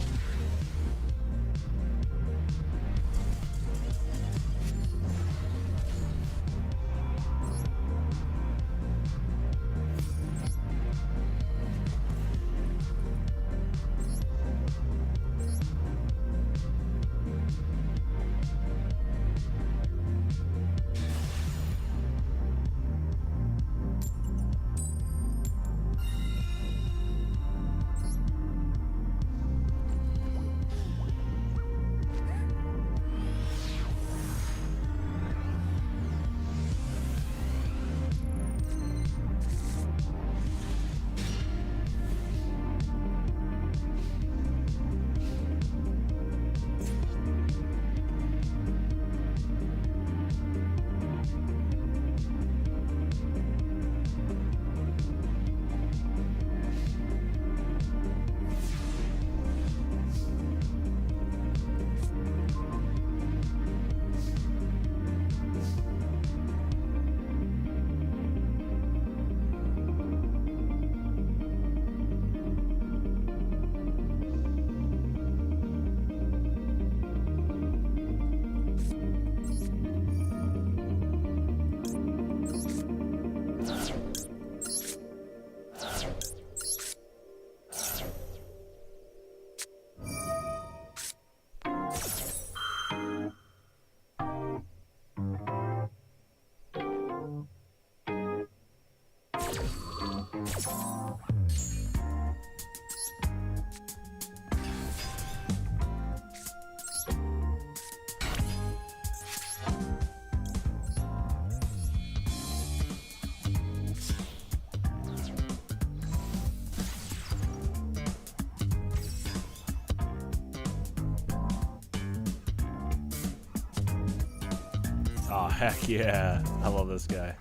heck yeah. I love this guy.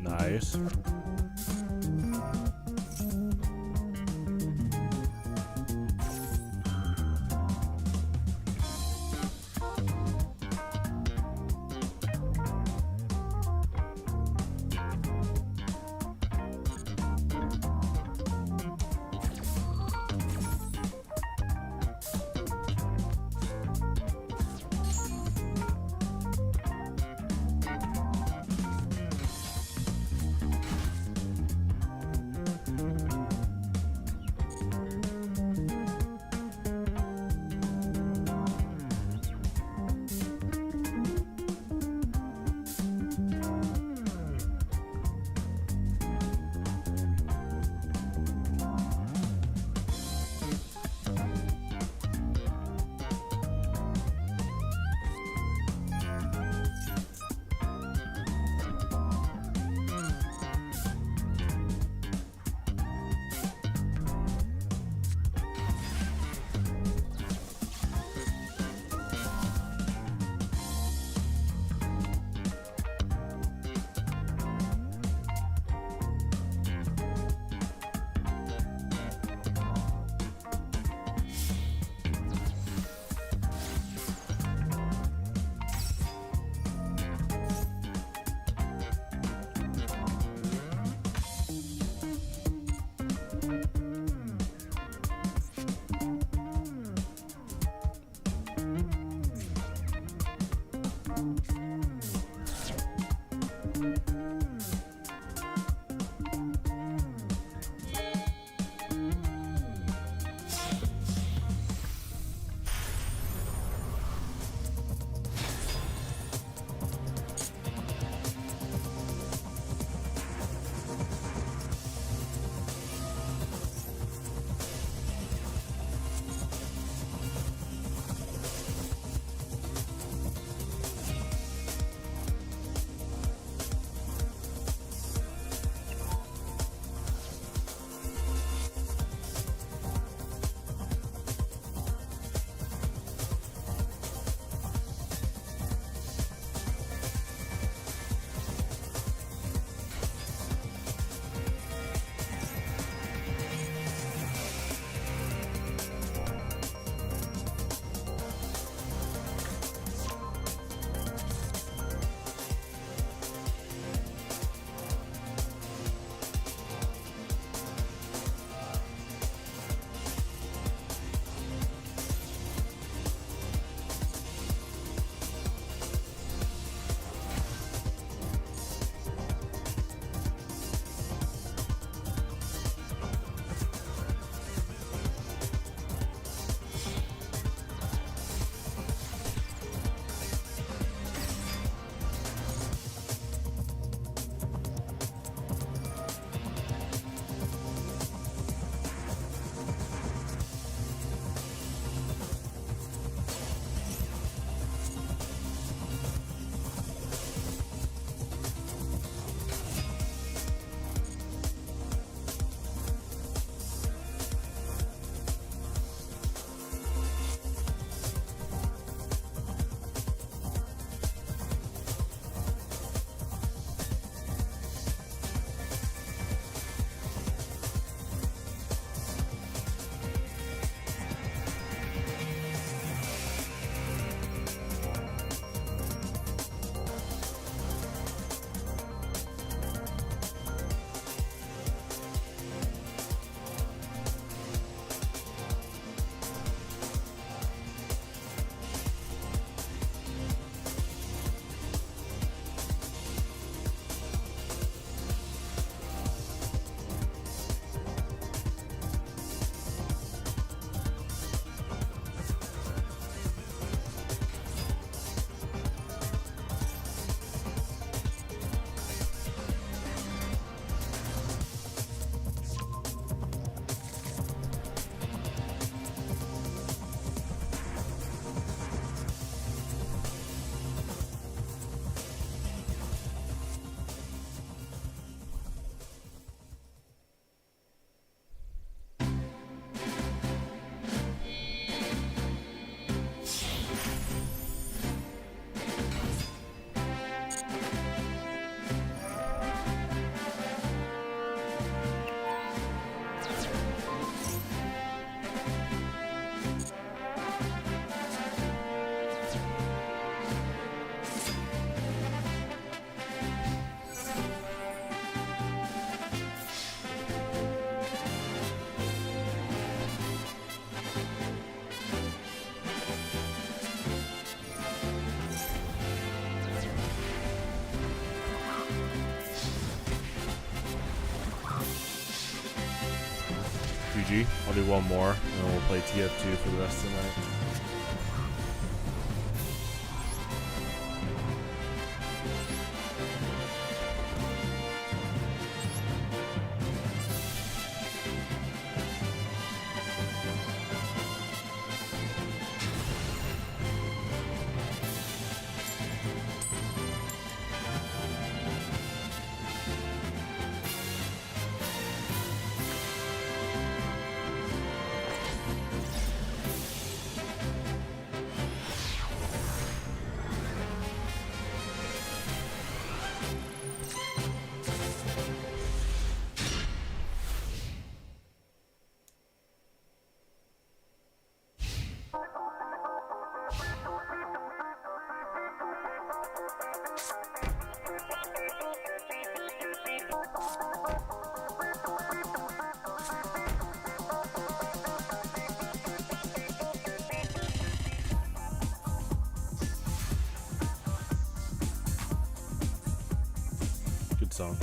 Nice. GG. I'll do one more, and then we'll play TF2 for the rest of the night. Good song.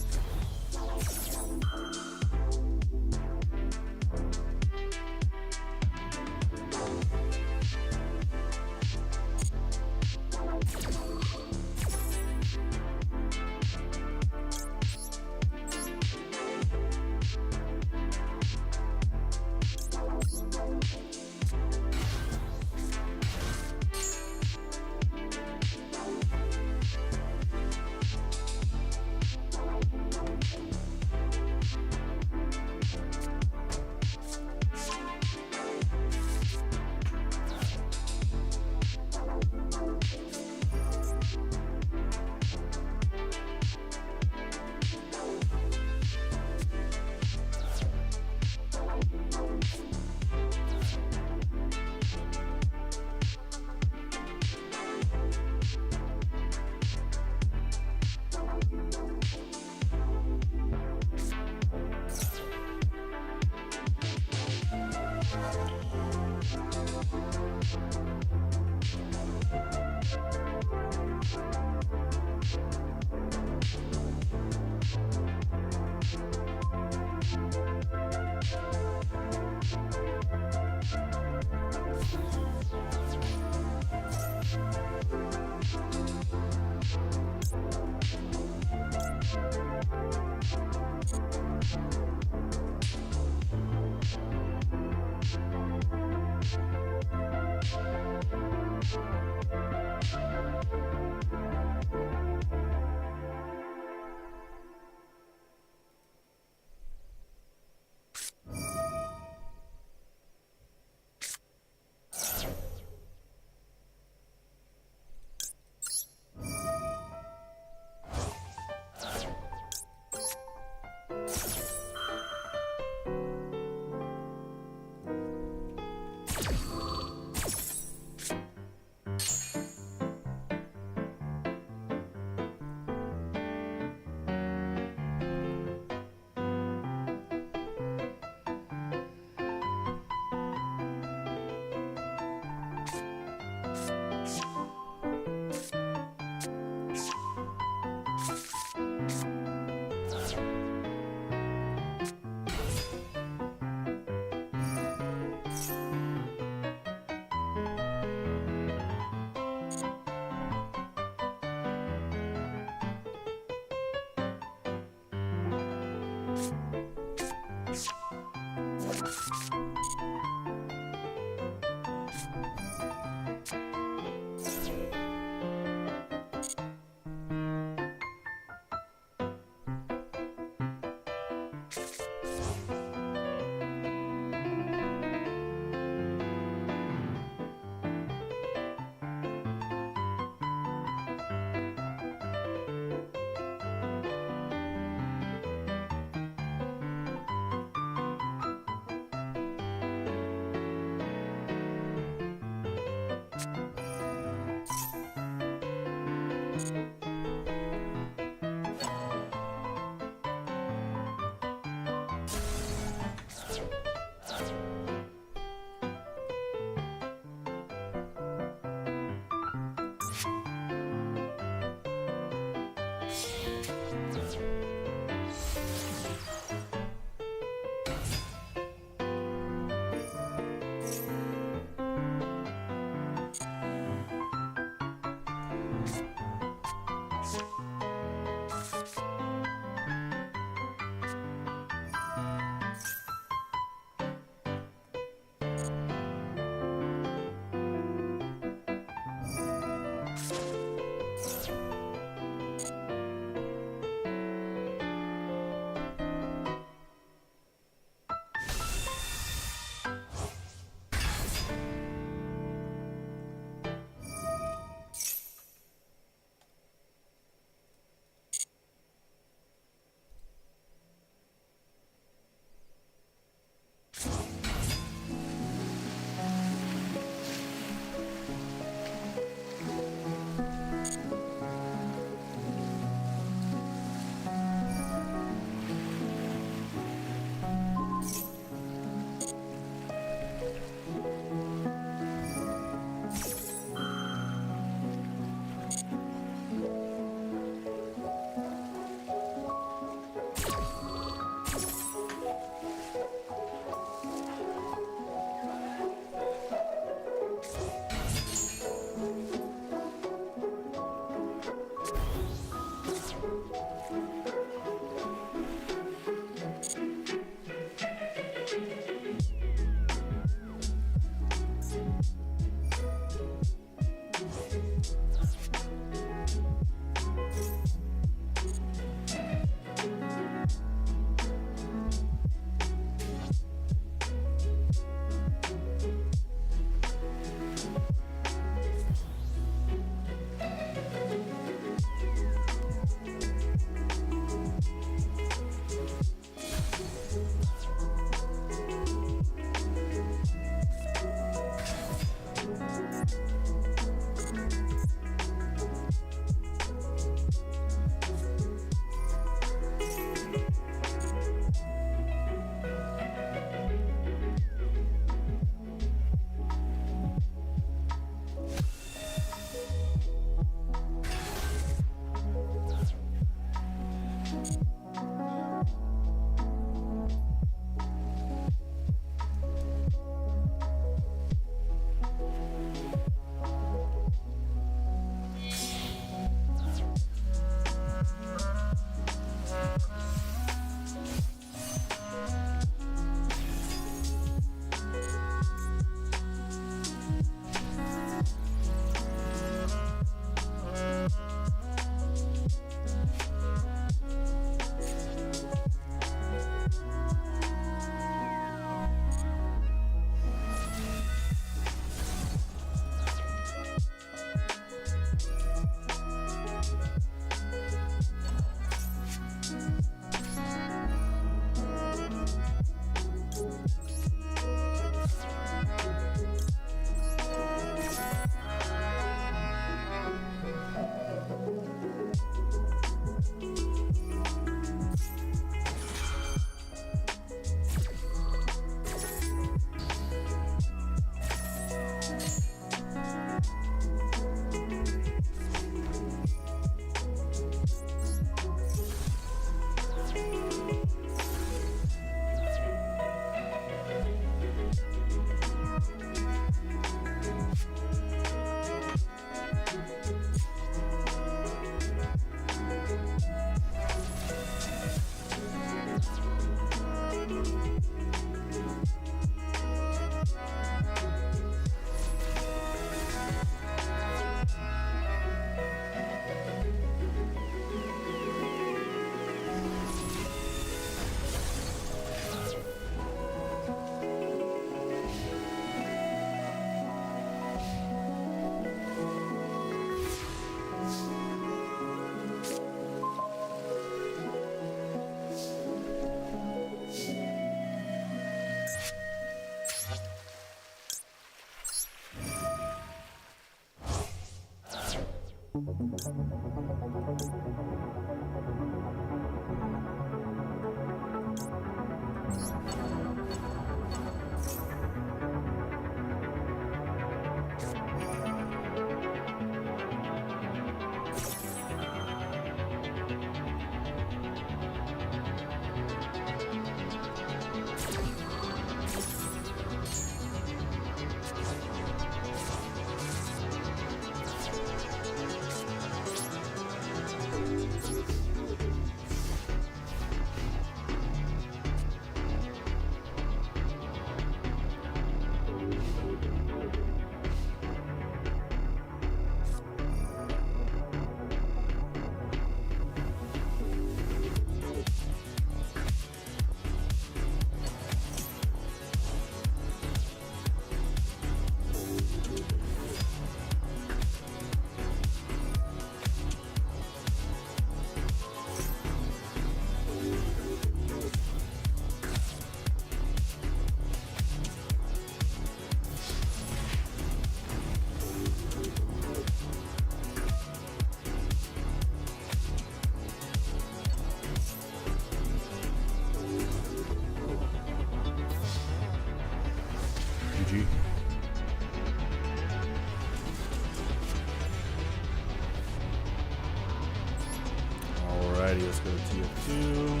Alrighty, let's go to TF2.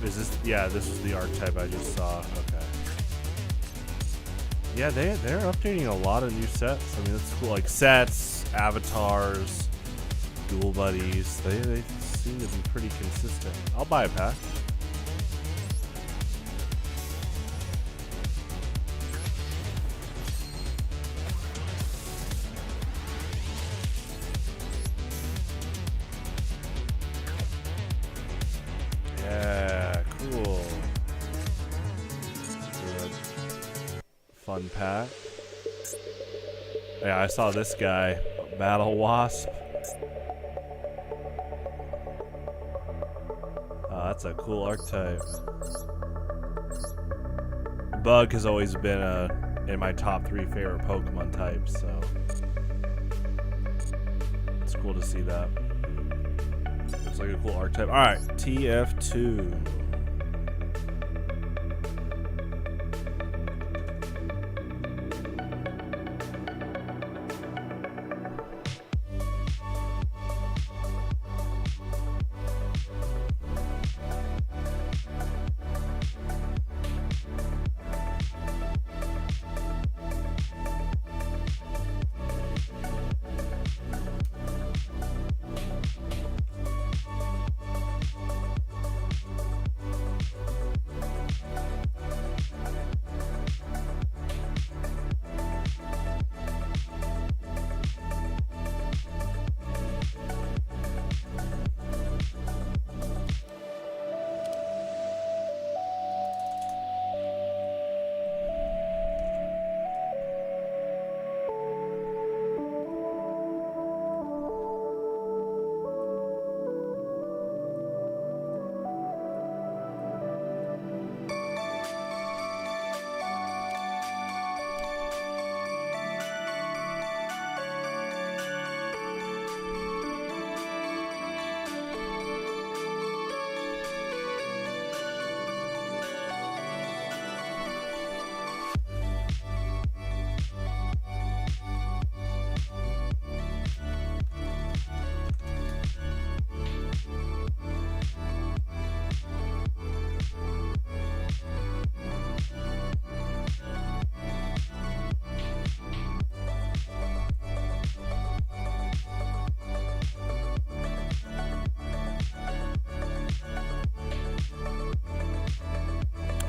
Is this? Yeah, this is the archetype I just saw. Okay. Yeah, they're updating a lot of new sets. I mean, that's cool. Like sets, avatars, duel buddies. They seem to be pretty consistent. I'll buy a pack. Yeah, cool. Good. Fun pack. Yeah, I saw this guy, Battle Wasp. That's a cool archetype. Bug has always been in my top 3 favorite Pokemon types, so it's cool to see that. Looks like a cool archetype. All right, TF2.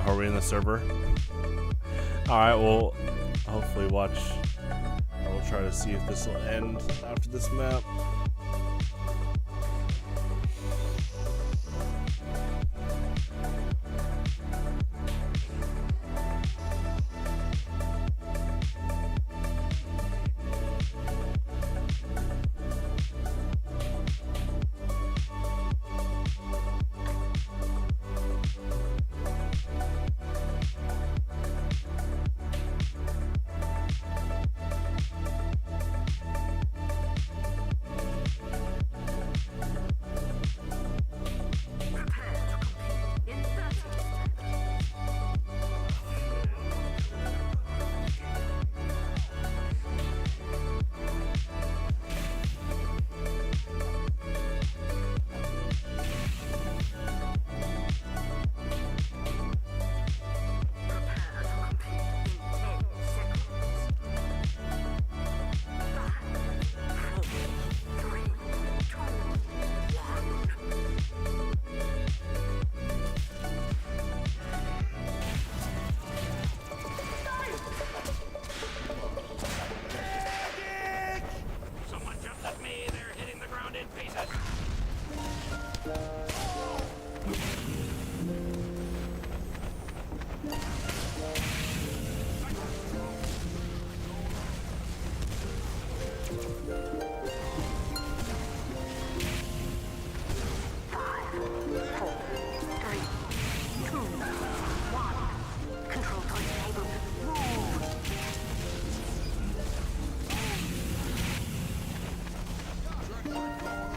Are we in the server? Alright, well, hopefully watch. I will try to see if this will end after this map.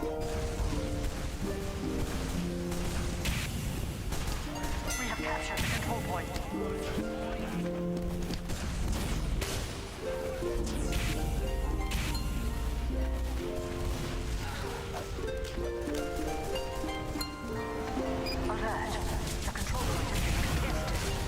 We have captured the control point. Alert. The control point has been contested.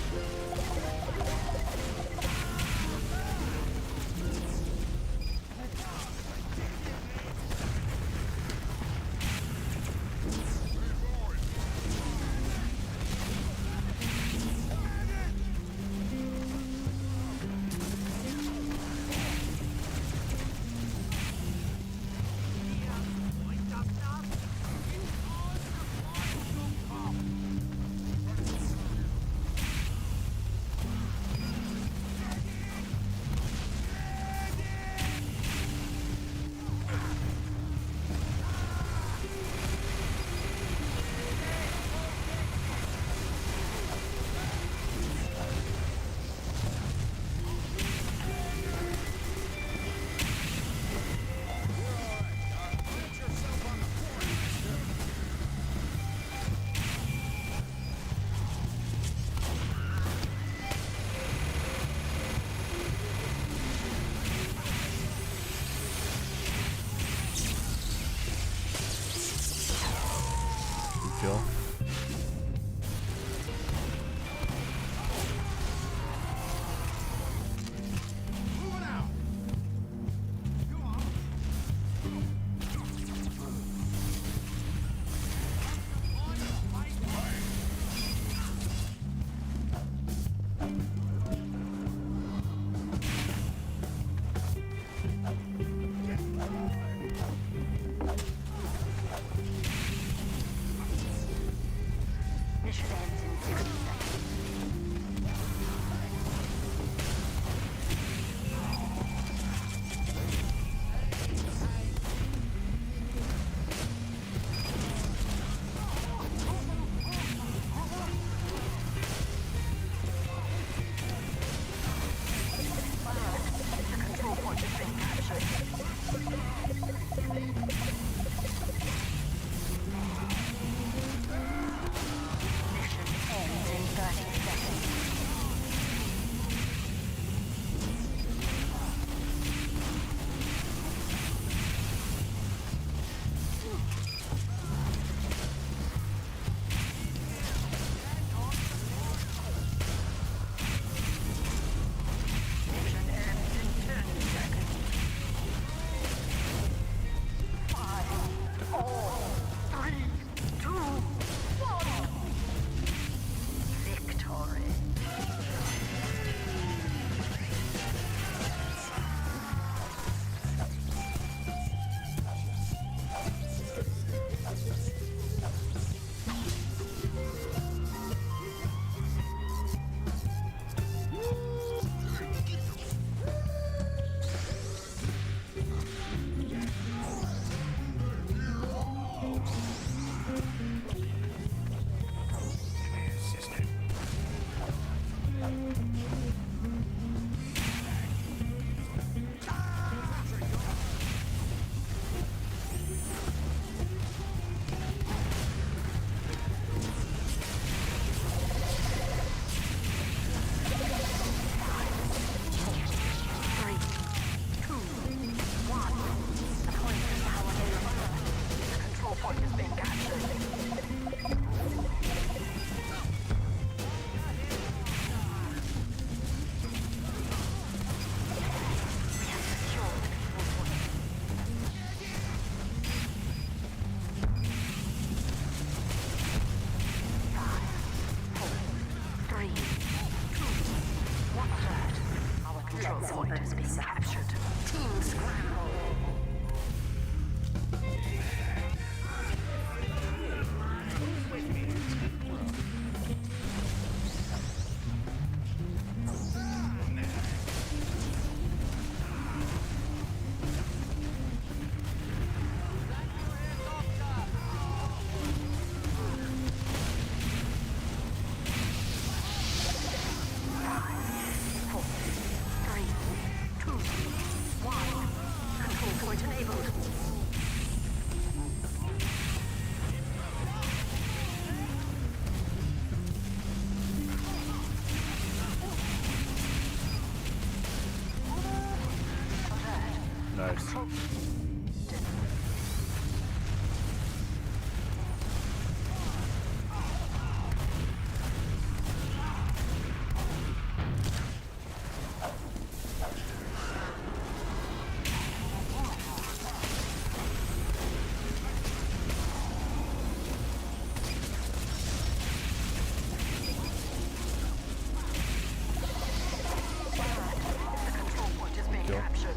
The control point is being captured.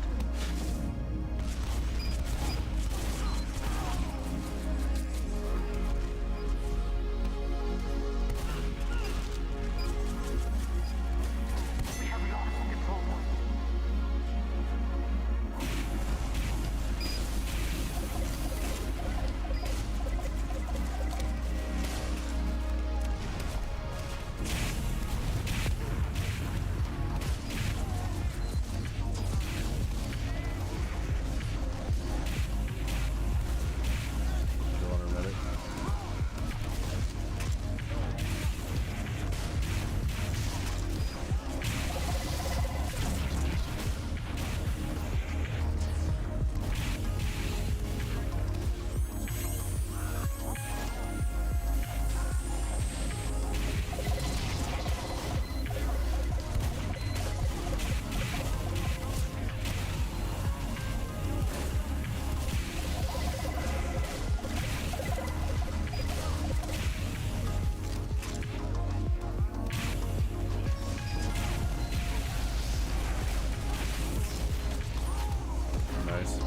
We have lost the control point. Go on a medic. Nice.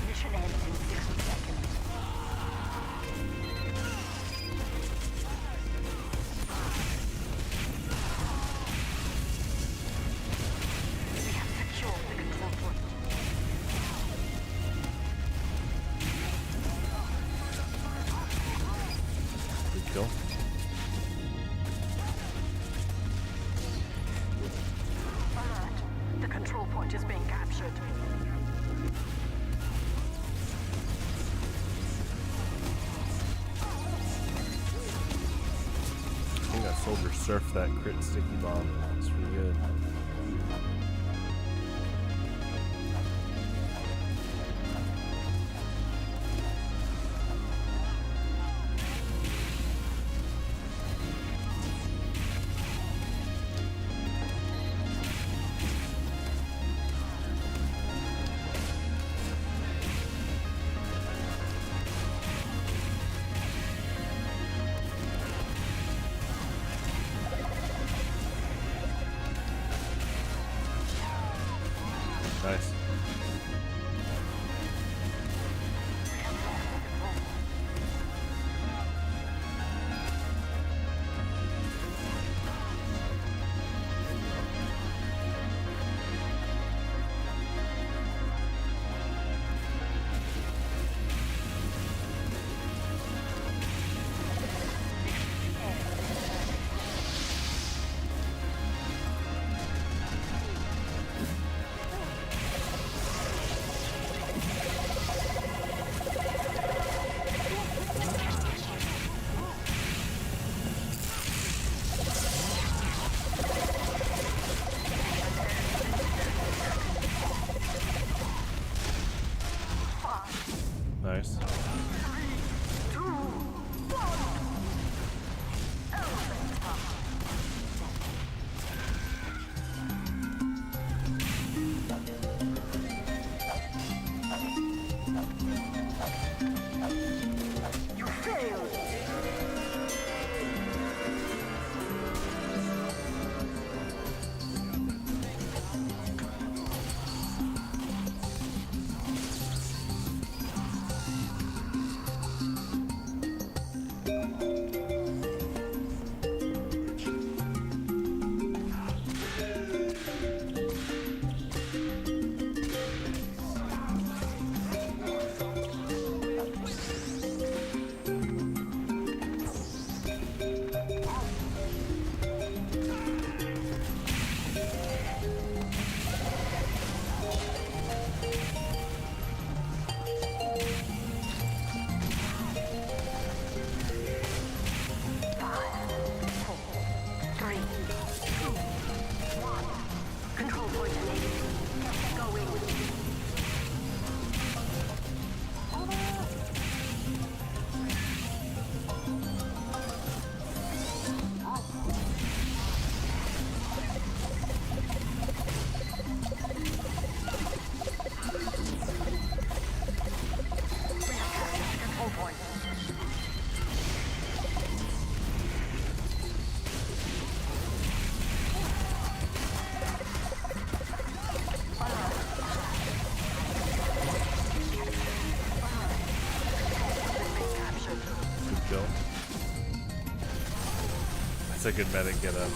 Mission ends in 60 seconds. We have secured the control point. Good kill. Alert. The control point is being captured. I think that soldier surfed that crit sticky bomb. It's pretty good. Nice. That's a good medic get up.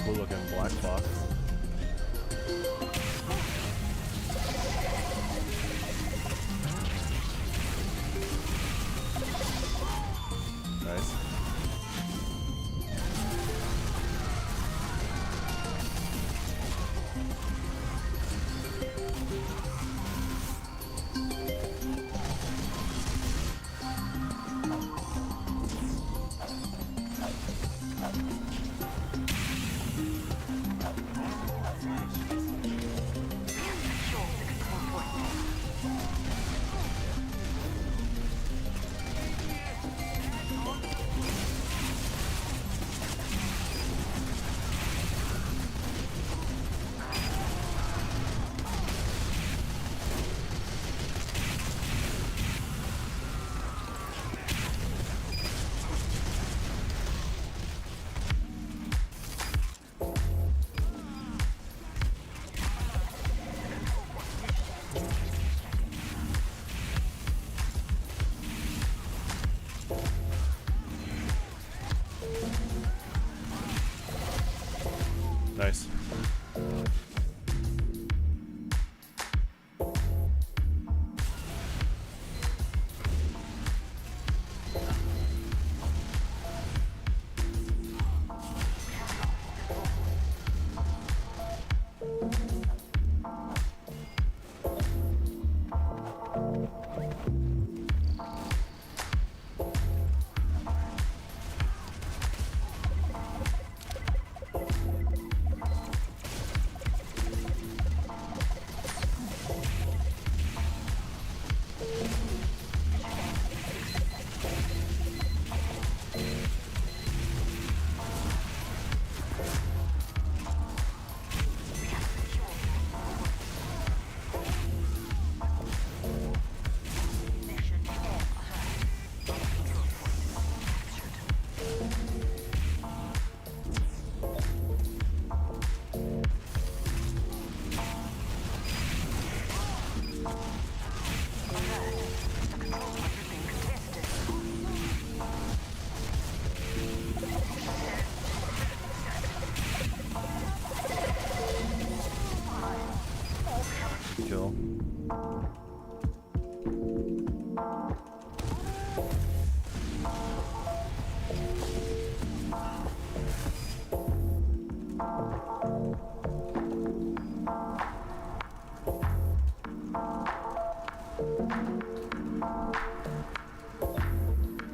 Cool looking black box. Nice.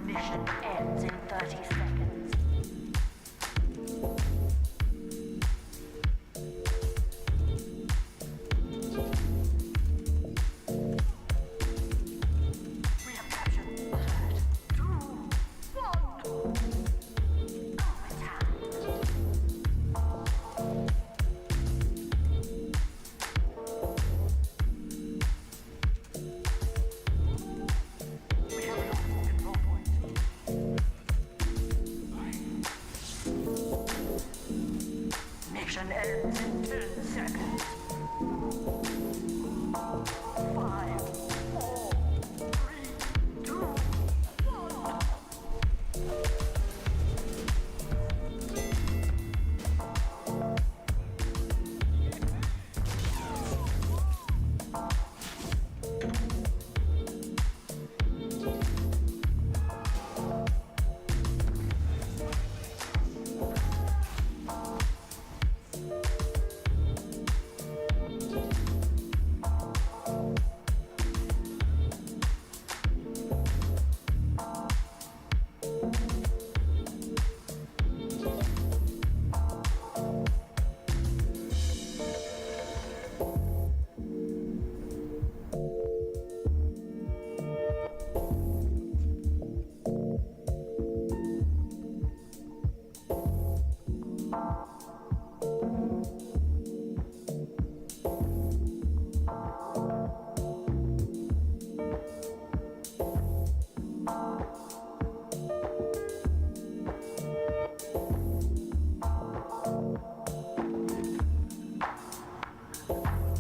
Mission ends in 30 seconds. We have captured the third. 2, 1. Overtime. We have lost control point. Mission ends in 10 seconds. 5, 4, 3, 2, 1.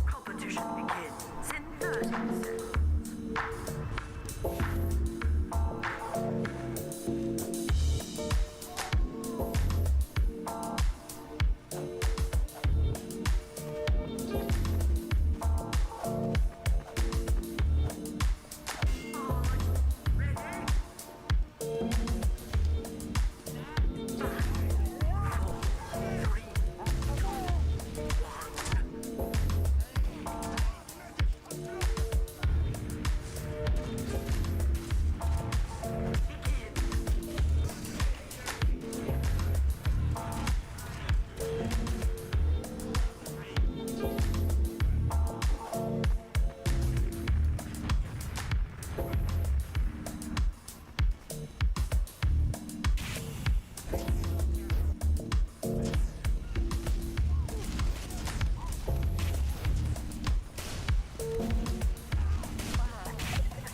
Competition begins in 30 seconds.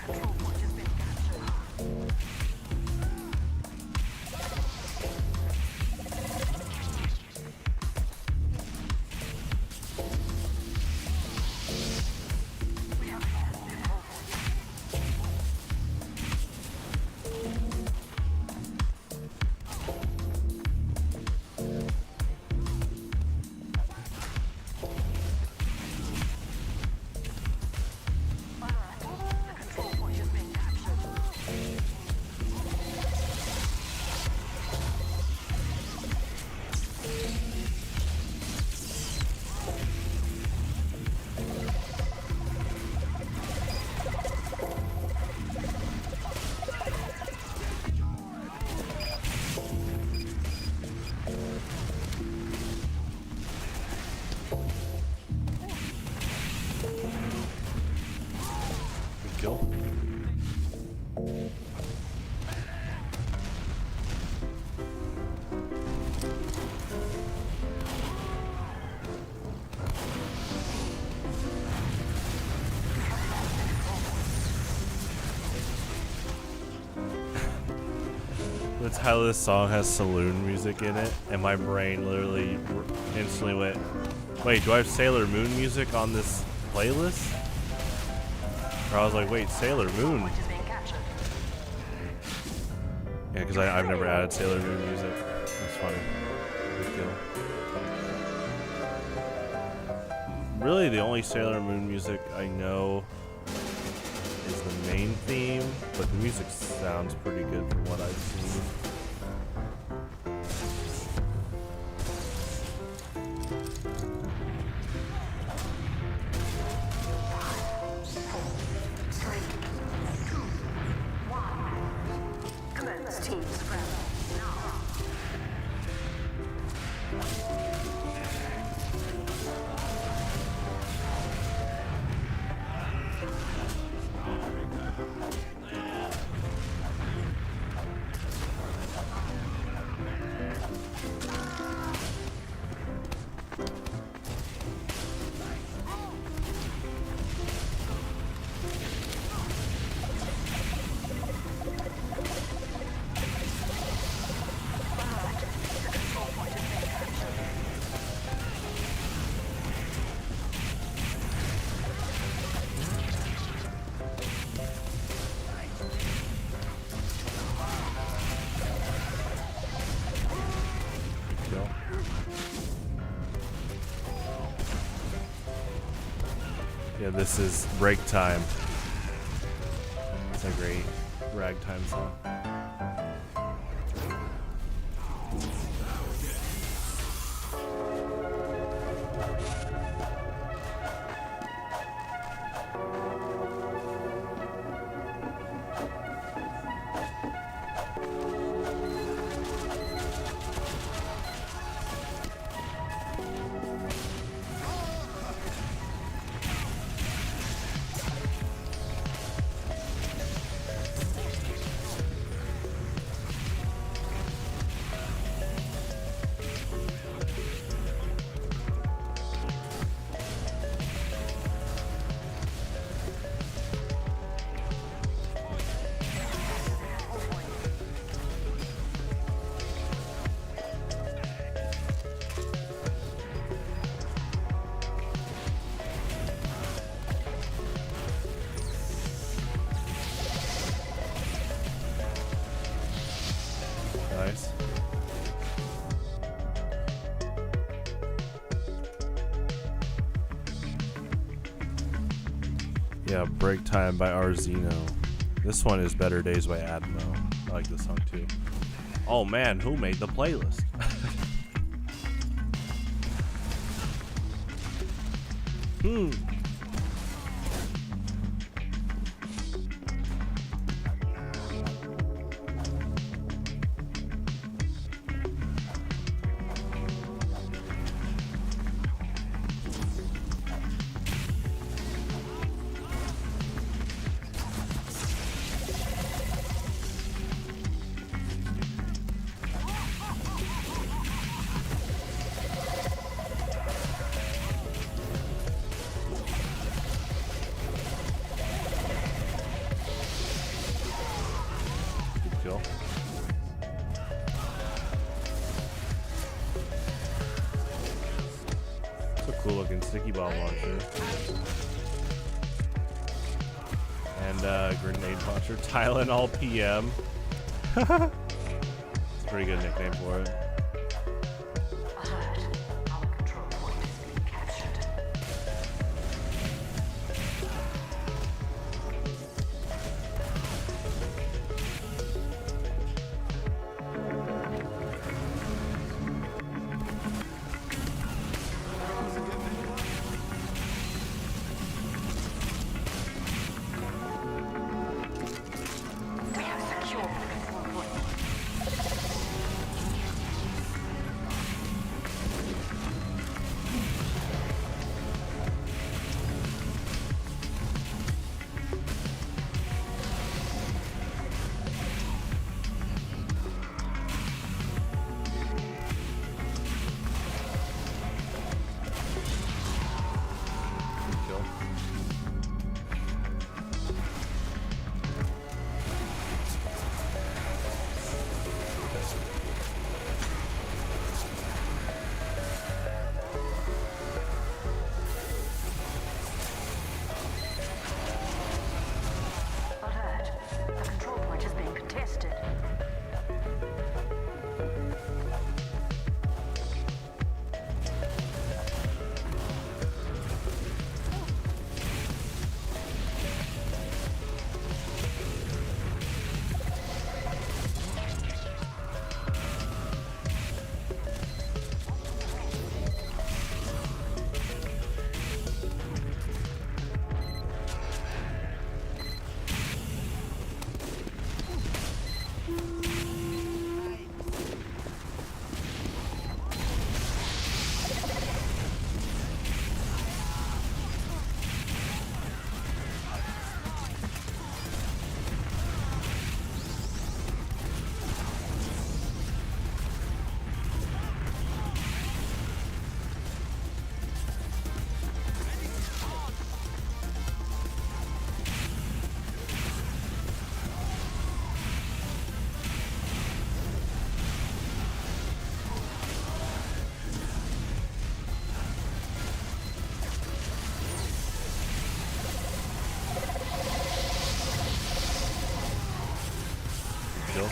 Control point has been captured. We have lost control point. The control point has been captured. Good kill. The title of this song has saloon music in it, and my brain literally instantly went, wait, do I have Sailor Moon music on this playlist? Or I was like, wait, Sailor Moon? Point has been captured. Yeah, because I've never added Sailor Moon music. That's funny. Good kill. Really, the only Sailor Moon music I know is the main theme, but the music sounds pretty good from what I've seen. Yeah, this is break time. It's a great ragtime song. Nice. Yeah, Break Time by Arzino. This one is Better Days by Admo. I like this song too. Oh man, who made the playlist? Kill. It's a cool looking sticky bomb launcher. And grenade launcher. Tylenol PM. It's a pretty good nickname for it. Alert. Our control point is being captured. We have secured the control point. Good kill. Alert. The control point is being contested. Kill.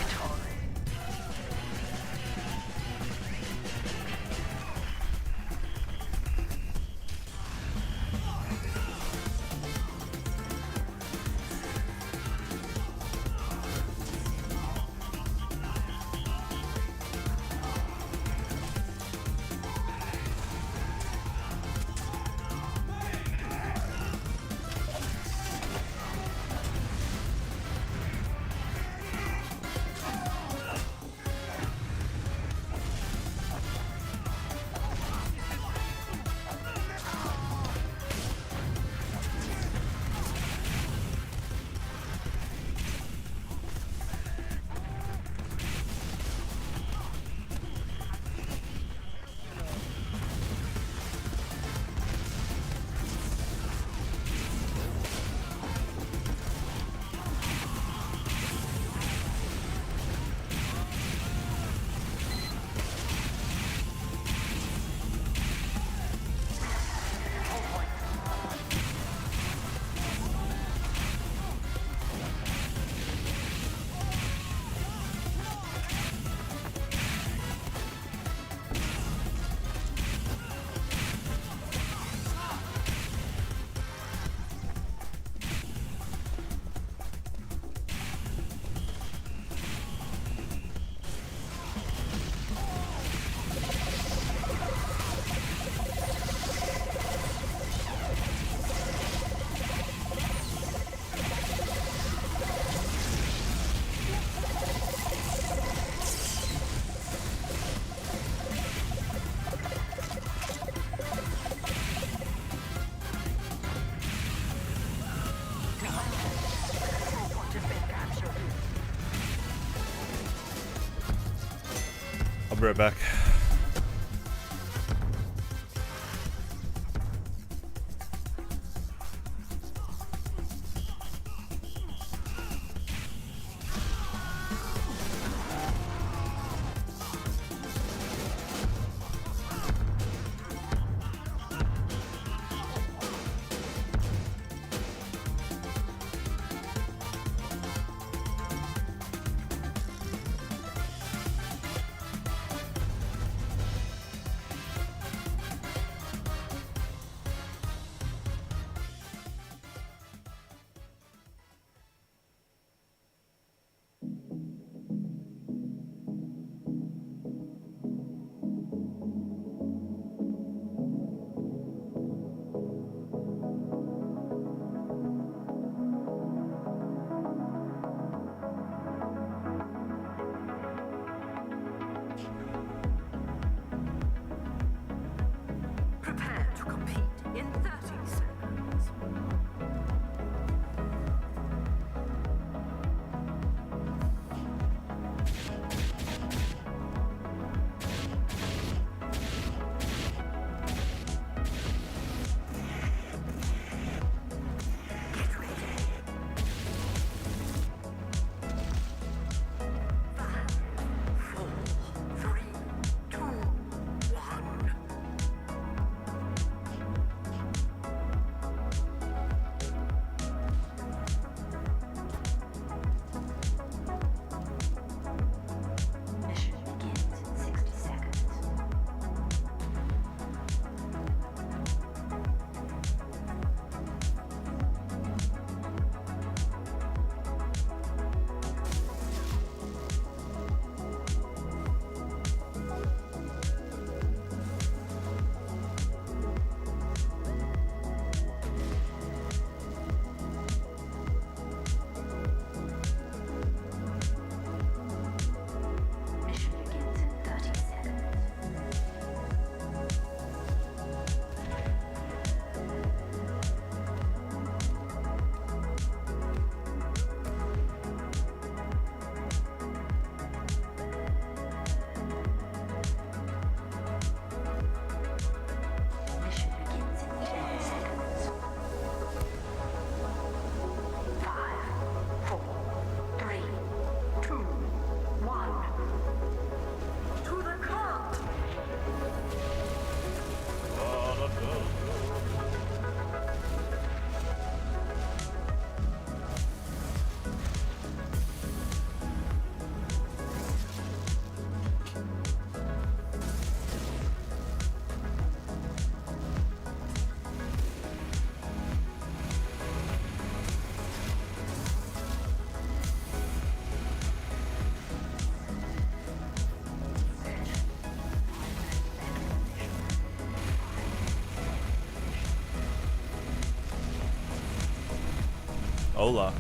I'll be right back. Prepare to compete in 30 seconds. Get ready. 5, 4, 3, 2, 1. Mission begins in 60 seconds. Mission begins in 30 seconds. Mission begins in 10 seconds. 5, 4, 3, 2, 1. To the curb! Hola.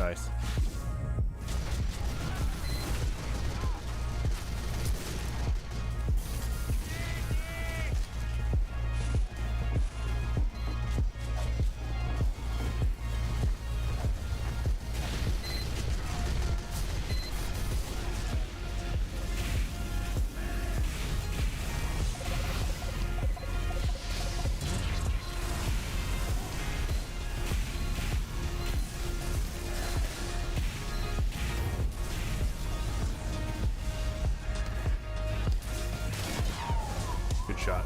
Nice. Good shot.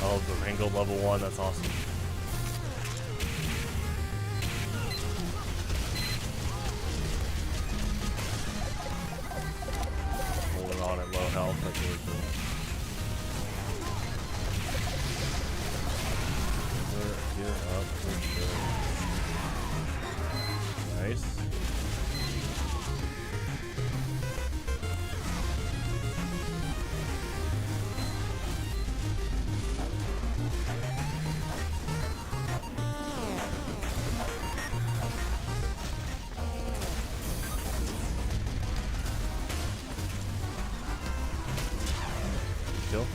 Oh, the Rango level 1, that's awesome. Holding on at low health, that's really cool. Get up for sure. Nice. Kill.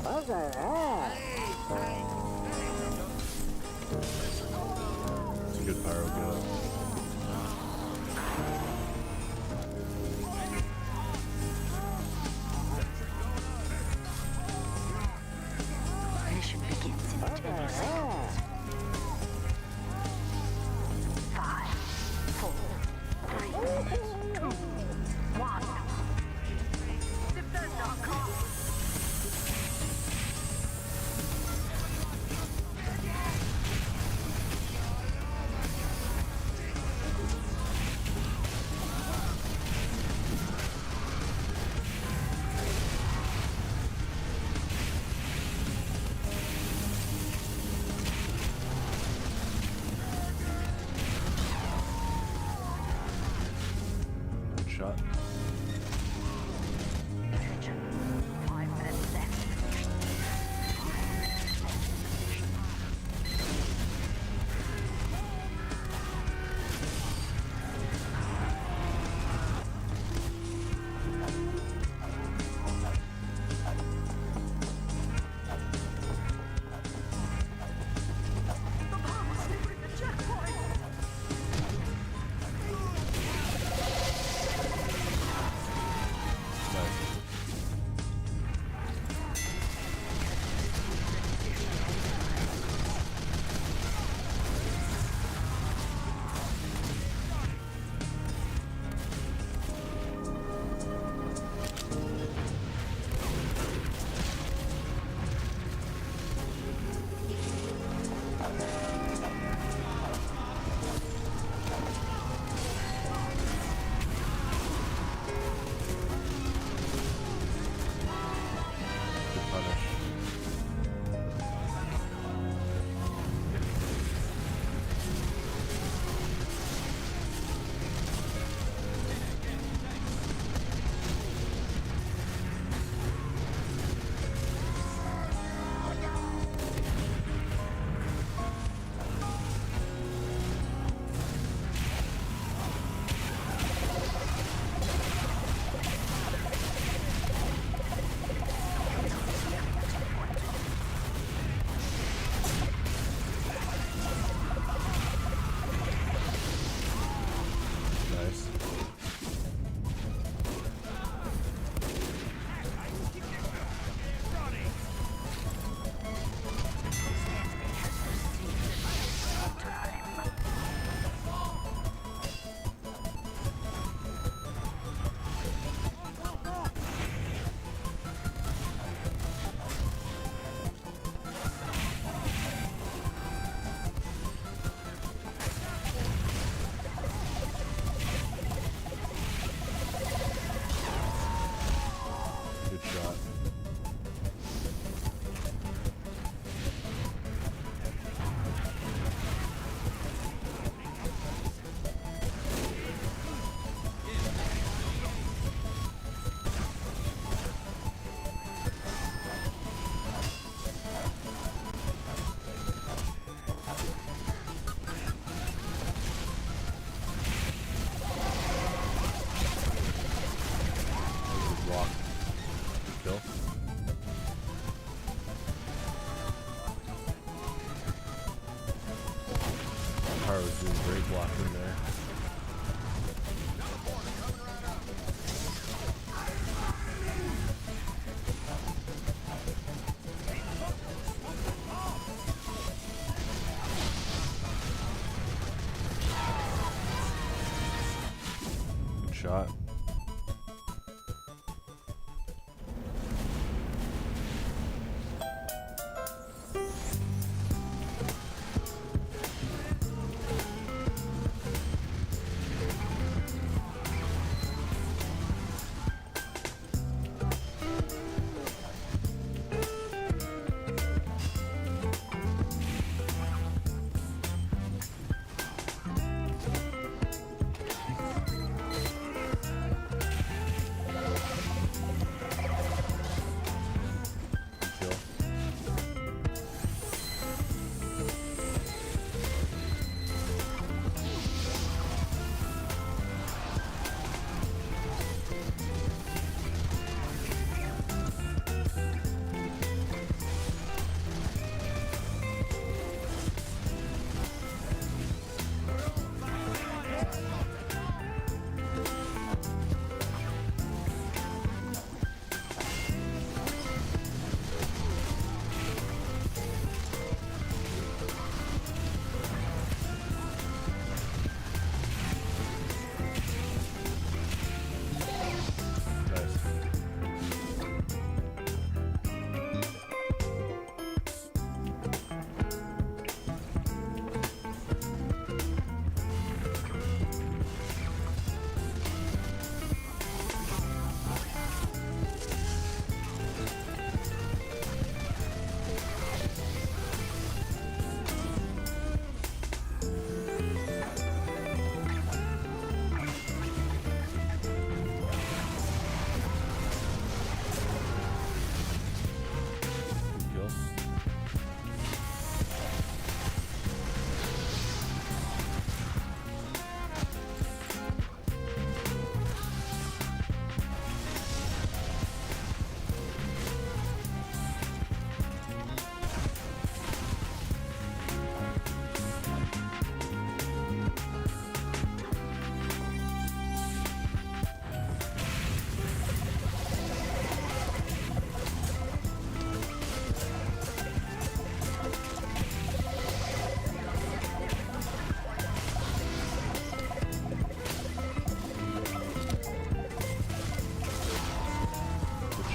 It's a good pyro kill. Mission begins in 10 seconds. 5, 4, 3, 2, 1. Defend our car. Good shot. 5 minutes left. The bomb is nearing the checkpoint. Nice. Good punish. Nice. Good shot. Good block. Good kill. Pyro's doing great blocking there. Good shot.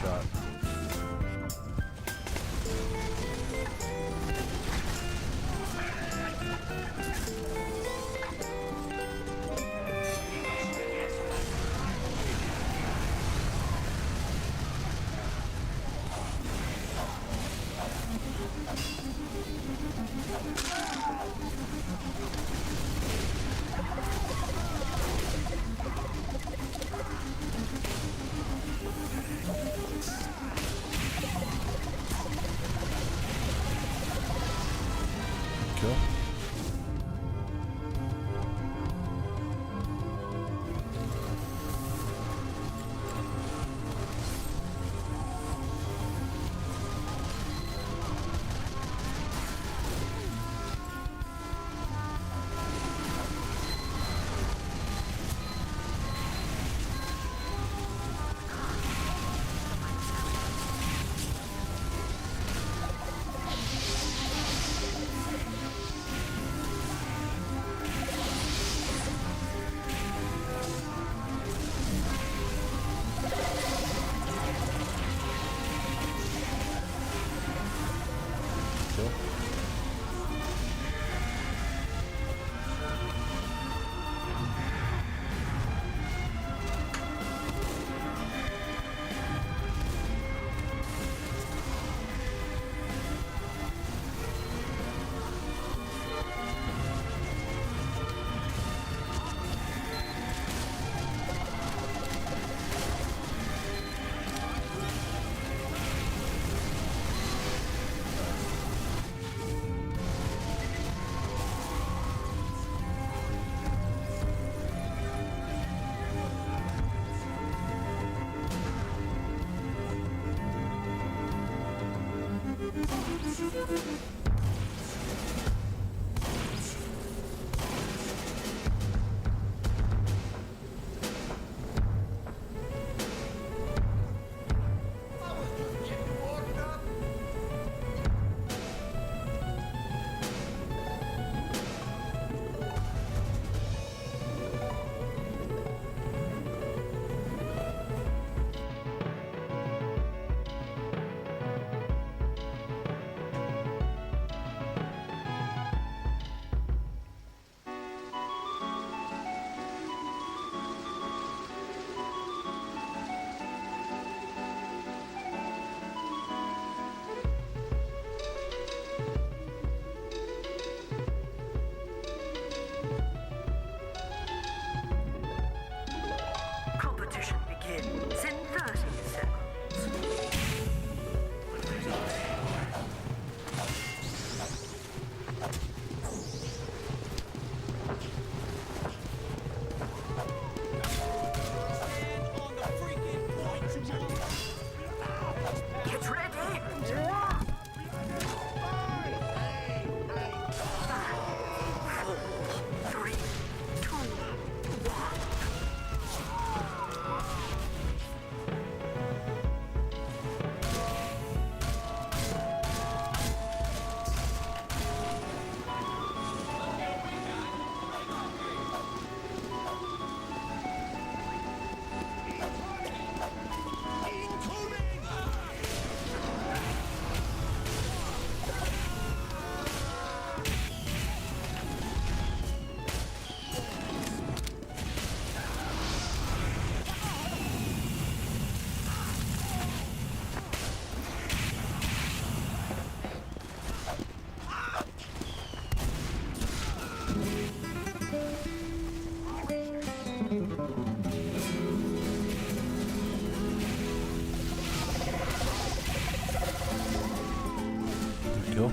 shot. Kill. Kill. Competition begins in 30 seconds. Get ready! 5, 4, 3, 2, 1. Kill.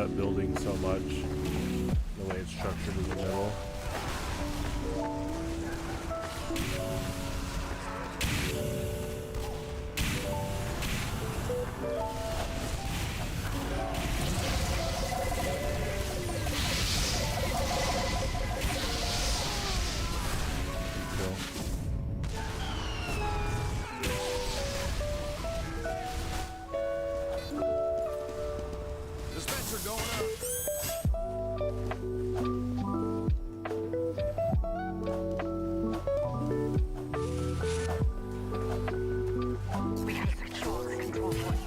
that building so much. The way it's structured in the middle. Dispenser going up. We have secured the control point.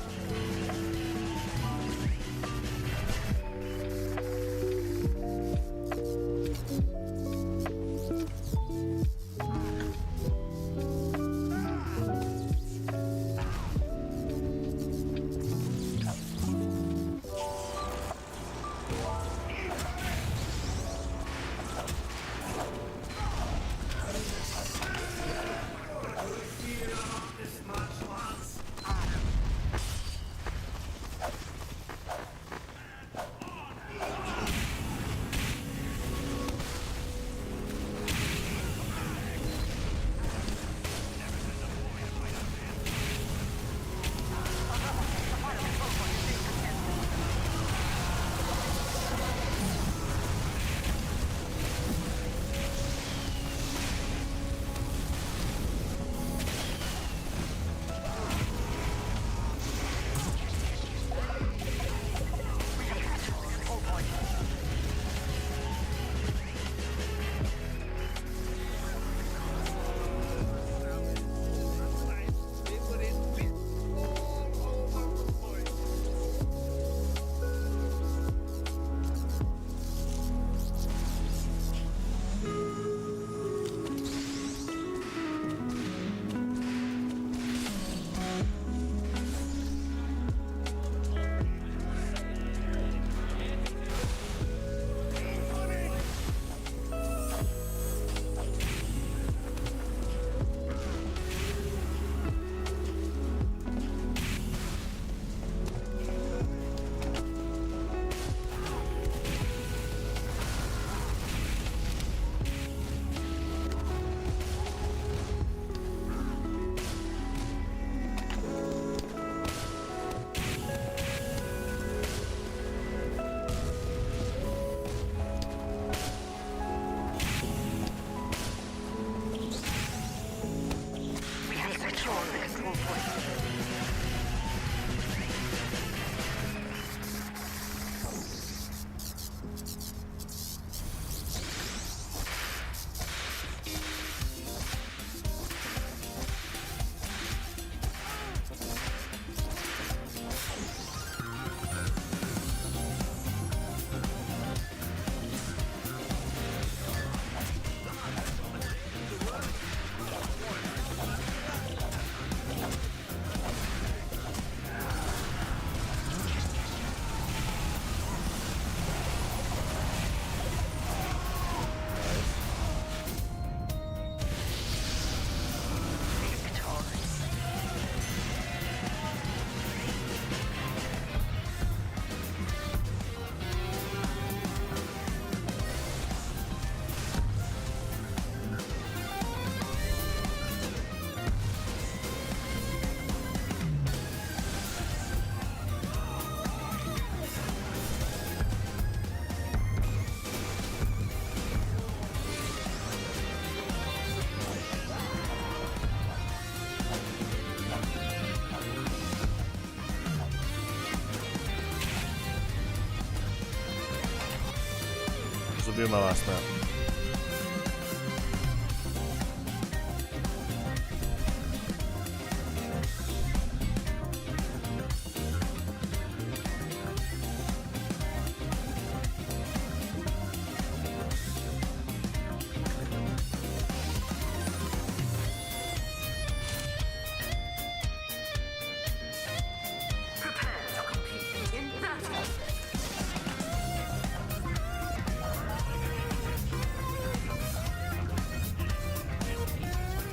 This will be my last map.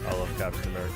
I love Captain America.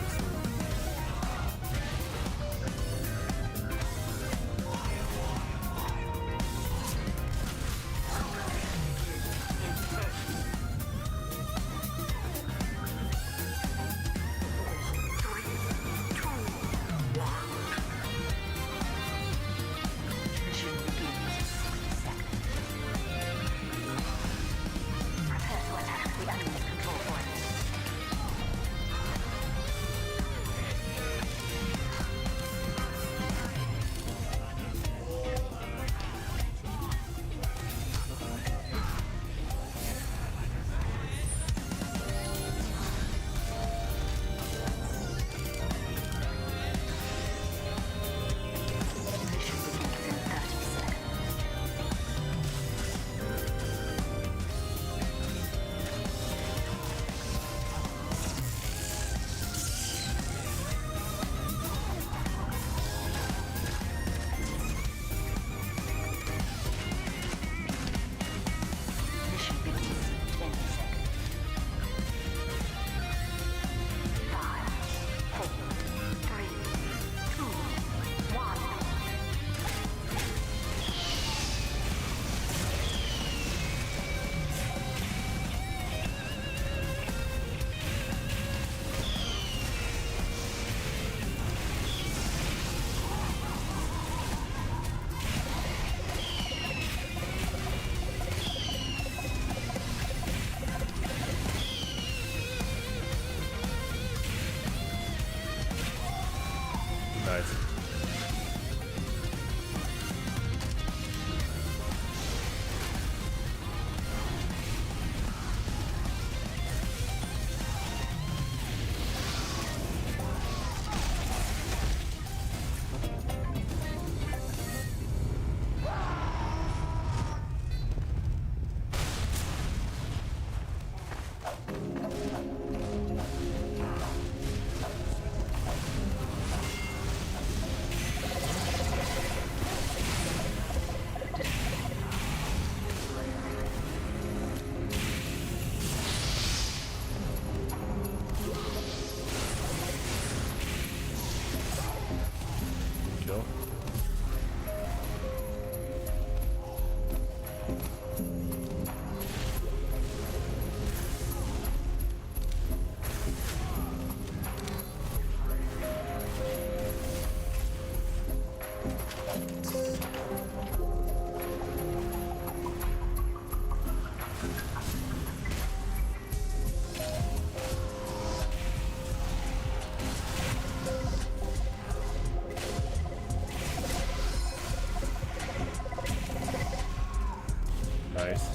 Nice.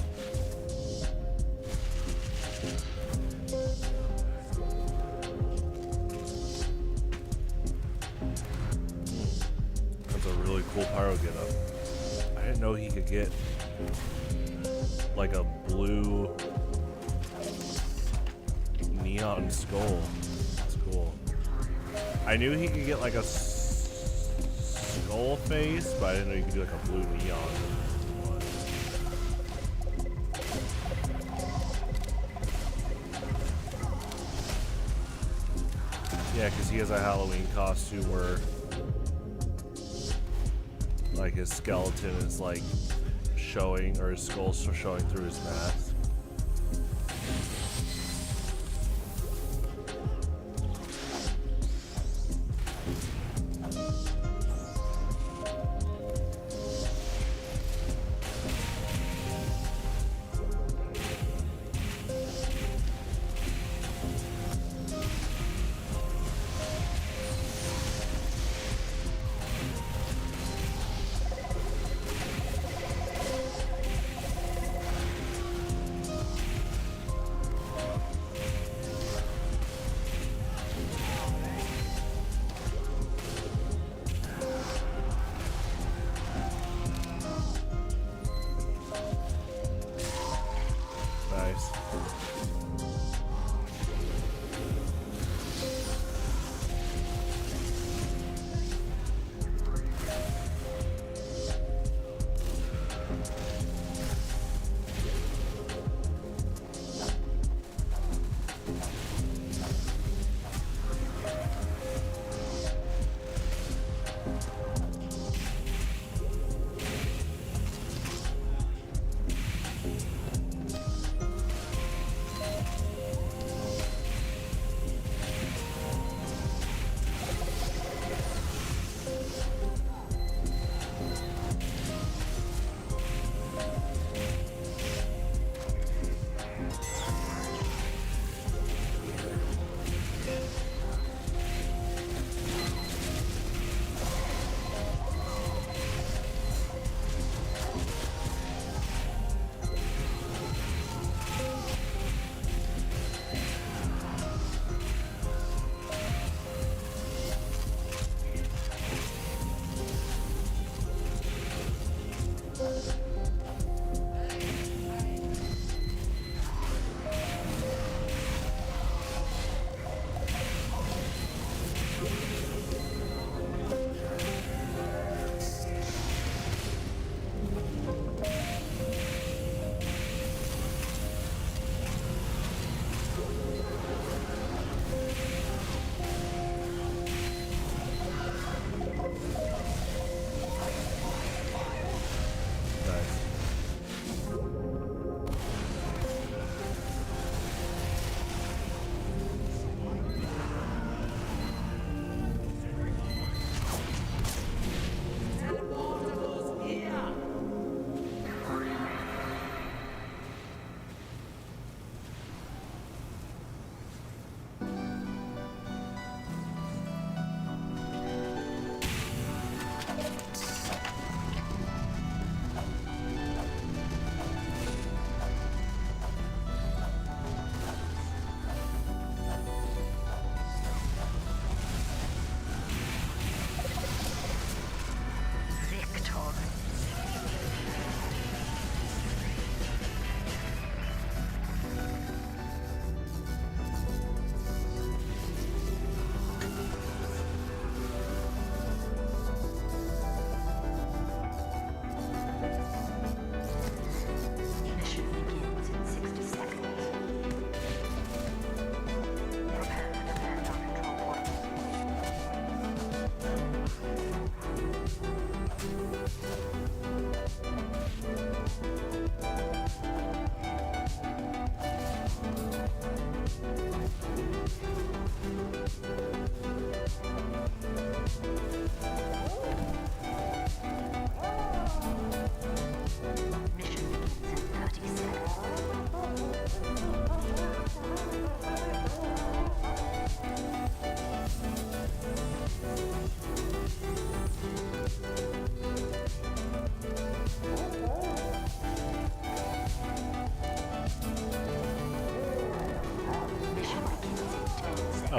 That's a really cool pyro getup. I didn't know he could get like a blue neon skull. That's cool. I knew he could get like a skull face, but I didn't know you could do like a blue neon one. Yeah, because he has a Halloween costume where like his skeleton is like showing, or his skull's showing through his mask.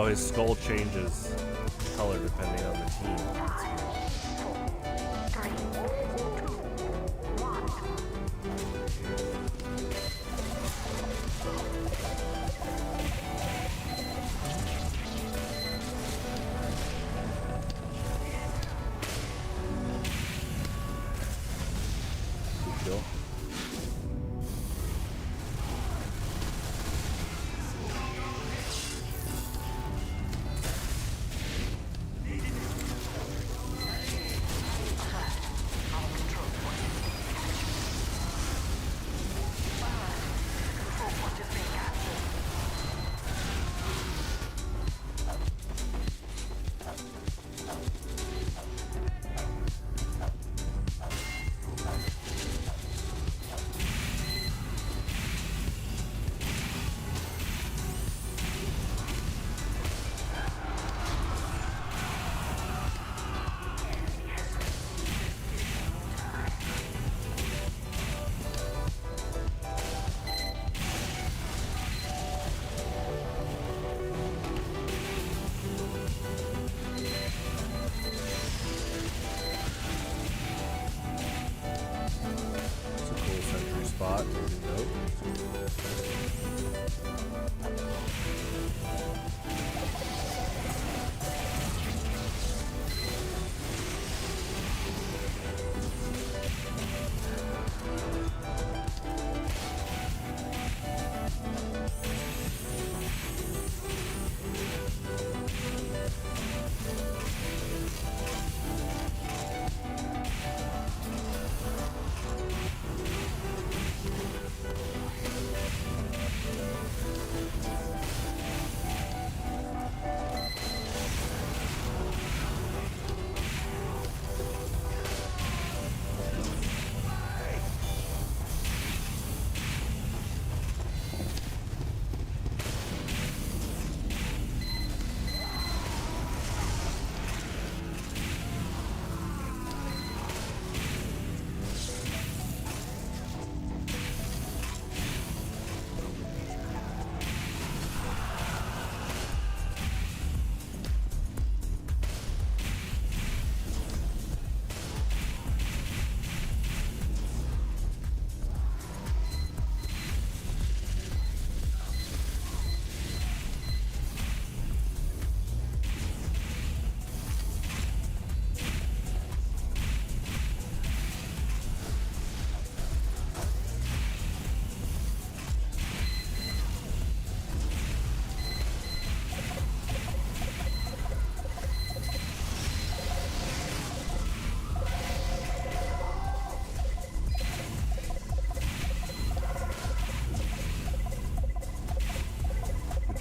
Oh, his skull changes color depending on the team. That's weird. 4, 3, 2, 1. Good kill. Spot, taking note.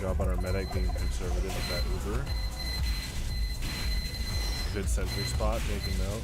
Job on our medic being conservative with that Uber. Good sentry spot, taking note.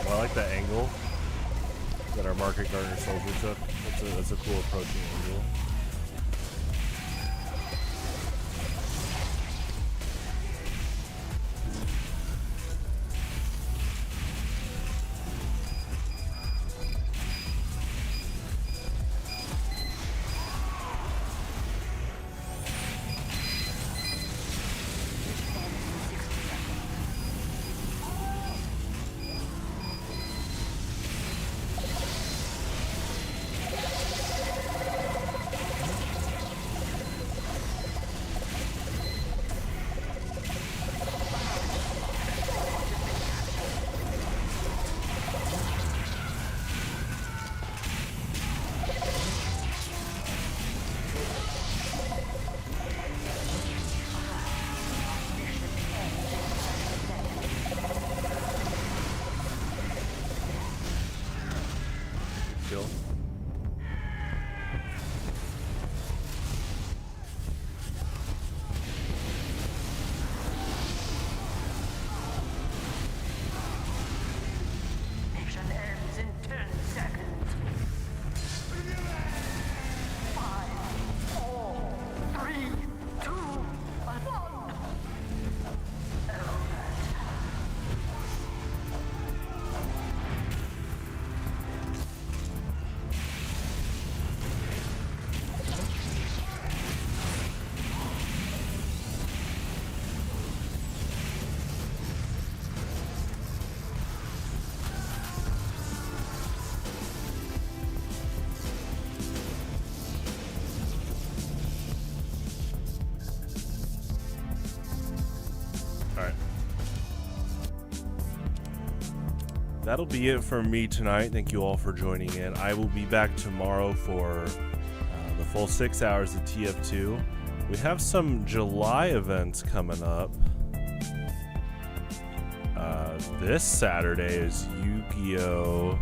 I like that angle that our market gardener soldier took. That's a cool approaching angle. that'll be it for me tonight. Thank you all for joining in. I will be back tomorrow for the full 6 hours of TF2. We have some July events coming up. This Saturday is Yugioh,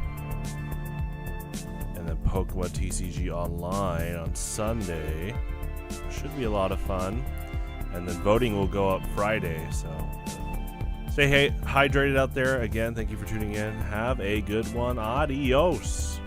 and then Pokemon TCG Online on Sunday. Should be a lot of fun. And then voting will go up Friday, so stay hydrated out there. Again, thank you for tuning in. Have a good one. Adios.